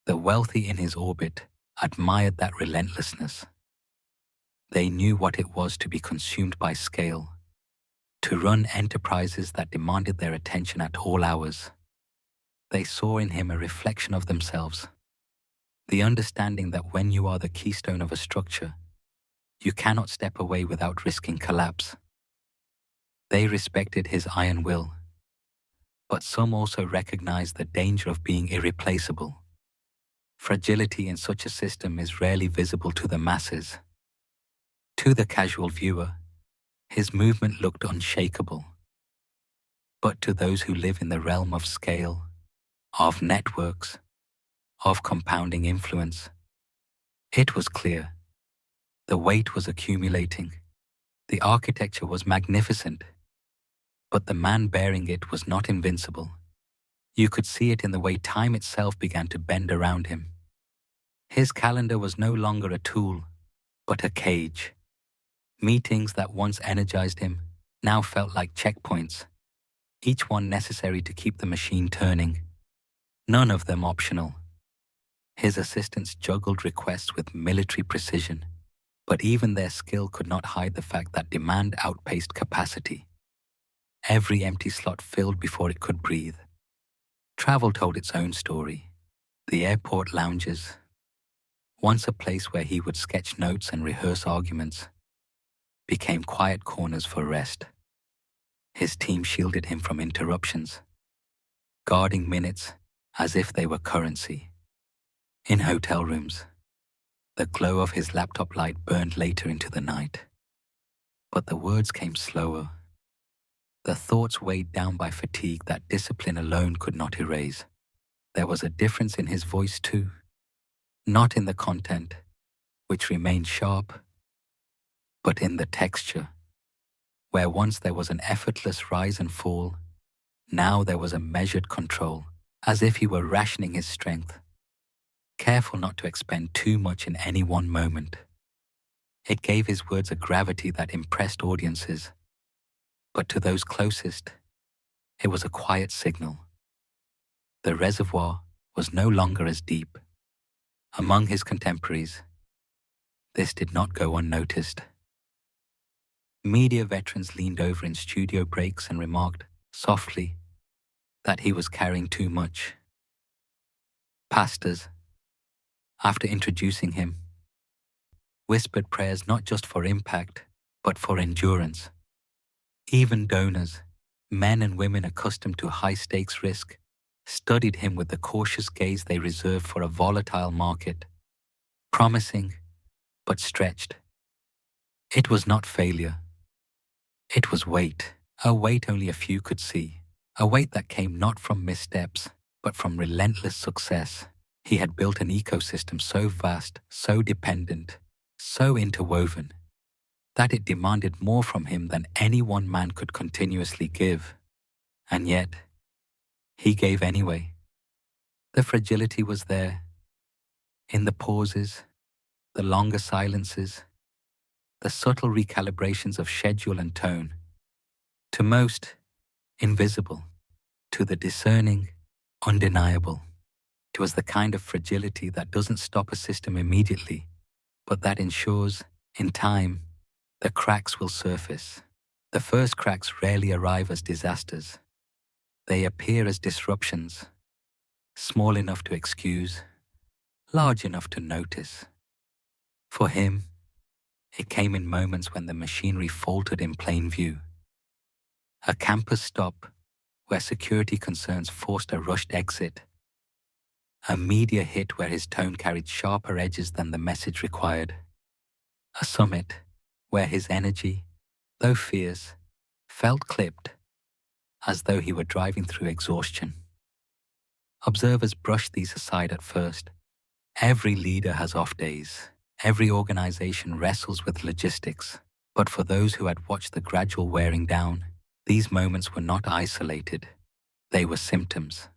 The wealthy in his orbit admired that relentlessness. They knew what it was to be consumed by scale, to run enterprises that demanded their attention at all hours. They saw in him a reflection of themselves, the understanding that when you are the keystone of a structure, you cannot step away without risking collapse. They respected his iron will, but some also recognized the danger of being irreplaceable. Fragility in such a system is rarely visible to the masses. To the casual viewer, his movement looked unshakable. But to those who live in the realm of scale, of networks, of compounding influence, it was clear. The weight was accumulating. The architecture was magnificent, but the man bearing it was not invincible. You could see it in the way time itself began to bend around him. His calendar was no longer a tool, but a cage. Meetings that once energized him now felt like checkpoints, each one necessary to keep the machine turning, none of them optional. His assistants juggled requests with military precision, but even their skill could not hide the fact that demand outpaced capacity. Every empty slot filled before it could breathe. Travel told its own story. The airport lounges, once a place where he would sketch notes and rehearse arguments, became quiet corners for rest. His team shielded him from interruptions, guarding minutes as if they were currency. In hotel rooms, the glow of his laptop light burned later into the night. But the words came slower. The thoughts weighed down by fatigue that discipline alone could not erase. There was a difference in his voice too, not in the content, which remained sharp, but in the texture. Where once there was an effortless rise and fall, now there was a measured control, as if he were rationing his strength, careful not to expend too much in any one moment. It gave his words a gravity that impressed audiences, but to those closest, it was a quiet signal. The reservoir was no longer as deep. Among his contemporaries, this did not go unnoticed. Media veterans leaned over in studio breaks and remarked, softly, that he was carrying too much. Pastors, after introducing him, whispered prayers not just for impact, but for endurance. Even donors, men and women accustomed to high-stakes risk, studied him with the cautious gaze they reserved for a volatile market. Promising, but stretched. It was not failure. It was weight, a weight only a few could see, a weight that came not from missteps, but from relentless success. He had built an ecosystem so vast, so dependent, so interwoven, that it demanded more from him than any one man could continuously give. And yet, he gave anyway. The fragility was there, in the pauses, the longer silences, the subtle recalibrations of schedule and tone. To most, invisible. To the discerning, undeniable. It was the kind of fragility that doesn't stop a system immediately, but that ensures, in time, the cracks will surface. The first cracks rarely arrive as disasters. They appear as disruptions, small enough to excuse, large enough to notice. For him, it came in moments when the machinery faltered in plain view. A campus stop where security concerns forced a rushed exit. A media hit where his tone carried sharper edges than the message required. A summit where his energy, though fierce, felt clipped, as though he were driving through exhaustion. Observers brushed these aside at first. Every leader has off days. Every organization wrestles with logistics. But for those who had watched the gradual wearing down, these moments were not isolated. They were symptoms.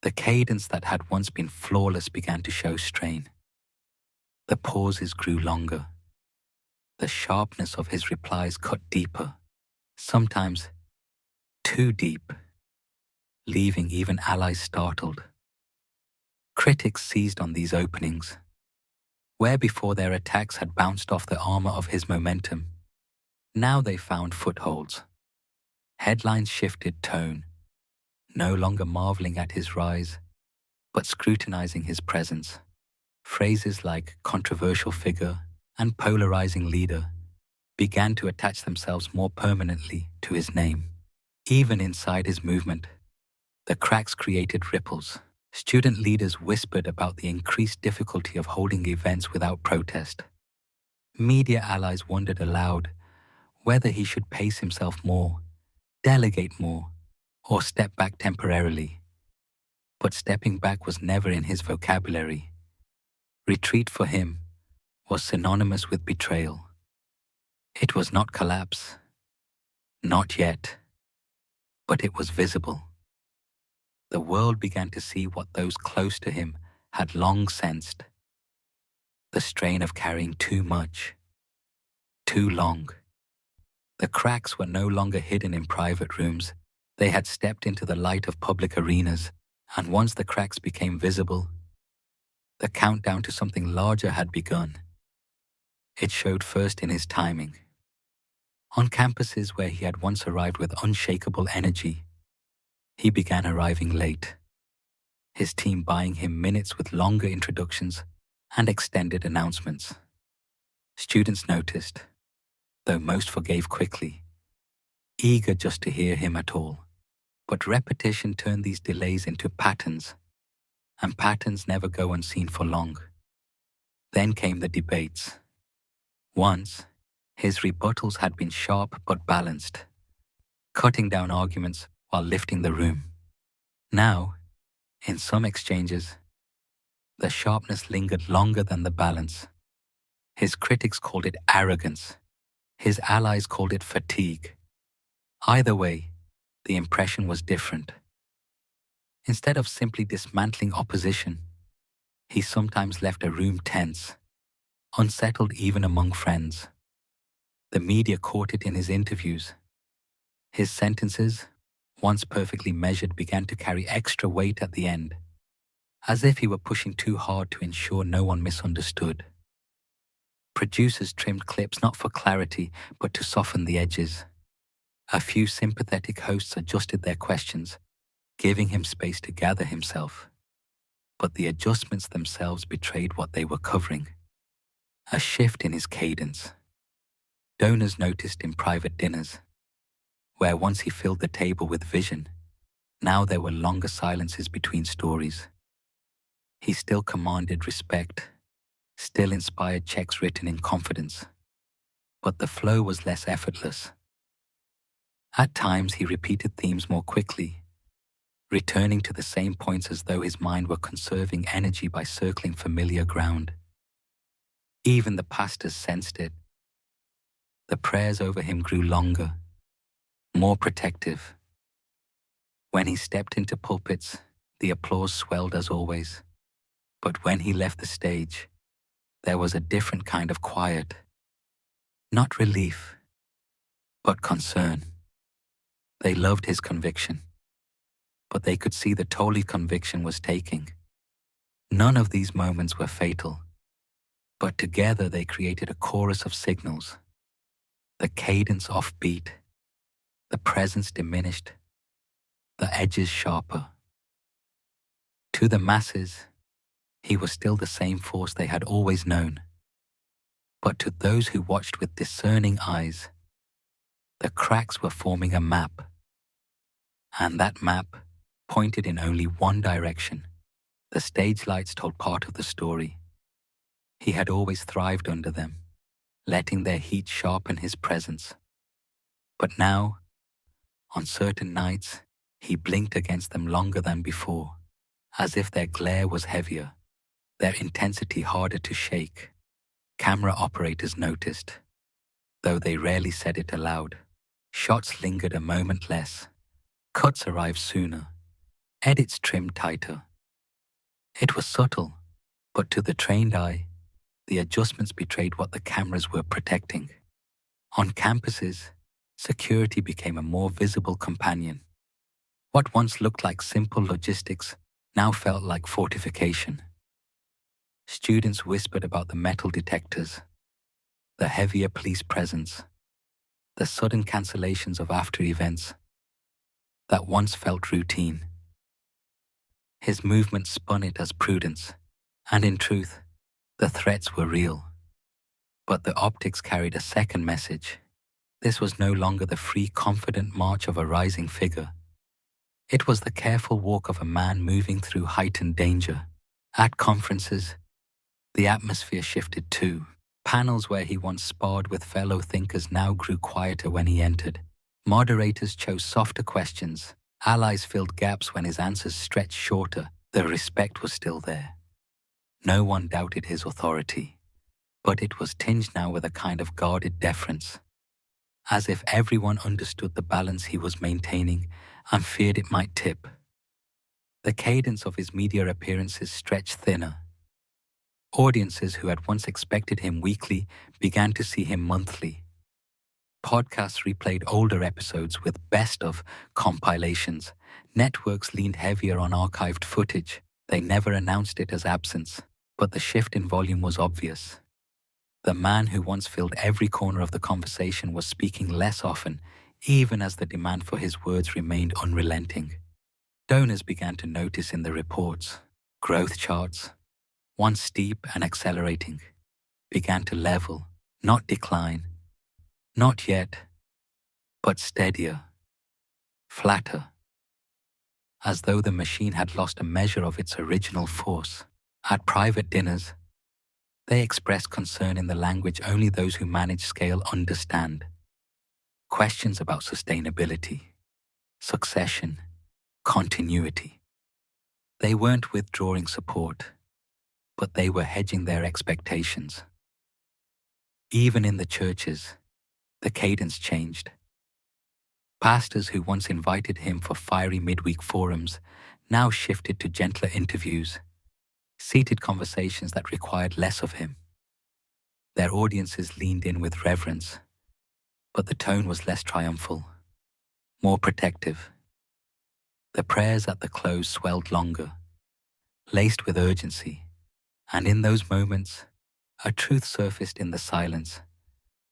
The cadence that had once been flawless began to show strain. The pauses grew longer. The sharpness of his replies cut deeper, sometimes too deep, leaving even allies startled. Critics seized on these openings. Where before their attacks had bounced off the armor of his momentum, now they found footholds. Headlines shifted tone, no longer marveling at his rise, but scrutinizing his presence. Phrases like controversial figure and polarizing leader began to attach themselves more permanently to his name. Even inside his movement, the cracks created ripples. Student leaders whispered about the increased difficulty of holding events without protest. Media allies wondered aloud whether he should pace himself more, delegate more, or step back temporarily. But stepping back was never in his vocabulary. Retreat for him was synonymous with betrayal. It was not collapse, not yet, but it was visible. The world began to see what those close to him had long sensed: the strain of carrying too much, too long. The cracks were no longer hidden in private rooms. They had stepped into the light of public arenas, and once the cracks became visible, the countdown to something larger had begun. It showed first in his timing. On campuses where he had once arrived with unshakable energy, he began arriving late, his team buying him minutes with longer introductions and extended announcements. Students noticed, though most forgave quickly, eager just to hear him at all. But repetition turned these delays into patterns, and patterns never go unseen for long. Then came the debates. Once, his rebuttals had been sharp but balanced, cutting down arguments while lifting the room. Now, in some exchanges, the sharpness lingered longer than the balance. His critics called it arrogance. His allies called it fatigue. Either way, the impression was different. Instead of simply dismantling opposition, he sometimes left a room tense, unsettled even among friends. The media caught it in his interviews. His sentences, once perfectly measured, began to carry extra weight at the end, as if he were pushing too hard to ensure no one misunderstood. Producers trimmed clips not for clarity, but to soften the edges. A few sympathetic hosts adjusted their questions, giving him space to gather himself. But the adjustments themselves betrayed what they were covering: a shift in his cadence. Donors noticed in private dinners, where once he filled the table with vision, now there were longer silences between stories. He still commanded respect, still inspired checks written in confidence, but the flow was less effortless. At times he repeated themes more quickly, returning to the same points as though his mind were conserving energy by circling familiar ground. Even the pastors sensed it. The prayers over him grew longer, more protective. When he stepped into pulpits, the applause swelled as always. But when he left the stage, there was a different kind of quiet. Not relief, but concern. They loved his conviction, but they could see the toll his conviction was taking. None of these moments were fatal, but together they created a chorus of signals. The cadence offbeat, the presence diminished, the edges sharper. To the masses, he was still the same force they had always known, But to those who watched with discerning eyes, the cracks were forming a map, and that map pointed in only one direction. The stage lights told part of the story. He had always thrived under them, letting their heat sharpen his presence. But now, on certain nights, he blinked against them longer than before, as if their glare was heavier, their intensity harder to shake. Camera operators noticed, though they rarely said it aloud. Shots lingered a moment less, cuts arrived sooner, edits trimmed tighter. It was subtle, but to the trained eye, the adjustments betrayed what the cameras were protecting. On campuses, security became a more visible companion. What once looked like simple logistics now felt like fortification. Students whispered about the metal detectors, the heavier police presence, the sudden cancellations of after events that once felt routine. His movements spun it as prudence, and in truth, the threats were real. But the optics carried a second message. This was no longer the free, confident march of a rising figure. It was the careful walk of a man moving through heightened danger. At conferences, the atmosphere shifted too. Panels where he once sparred with fellow thinkers now grew quieter when he entered. Moderators chose softer questions. Allies filled gaps when his answers stretched shorter. The respect was still there. No one doubted his authority, but it was tinged now with a kind of guarded deference, as if everyone understood the balance he was maintaining and feared it might tip. The cadence of his media appearances stretched thinner. Audiences who had once expected him weekly began to see him monthly. Podcasts replayed older episodes with best-of compilations. Networks leaned heavier on archived footage. They never announced it as absence, but the shift in volume was obvious. The man who once filled every corner of the conversation was speaking less often, even as the demand for his words remained unrelenting. Donors began to notice in the reports. Growth charts, once steep and accelerating, began to level, not decline. Not yet, but steadier, flatter, as though the machine had lost a measure of its original force. At private dinners, they expressed concern in the language only those who manage scale understand. Questions about sustainability, succession, continuity. They weren't withdrawing support, but they were hedging their expectations. Even in the churches, the cadence changed. Pastors who once invited him for fiery midweek forums now shifted to gentler interviews, seated conversations that required less of him. Their audiences leaned in with reverence, but the tone was less triumphal, more protective. The prayers at the close swelled longer, laced with urgency, and in those moments, a truth surfaced in the silence.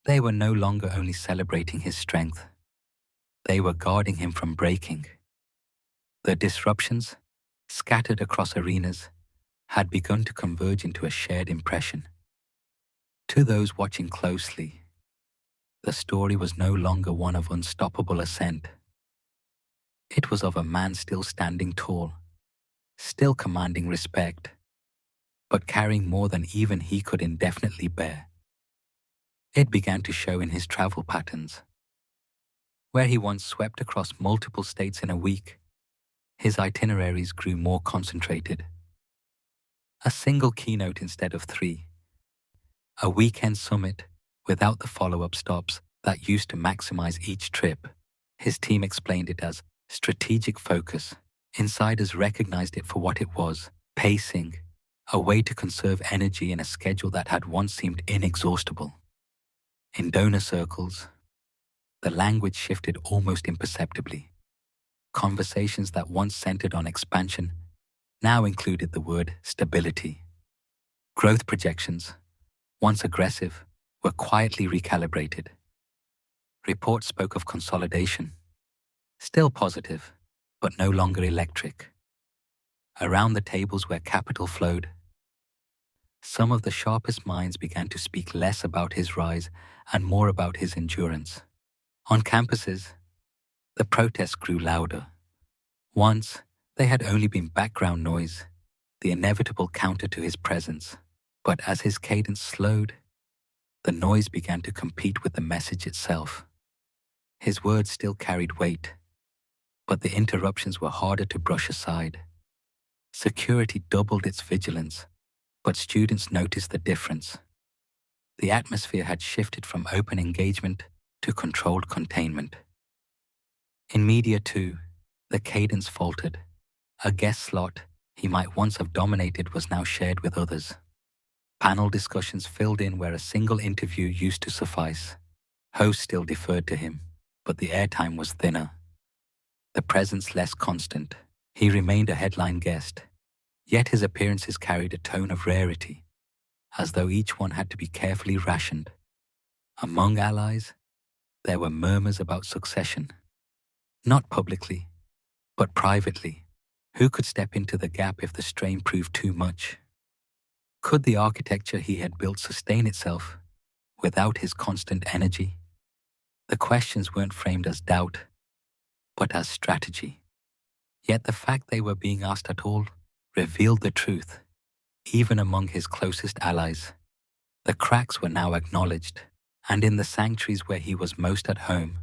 They were no longer only celebrating his strength. They were guarding him from breaking. The disruptions, scattered across arenas, had begun to converge into a shared impression. To those watching closely, the story was no longer one of unstoppable ascent. It was of a man still standing tall, still commanding respect, but carrying more than even he could indefinitely bear. It began to show in his travel patterns. Where he once swept across multiple states in a week, his itineraries grew more concentrated. A single keynote instead of 3. A weekend summit without the follow-up stops that used to maximize each trip. His team explained it as strategic focus. Insiders recognized it for what it was: pacing, a way to conserve energy in a schedule that had once seemed inexhaustible. In donor circles, the language shifted almost imperceptibly. Conversations that once centered on expansion now included the word stability. Growth projections, once aggressive, were quietly recalibrated. Reports spoke of consolidation, still positive, but no longer electric. Around the tables where capital flowed, Some of the sharpest minds began to speak less about his rise and more about his endurance. On campuses, the protests grew louder. Once, they had only been background noise, the inevitable counter to his presence. But as his cadence slowed, the noise began to compete with the message itself. His words still carried weight, but the interruptions were harder to brush aside. Security doubled its vigilance, but students noticed the difference. The atmosphere had shifted from open engagement to controlled containment. In media too, the cadence faltered. A guest slot he might once have dominated was now shared with others. Panel discussions filled in where a single interview used to suffice. Hosts still deferred to him, but the airtime was thinner. The presence less constant. He remained a headline guest, yet his appearances carried a tone of rarity, as though each one had to be carefully rationed. Among allies, there were murmurs about succession. Not publicly, but privately. Who could step into the gap if the strain proved too much? Could the architecture he had built sustain itself without his constant energy? The questions weren't framed as doubt, but as strategy. Yet the fact they were being asked at all revealed the truth, even among his closest allies. The cracks were now acknowledged, and in the sanctuaries where he was most at home,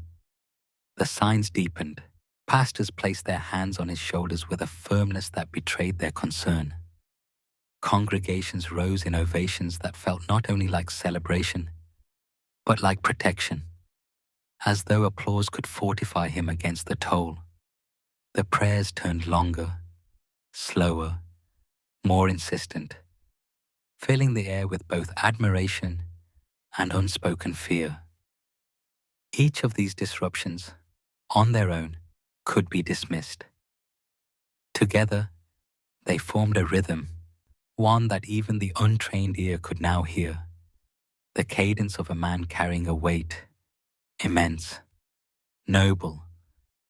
the signs deepened. Pastors placed their hands on his shoulders with a firmness that betrayed their concern. Congregations rose in ovations that felt not only like celebration, but like protection, as though applause could fortify him against the toll. The prayers turned longer, slower, more insistent, filling the air with both admiration and unspoken fear. Each of these disruptions, on their own, could be dismissed. Together, they formed a rhythm, one that even the untrained ear could now hear, the cadence of a man carrying a weight, immense, noble,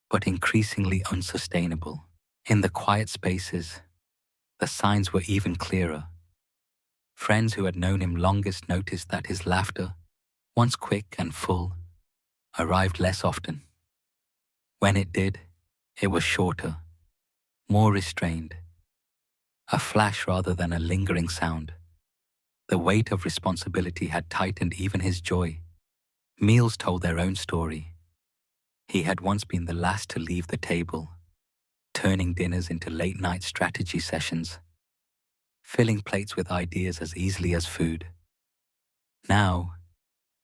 but increasingly unsustainable. In the quiet spaces, the signs were even clearer. Friends who had known him longest noticed that his laughter, once quick and full, arrived less often. When it did, it was shorter, more restrained, a flash rather than a lingering sound. The weight of responsibility had tightened even his joy. Meals told their own story. He had once been the last to leave the table, turning dinners into late-night strategy sessions, filling plates with ideas as easily as food. Now,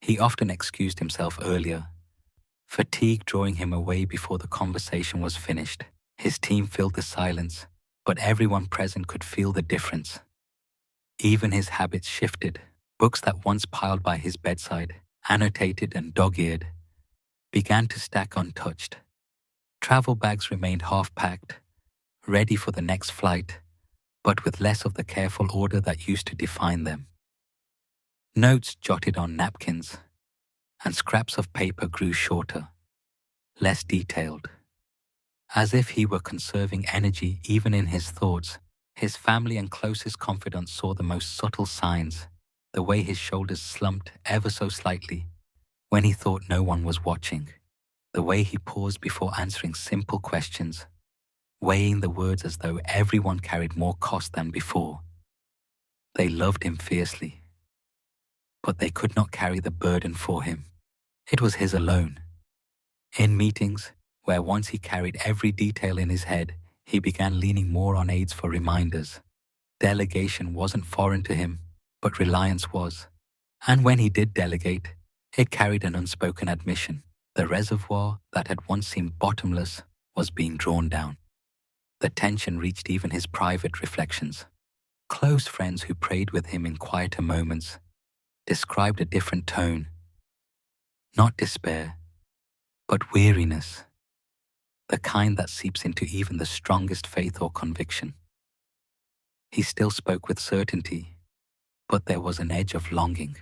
he often excused himself earlier, fatigue drawing him away before the conversation was finished. His team filled the silence, but everyone present could feel the difference. Even his habits shifted. Books that once piled by his bedside, annotated and dog-eared, began to stack untouched. Travel bags remained half-packed, ready for the next flight, but with less of the careful order that used to define them. Notes jotted on napkins, and scraps of paper grew shorter, less detailed. As if he were conserving energy even in his thoughts, his family and closest confidants saw the most subtle signs, the way his shoulders slumped ever so slightly when he thought no one was watching, the way he paused before answering simple questions, weighing the words as though everyone carried more cost than before. They loved him fiercely, but they could not carry the burden for him. It was his alone. In meetings, where once he carried every detail in his head, he began leaning more on aides for reminders. Delegation wasn't foreign to him, but reliance was. And when he did delegate, it carried an unspoken admission. The reservoir that had once seemed bottomless was being drawn down. The tension reached even his private reflections. Close friends who prayed with him in quieter moments described a different tone. Not despair, but weariness. The kind that seeps into even the strongest faith or conviction. He still spoke with certainty, but there was an edge of longing,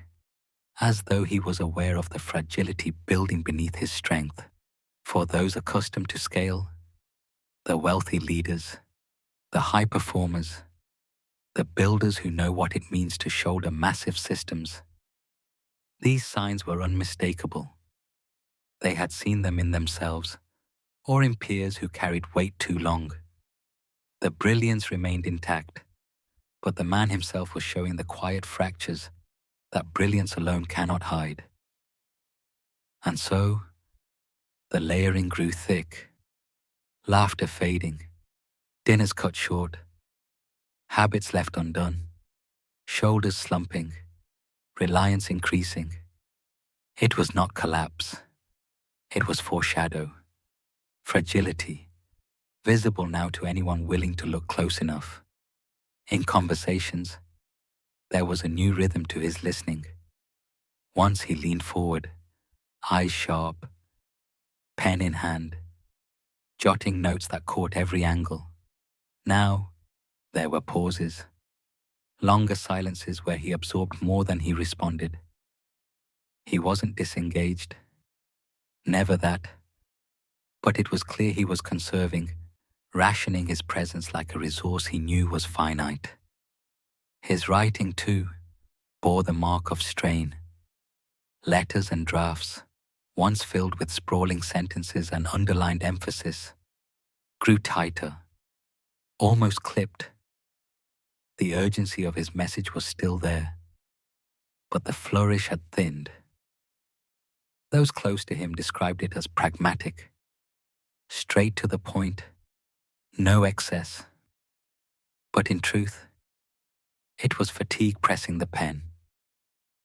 as though he was aware of the fragility building beneath his strength. For those accustomed to scale, the wealthy leaders, the high performers, the builders who know what it means to shoulder massive systems. These signs were unmistakable. They had seen them in themselves, or in peers who carried weight too long. The brilliance remained intact, but the man himself was showing the quiet fractures that brilliance alone cannot hide. And so, the layering grew thick, laughter fading, dinners cut short, habits left undone, shoulders slumping, reliance increasing. It was not collapse. It was foreshadow, fragility, visible now to anyone willing to look close enough. In conversations, there was a new rhythm to his listening. Once he leaned forward, eyes sharp, pen in hand, jotting notes that caught every angle. Now, there were pauses, longer silences where he absorbed more than he responded. He wasn't disengaged, never that, but it was clear he was conserving, rationing his presence like a resource he knew was finite. His writing, too, bore the mark of strain. Letters and drafts, once filled with sprawling sentences and underlined emphasis, grew tighter, almost clipped. The urgency of his message was still there, but the flourish had thinned. Those close to him described it as pragmatic, straight to the point, no excess. But in truth, it was fatigue pressing the pen.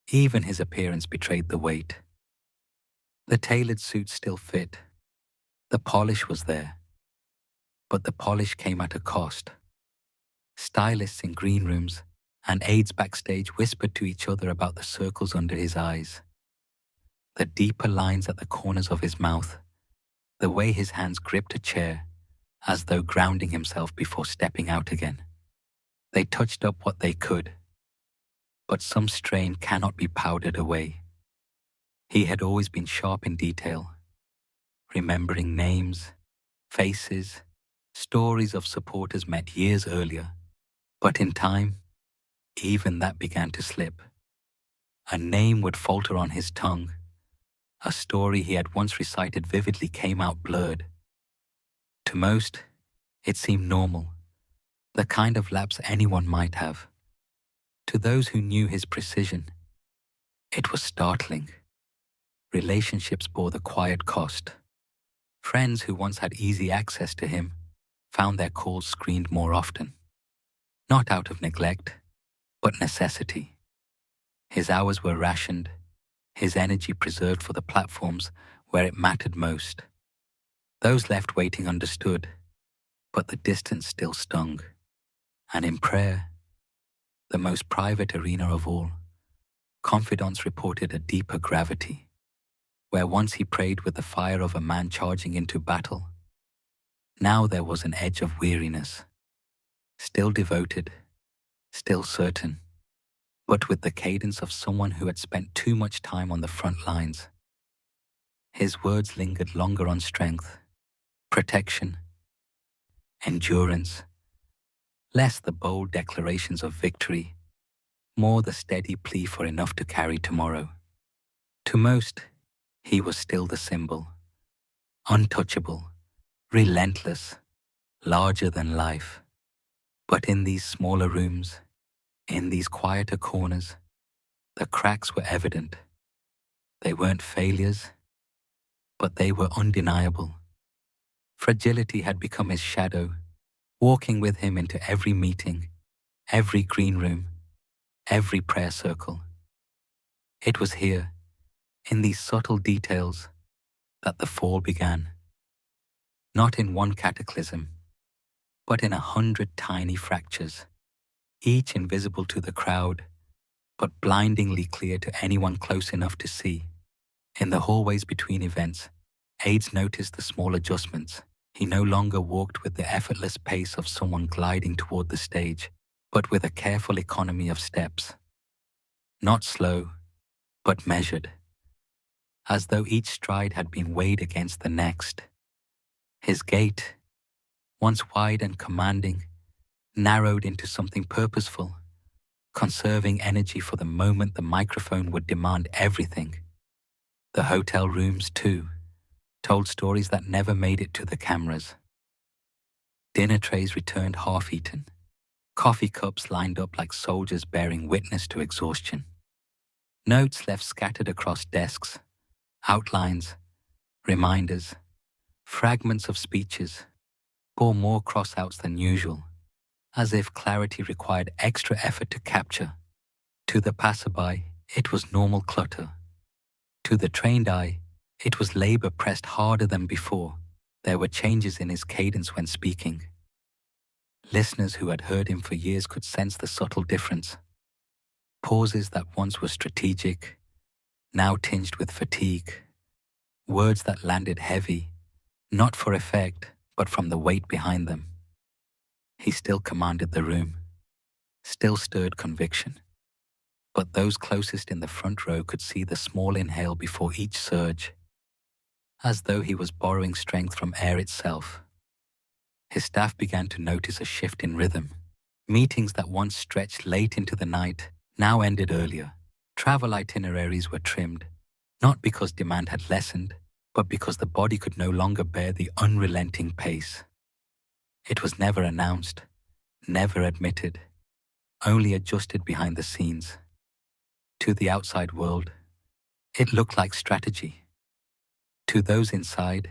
Even his appearance betrayed the weight. The tailored suit still fit. The polish was there. But the polish came at a cost. Stylists in green rooms and aides backstage whispered to each other about the circles under his eyes, the deeper lines at the corners of his mouth, the way his hands gripped a chair as though grounding himself before stepping out again. They touched up what they could, but some strain cannot be powdered away. He had always been sharp in detail, remembering names, faces, stories of supporters met years earlier. But in time, even that began to slip. A name would falter on his tongue. A story he had once recited vividly came out blurred. To most, it seemed normal, the kind of lapse anyone might have. To those who knew his precision, it was startling. Relationships bore the quiet cost. Friends who once had easy access to him found their calls screened more often. Not out of neglect, but necessity. His hours were rationed, his energy preserved for the platforms where it mattered most. Those left waiting understood, but the distance still stung. And in prayer, the most private arena of all, confidants reported a deeper gravity. Where once he prayed with the fire of a man charging into battle, now there was an edge of weariness. Still devoted, still certain, but with the cadence of someone who had spent too much time on the front lines. His words lingered longer on strength, protection, endurance, less the bold declarations of victory, more the steady plea for enough to carry tomorrow. To most, he was still the symbol, untouchable, relentless, larger than life. But in these smaller rooms, in these quieter corners, the cracks were evident. They weren't failures, but they were undeniable. Fragility had become his shadow, walking with him into every meeting, every green room, every prayer circle. It was here, in these subtle details, that the fall began. Not in one cataclysm, but in 100 tiny fractures, each invisible to the crowd, but blindingly clear to anyone close enough to see. In the hallways between events, aides noticed the small adjustments. He no longer walked with the effortless pace of someone gliding toward the stage, but with a careful economy of steps. Not slow, but measured, as though each stride had been weighed against the next. His gait, once wide and commanding, narrowed into something purposeful, conserving energy for the moment the microphone would demand everything. The hotel rooms, too, told stories that never made it to the cameras. Dinner trays returned half-eaten, coffee cups lined up like soldiers bearing witness to exhaustion. Notes left scattered across desks, outlines, reminders, fragments of speeches, bore more cross-outs than usual, as if clarity required extra effort to capture. To the passerby, it was normal clutter. To the trained eye, it was labor pressed harder than before. There were changes in his cadence when speaking. Listeners who had heard him for years could sense the subtle difference. Pauses that once were strategic, now tinged with fatigue. Words that landed heavy, not for effect, but from the weight behind them. He still commanded the room, still stirred conviction. But those closest in the front row could see the small inhale before each surge, as though he was borrowing strength from air itself. His staff began to notice a shift in rhythm. Meetings that once stretched late into the night now ended earlier. Travel itineraries were trimmed, not because demand had lessened, but because the body could no longer bear the unrelenting pace. It was never announced, never admitted, only adjusted behind the scenes. To the outside world, it looked like strategy. To those inside,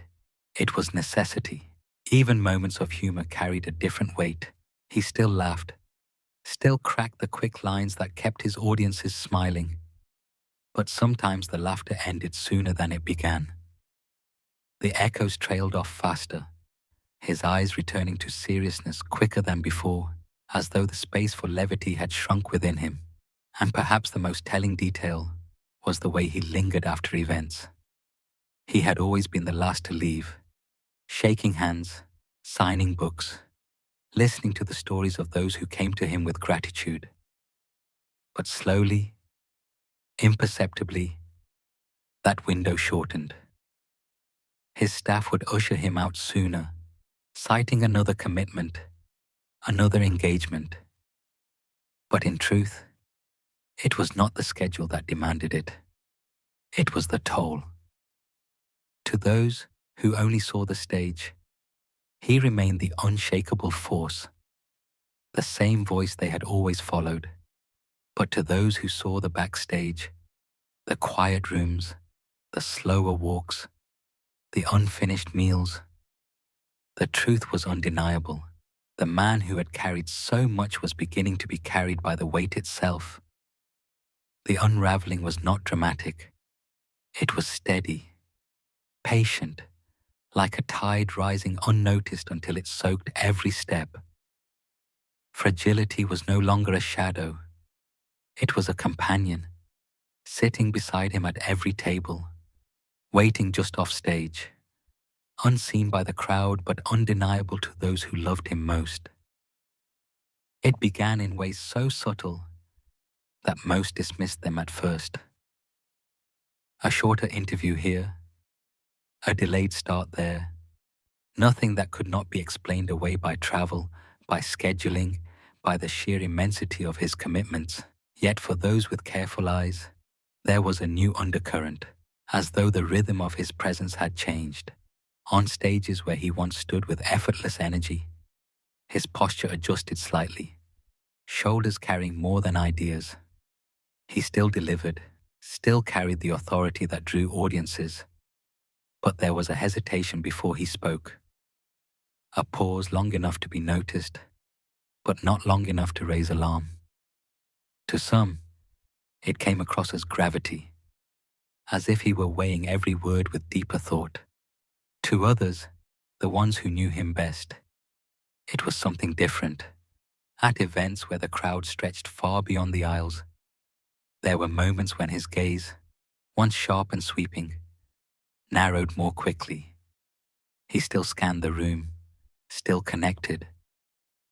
it was necessity. Even moments of humor carried a different weight. He still laughed, still cracked the quick lines that kept his audiences smiling. But sometimes the laughter ended sooner than it began. The echoes trailed off faster, his eyes returning to seriousness quicker than before, as though the space for levity had shrunk within him. And perhaps the most telling detail was the way he lingered after events. He had always been the last to leave, shaking hands, signing books, listening to the stories of those who came to him with gratitude. But slowly, imperceptibly, that window shortened. His staff would usher him out sooner, citing another commitment, another engagement. But in truth, it was not the schedule that demanded it. It was the toll. To those who only saw the stage, he remained the unshakable force, the same voice they had always followed. But to those who saw the backstage, the quiet rooms, the slower walks, the unfinished meals, the truth was undeniable. The man who had carried so much was beginning to be carried by the weight itself. The unraveling was not dramatic. It was steady, patient, like a tide rising unnoticed until it soaked every step. Fragility was no longer a shadow. It was a companion, sitting beside him at every table, waiting just off stage, unseen by the crowd but undeniable to those who loved him most. It began in ways so subtle that most dismissed them at first. A shorter interview here, a delayed start there, nothing that could not be explained away by travel, by scheduling, by the sheer immensity of his commitments. Yet for those with careful eyes, there was a new undercurrent, as though the rhythm of his presence had changed. On stages where he once stood with effortless energy, his posture adjusted slightly, shoulders carrying more than ideas. He still delivered, still carried the authority that drew audiences. But there was a hesitation before he spoke. A pause long enough to be noticed, but not long enough to raise alarm. To some, it came across as gravity, as if he were weighing every word with deeper thought. To others, the ones who knew him best, it was something different. At events where the crowd stretched far beyond the aisles, there were moments when his gaze, once sharp and sweeping, narrowed more quickly. He still scanned the room, still connected,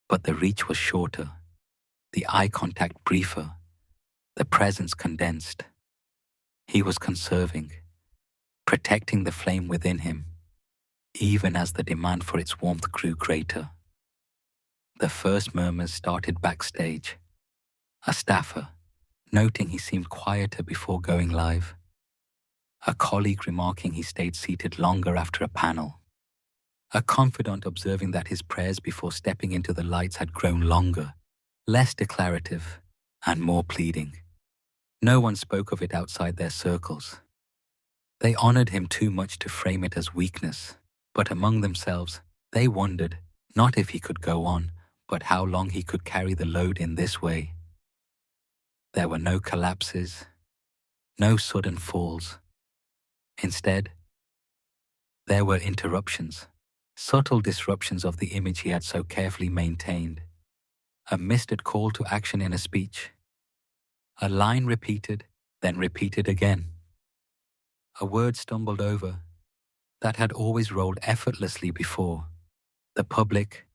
but the reach was shorter, the eye contact briefer, the presence condensed. He was conserving, protecting the flame within him, even as the demand for its warmth grew greater. The first murmurs started backstage. A staffer, noting he seemed quieter before going live. A colleague remarking he stayed seated longer after a panel. A confidant observing that his prayers before stepping into the lights had grown longer, less declarative, and more pleading. No one spoke of it outside their circles. They honored him too much to frame it as weakness, but among themselves, they wondered not if he could go on, but how long he could carry the load in this way. There were no collapses, no sudden falls. Instead, there were interruptions, subtle disruptions of the image he had so carefully maintained. A missed call to action in a speech. A line repeated, then repeated again. A word stumbled over that had always rolled effortlessly before. The public,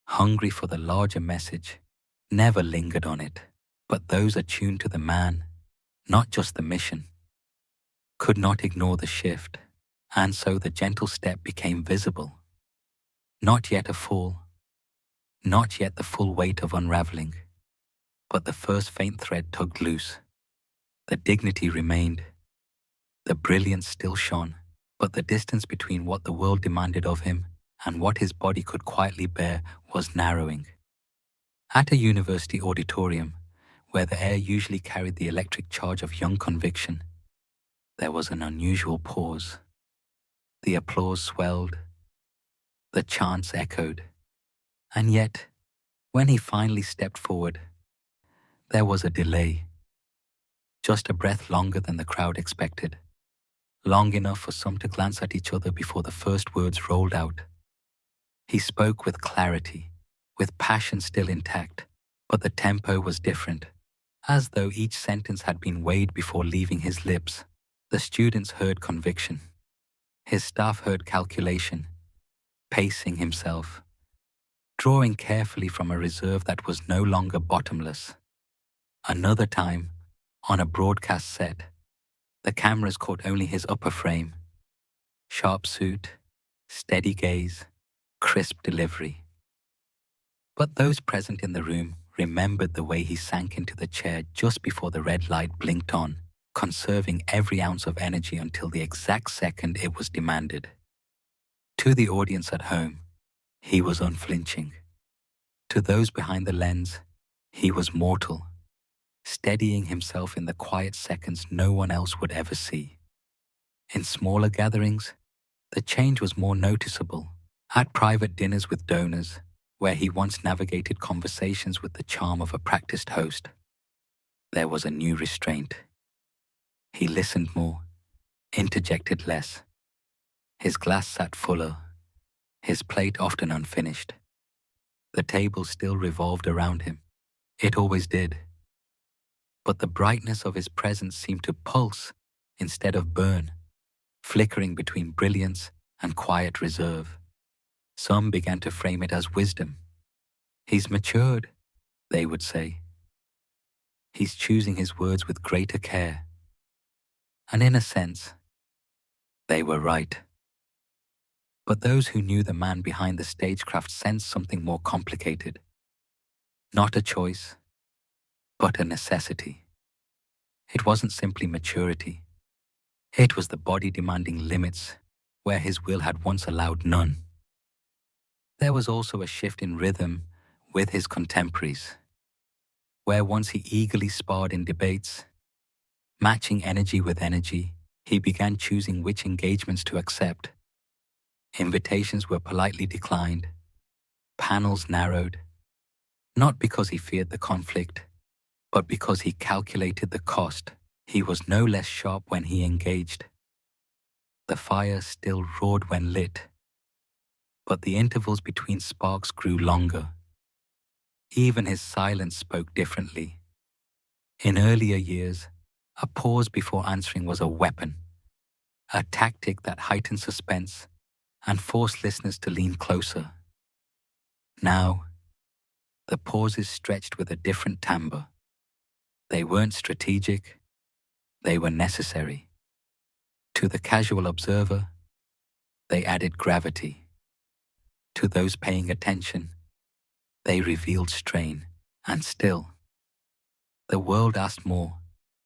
hungry for the larger message, never lingered on it, but those attuned to the man, not just the mission, could not ignore the shift, and so the gentle step became visible. Not yet a fall, not yet the full weight of unraveling, but the first faint thread tugged loose. The dignity remained. The brilliance still shone, but the distance between what the world demanded of him and what his body could quietly bear was narrowing. At a university auditorium, where the air usually carried the electric charge of young conviction, there was an unusual pause. The applause swelled, the chants echoed, and yet, when he finally stepped forward, there was a delay. Just a breath longer than the crowd expected, long enough for some to glance at each other before the first words rolled out. He spoke with clarity, with passion still intact, but the tempo was different, as though each sentence had been weighed before leaving his lips. The students heard conviction. His staff heard calculation, pacing himself, drawing carefully from a reserve that was no longer bottomless. Another time, on a broadcast set, the cameras caught only his upper frame. Sharp suit, steady gaze, crisp delivery. But those present in the room remembered the way he sank into the chair just before the red light blinked on, conserving every ounce of energy until the exact second it was demanded. To the audience at home, he was unflinching. To those behind the lens, he was mortal, steadying himself in the quiet seconds no one else would ever see. In smaller gatherings, the change was more noticeable. At private dinners with donors, where he once navigated conversations with the charm of a practiced host, there was a new restraint. He listened more, interjected less. His glass sat fuller, his plate often unfinished. The table still revolved around him. It always did. But the brightness of his presence seemed to pulse instead of burn, flickering between brilliance and quiet reserve. Some began to frame it as wisdom. He's matured, they would say. He's choosing his words with greater care. And in a sense, they were right. But those who knew the man behind the stagecraft sensed something more complicated. Not a choice, but a necessity. It wasn't simply maturity. It was the body demanding limits where his will had once allowed none. There was also a shift in rhythm with his contemporaries, where once he eagerly sparred in debates, matching energy with energy, he began choosing which engagements to accept. Invitations were politely declined, panels narrowed, not because he feared the conflict, but because he calculated the cost. He was no less sharp when he engaged. The fire still roared when lit, but the intervals between sparks grew longer. Even his silence spoke differently. In earlier years, a pause before answering was a weapon, a tactic that heightened suspense and forced listeners to lean closer. Now, the pauses stretched with a different timbre. They weren't strategic, they were necessary. To the casual observer, they added gravity. To those paying attention, They revealed strain, and still, the world asked more.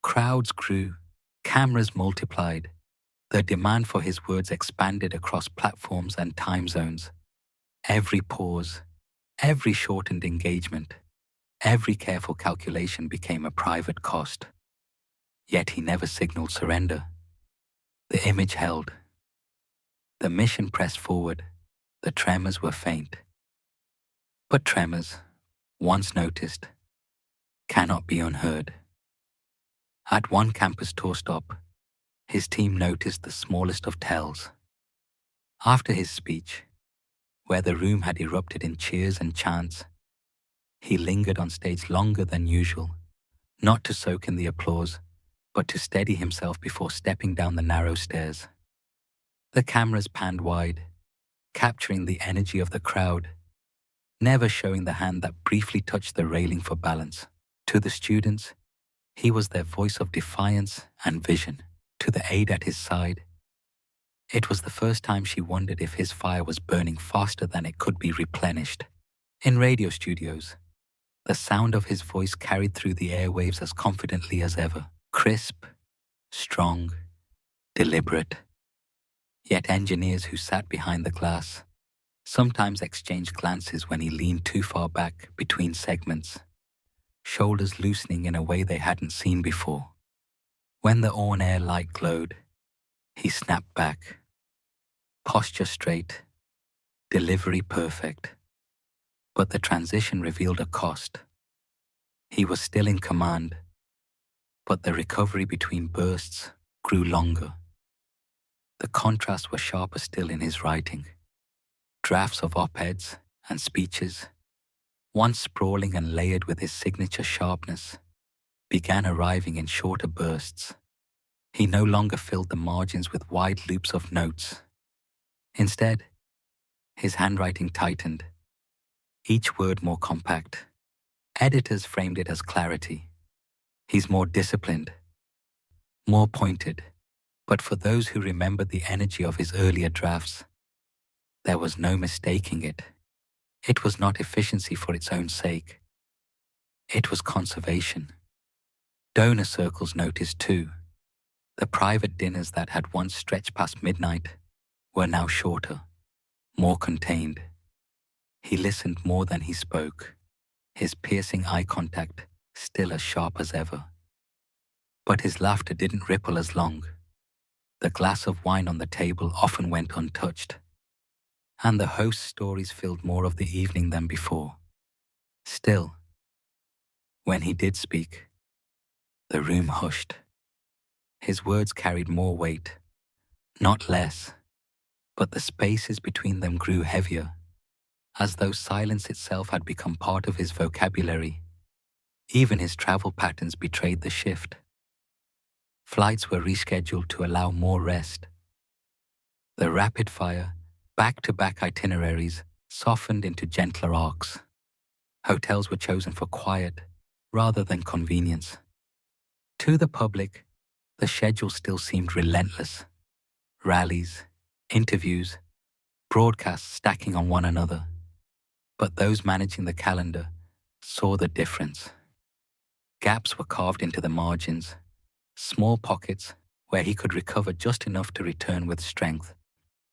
Crowds grew, cameras multiplied, the demand for his words expanded across platforms and time zones. Every pause, every shortened engagement, every careful calculation became a private cost. Yet he never signaled surrender. The image held. The mission pressed forward. The tremors were faint. But tremors, once noticed, cannot be unheard. At one campus tour stop, his team noticed the smallest of tells. After his speech, where the room had erupted in cheers and chants, he lingered on stage longer than usual, not to soak in the applause, but to steady himself before stepping down the narrow stairs. The cameras panned wide, capturing the energy of the crowd, never showing the hand that briefly touched the railing for balance. To the students, he was their voice of defiance and vision. To the aide at his side, it was the first time she wondered if his fire was burning faster than it could be replenished. In radio studios, the sound of his voice carried through the airwaves as confidently as ever, crisp, strong, deliberate. Yet engineers who sat behind the glass sometimes exchanged glances when he leaned too far back between segments, shoulders loosening in a way they hadn't seen before. When the on-air light glowed, he snapped back. Posture straight, delivery perfect. But the transition revealed a cost. He was still in command, but the recovery between bursts grew longer. The contrasts were sharper still in his writing. Drafts of op-eds and speeches, once sprawling and layered with his signature sharpness, began arriving in shorter bursts. He no longer filled the margins with wide loops of notes. Instead, his handwriting tightened, each word more compact. Editors framed it as clarity. He's more disciplined, more pointed. But for those who remembered the energy of his earlier drafts, there was no mistaking it. It was not efficiency for its own sake. It was conservation. Donor circles noticed too. The private dinners that had once stretched past midnight were now shorter, more contained. He listened more than he spoke, his piercing eye contact still as sharp as ever. But his laughter didn't ripple as long. The glass of wine on the table often went untouched, and the host's stories filled more of the evening than before. Still, when he did speak, the room hushed. His words carried more weight, not less, but the spaces between them grew heavier, as though silence itself had become part of his vocabulary. Even his travel patterns betrayed the shift. Flights were rescheduled to allow more rest. The rapid-fire, back-to-back itineraries softened into gentler arcs. Hotels were chosen for quiet rather than convenience. To the public, the schedule still seemed relentless. Rallies, interviews, broadcasts stacking on one another. But those managing the calendar saw the difference. Gaps were carved into the margins, small pockets where he could recover just enough to return with strength.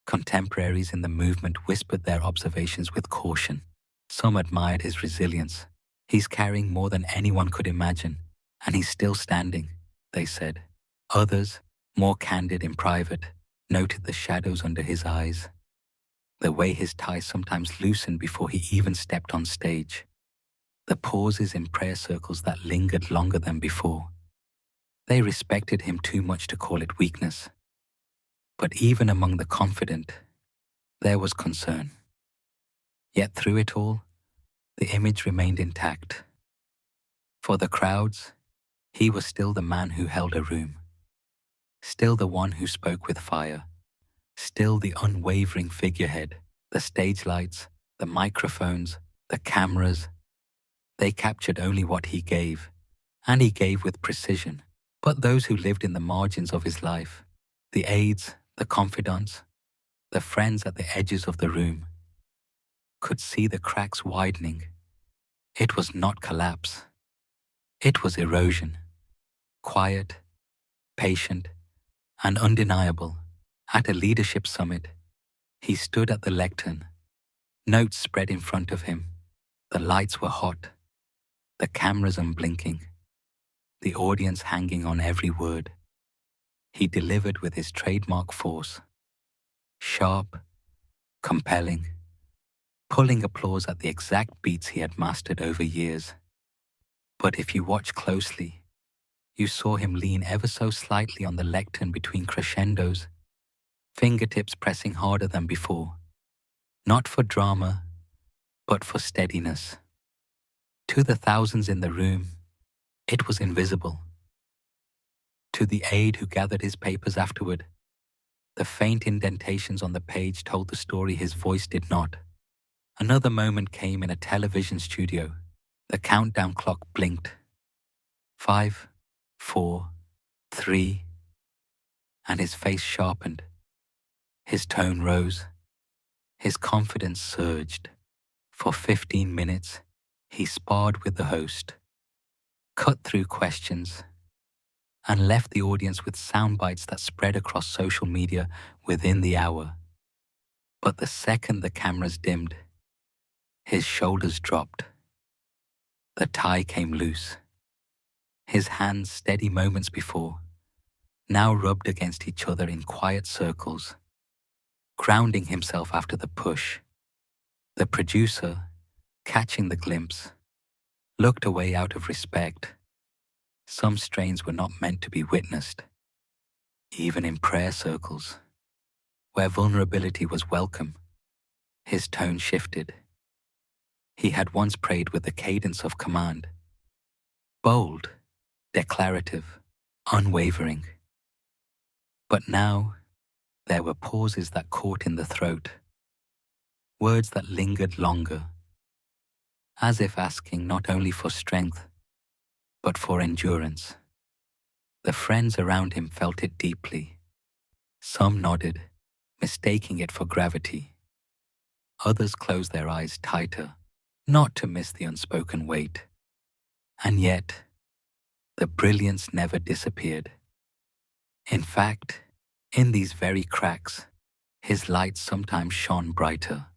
Contemporaries in the movement whispered their observations with caution. Some admired his resilience. He's carrying more than anyone could imagine, and he's still standing, they said. Others, more candid in private, noted the shadows under his eyes, the way his tie sometimes loosened before he even stepped on stage, the pauses in prayer circles that lingered longer than before. They respected him too much to call it weakness. But even among the confident, there was concern. Yet through it all, the image remained intact. For the crowds, he was still the man who held a room, still the one who spoke with fire, still the unwavering figurehead. The stage lights, the microphones, the cameras, they captured only what he gave, and he gave with precision. But those who lived in the margins of his life, the aides, the confidants, the friends at the edges of the room, could see the cracks widening, It was not collapse. It was erosion. Quiet, patient, and undeniable. At a leadership summit, he stood at the lectern, notes spread in front of him. The lights were hot, the cameras unblinking, the audience hanging on every word. He delivered with his trademark force, sharp, compelling, pulling applause at the exact beats he had mastered over years. But if you watch closely, you saw him lean ever so slightly on the lectern between crescendos, fingertips pressing harder than before, not for drama, but for steadiness. To the thousands in the room, it was invisible. To the aide who gathered his papers afterward, the faint indentations on the page told the story his voice did not. Another moment came in a television studio. The countdown clock blinked. 5, 4, 3, and his face sharpened. His tone rose. His confidence surged. For 15 minutes, he sparred with the host, cut through questions, and left the audience with sound bites that spread across social media within the hour. But the second the cameras dimmed, his shoulders dropped. The tie came loose. His hands, steady moments before, now rubbed against each other in quiet circles, grounding himself after the push. The producer, catching the glimpse, looked away out of respect. Some strains were not meant to be witnessed, even in prayer circles, where vulnerability was welcome. His tone shifted. He had once prayed with the cadence of command, bold, declarative, unwavering. But now, there were pauses that caught in the throat, words that lingered longer, as if asking not only for strength, but for endurance. The friends around him felt it deeply. Some nodded, mistaking it for gravity. Others closed their eyes tighter, not to miss the unspoken weight. And yet, the brilliance never disappeared. In fact, in these very cracks, his light sometimes shone brighter.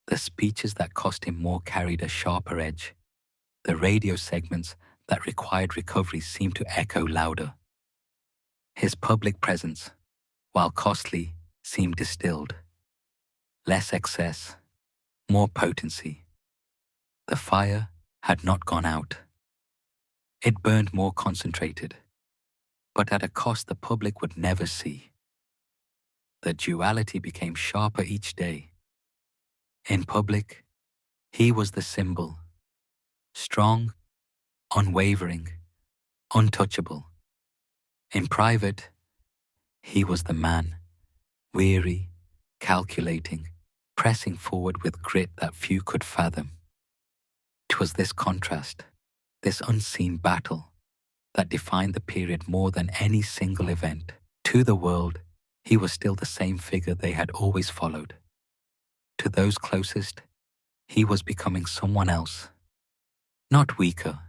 The speeches that cost him more carried a sharper edge. The radio segments that required recovery seemed to echo louder. His public presence, while costly, seemed distilled. Less excess, more potency. The fire had not gone out. It burned more concentrated, but at a cost the public would never see. The duality became sharper each day. In public, he was the symbol, strong, unwavering, untouchable. In private, he was the man, weary, calculating, pressing forward with grit that few could fathom. It was this contrast, this unseen battle, that defined the period more than any single event. To the world, he was still the same figure they had always followed. To those closest, he was becoming someone else. Not weaker,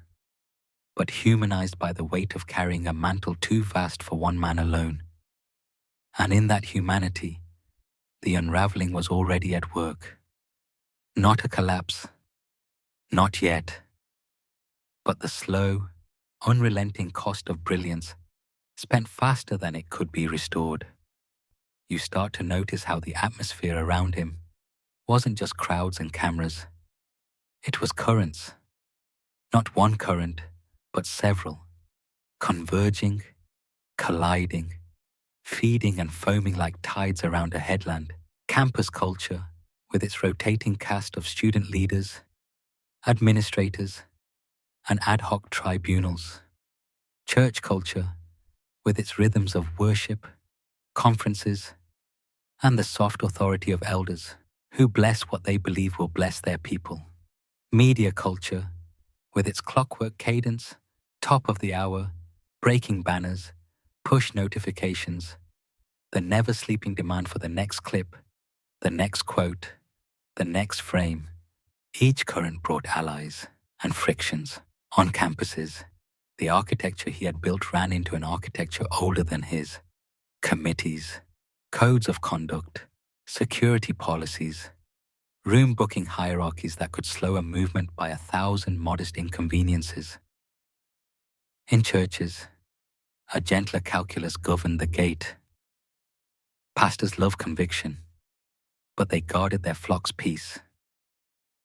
but humanized by the weight of carrying a mantle too vast for one man alone. And in that humanity, the unraveling was already at work. Not a collapse, not yet, but the slow, unrelenting cost of brilliance spent faster than it could be restored. You start to notice how the atmosphere around him wasn't just crowds and cameras. It was currents. Not one current, but several, converging, colliding, feeding and foaming like tides around a headland. Campus culture, with its rotating cast of student leaders, administrators, and ad hoc tribunals. Church culture, with its rhythms of worship, conferences, and the soft authority of elders who bless what they believe will bless their people. Media culture, with its clockwork cadence, top of the hour, breaking banners, push notifications, the never-sleeping demand for the next clip, the next quote, the next frame. Each current brought allies. and frictions. On campuses, the architecture he had built ran into an architecture older than his. Committees, codes of conduct, security policies, room booking hierarchies that could slow a movement by 1,000 modest inconveniences. In churches, a gentler calculus governed the gate. Pastors loved conviction, but they guarded their flock's peace.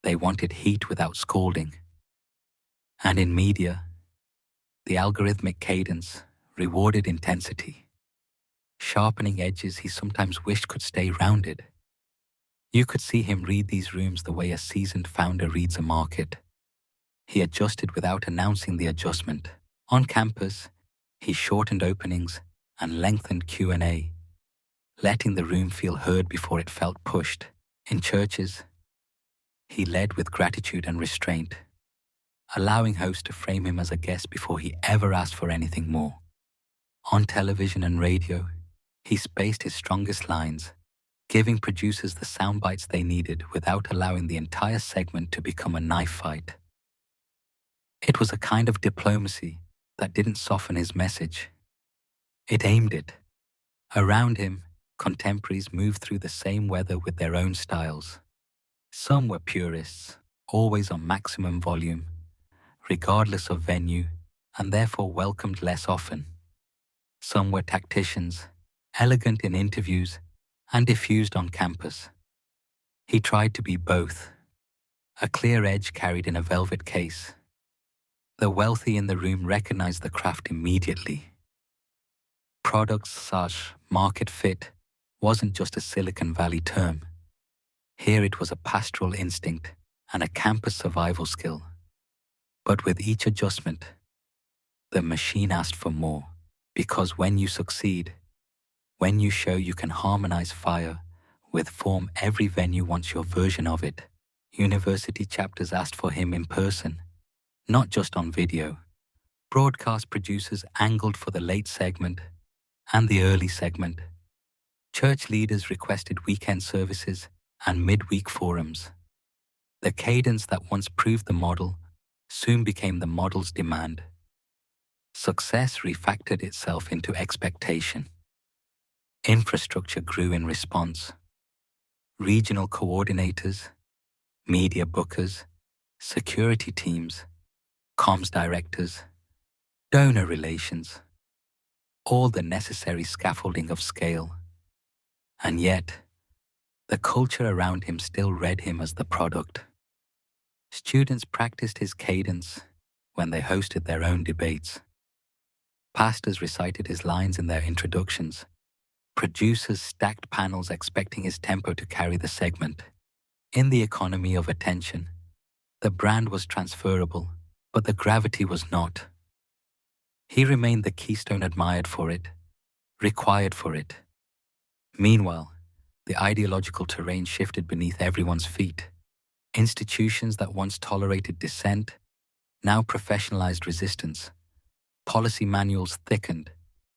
They wanted heat without scalding. And in media, the algorithmic cadence rewarded intensity, sharpening edges he sometimes wished could stay rounded. You could see him read these rooms the way a seasoned founder reads a market. He adjusted without announcing the adjustment. On campus, he shortened openings and lengthened Q&A, letting the room feel heard before it felt pushed. In churches, he led with gratitude and restraint, allowing hosts to frame him as a guest before he ever asked for anything more. On television and radio, he spaced his strongest lines, giving producers the sound bites they needed without allowing the entire segment to become a knife fight. It was a kind of diplomacy that didn't soften his message. It aimed it. Around him, contemporaries moved through the same weather with their own styles. Some were purists, always on maximum volume, regardless of venue, and therefore welcomed less often. Some were tacticians, elegant in interviews, and diffused on campus. He tried to be both, a clear edge carried in a velvet case. The wealthy in the room recognized the craft immediately. Product/market fit wasn't just a Silicon Valley term. Here it was a pastoral instinct and a campus survival skill. But with each adjustment, the machine asked for more, because when you succeed, when you show you can harmonize fire with form, every venue wants your version of it. University chapters asked for him in person, not just on video. Broadcast producers angled for the late segment and the early segment. Church leaders requested weekend services and midweek forums. The cadence that once proved the model soon became the model's demand. Success refactored itself into expectation. Infrastructure grew in response. Regional coordinators, media bookers, security teams, comms directors, donor relations, all the necessary scaffolding of scale. And yet, the culture around him still read him as the product. Students practiced his cadence when they hosted their own debates. Pastors recited his lines in their introductions. Producers stacked panels expecting his tempo to carry the segment. In the economy of attention, the brand was transferable, but the gravity was not. He remained the keystone admired for it, required for it. Meanwhile, the ideological terrain shifted beneath everyone's feet. Institutions that once tolerated dissent now professionalized resistance. Policy manuals thickened,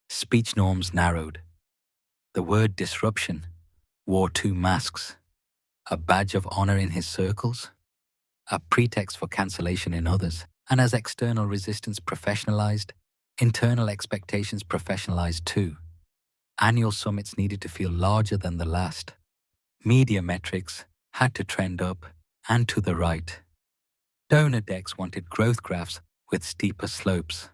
speech norms narrowed. The word disruption wore two masks, a badge of honor in his circles, a pretext for cancellation in others. And as external resistance professionalized, internal expectations professionalized too. Annual summits needed to feel larger than the last. Media metrics had to trend up and to the right. Donor decks wanted growth graphs with steeper slopes.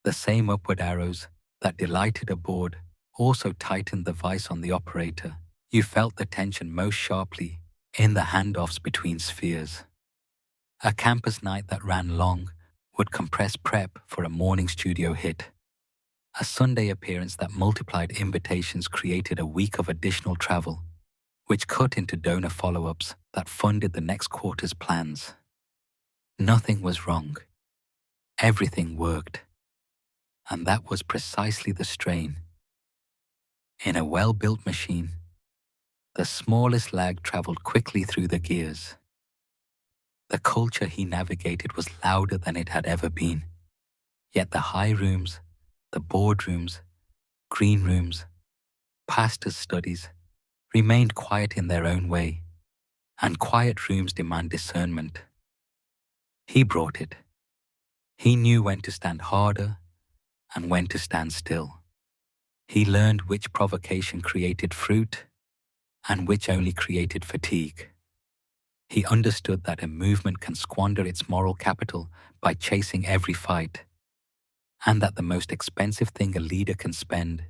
The same upward arrows that delighted a board also tightened the vice on the operator. You felt the tension most sharply in the handoffs between spheres. A campus night that ran long would compress prep for a morning studio hit. A Sunday appearance that multiplied invitations created a week of additional travel, which cut into donor follow-ups that funded the next quarter's plans. Nothing was wrong. Everything worked. And that was precisely the strain. In a well-built machine, the smallest lag traveled quickly through the gears. The culture he navigated was louder than it had ever been. Yet the high rooms, the boardrooms, green rooms, pastors' studies remained quiet in their own way, and quiet rooms demand discernment. He brought it. He knew when to stand harder and when to stand still. He learned which provocation created fruit and which only created fatigue. He understood that a movement can squander its moral capital by chasing every fight, and that the most expensive thing a leader can spend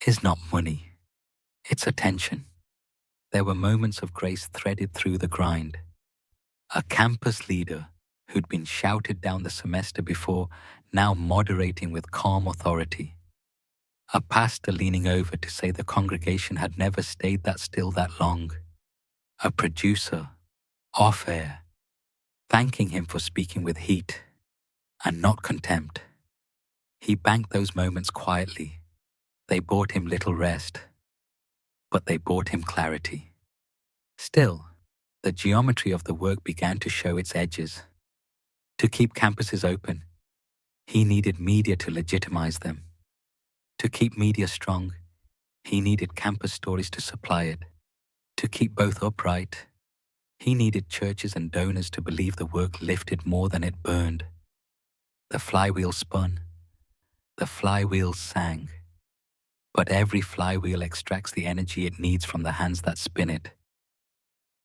is not money, it's attention. There were moments of grace threaded through the grind. A campus leader who'd been shouted down the semester before, now moderating with calm authority. A pastor leaning over to say the congregation had never stayed that still that long. A producer, off air, thanking him for speaking with heat and not contempt. He banked those moments quietly. They brought him little rest, but they brought him clarity. Still, the geometry of the work began to show its edges. To keep campuses open, he needed media to legitimize them. To keep media strong, he needed campus stories to supply it. To keep both upright, he needed churches and donors to believe the work lifted more than it burned. The flywheel spun. The flywheel sang. But every flywheel extracts the energy it needs from the hands that spin it.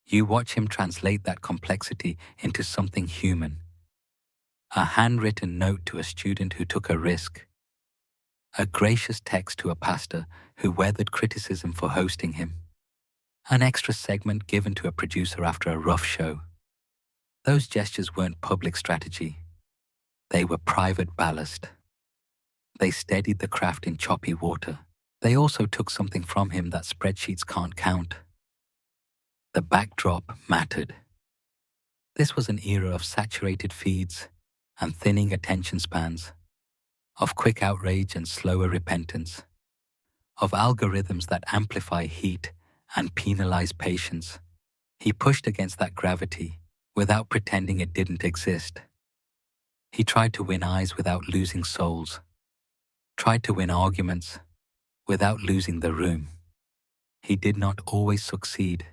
You watch him translate that complexity into something human. A handwritten note to a student who took a risk. A gracious text to a pastor who weathered criticism for hosting him. An extra segment given to a producer after a rough show. Those gestures weren't public strategy. They were private ballast. They steadied the craft in choppy water. They also took something from him that spreadsheets can't count. The backdrop mattered. This was an era of saturated feeds and thinning attention spans, of quick outrage and slower repentance, of algorithms that amplify heat and penalize patience. He pushed against that gravity without pretending it didn't exist. He tried to win eyes without losing souls, tried to win arguments without losing the room. He did not always succeed.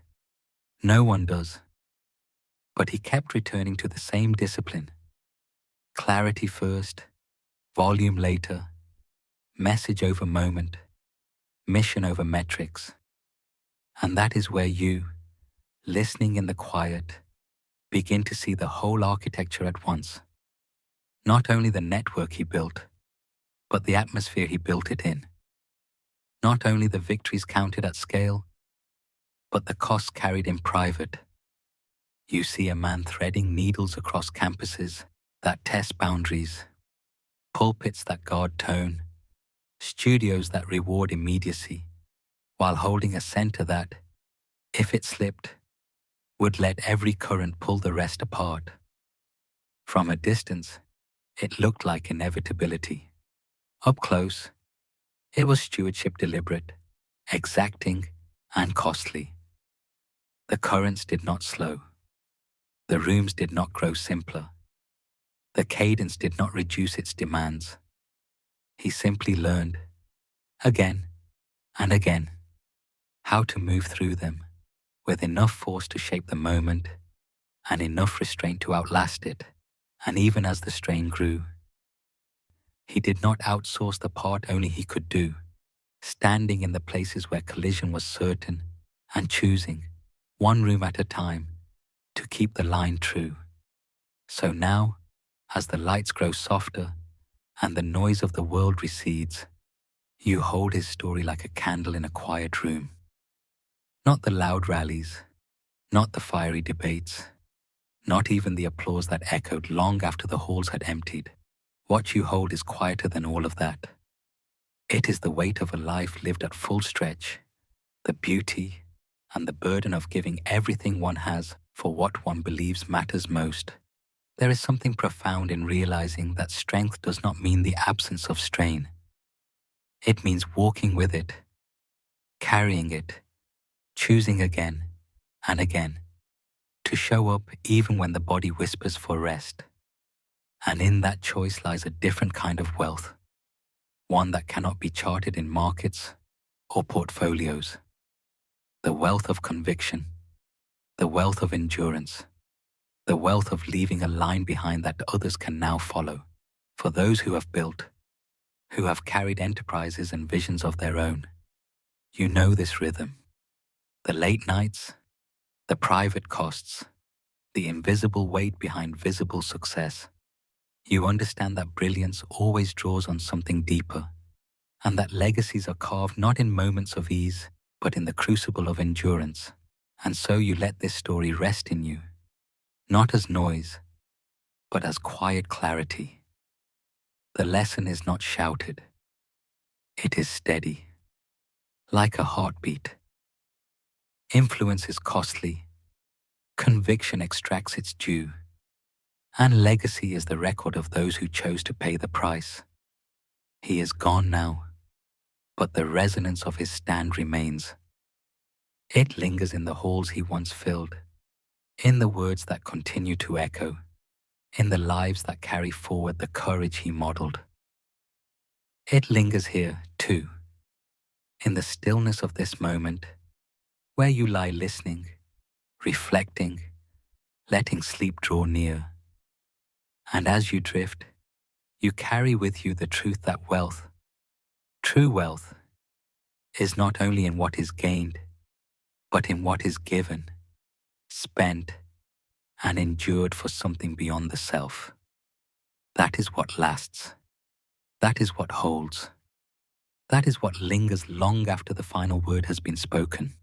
No one does. But he kept returning to the same discipline. Clarity first, volume later, message over moment, mission over metrics. And that is where you, listening in the quiet, begin to see the whole architecture at once. Not only the network he built, but the atmosphere he built it in. Not only the victories counted at scale, but the costs carried in private. You see a man threading needles across campuses that test boundaries, pulpits that guard tone, studios that reward immediacy, while holding a center that, if it slipped, would let every current pull the rest apart. From a distance, it looked like inevitability. Up close, it was stewardship deliberate, exacting, and costly. The currents did not slow. The rooms did not grow simpler. The cadence did not reduce its demands. He simply learned, again and again, how to move through them with enough force to shape the moment and enough restraint to outlast it. And even as the strain grew, he did not outsource the part only he could do, standing in the places where collision was certain and choosing, one room at a time, to keep the line true. So now, as the lights grow softer and the noise of the world recedes, you hold his story like a candle in a quiet room. Not the loud rallies, not the fiery debates, not even the applause that echoed long after the halls had emptied. What you hold is quieter than all of that. It is the weight of a life lived at full stretch, the beauty and the burden of giving everything one has for what one believes matters most. There is something profound in realizing that strength does not mean the absence of strain. It means walking with it, carrying it, choosing again and again, to show up even when the body whispers for rest. And in that choice lies a different kind of wealth, one that cannot be charted in markets or portfolios. The wealth of conviction, the wealth of endurance, the wealth of leaving a line behind that others can now follow, for those who have built, who have carried enterprises and visions of their own. You know this rhythm. The late nights, the private costs, the invisible weight behind visible success. You understand that brilliance always draws on something deeper, and that legacies are carved not in moments of ease, but in the crucible of endurance. And so you let this story rest in you, not as noise, but as quiet clarity. The lesson is not shouted. It is steady, like a heartbeat. Influence is costly. Conviction extracts its due. And legacy is the record of those who chose to pay the price. He is gone now, but the resonance of his stand remains. It lingers in the halls he once filled, in the words that continue to echo, in the lives that carry forward the courage he modeled. It lingers here, too, in the stillness of this moment, where you lie listening, reflecting, letting sleep draw near. And as you drift, you carry with you the truth that wealth, true wealth, is not only in what is gained, but in what is given, spent, and endured for something beyond the self. That is what lasts. That is what holds. That is what lingers long after the final word has been spoken.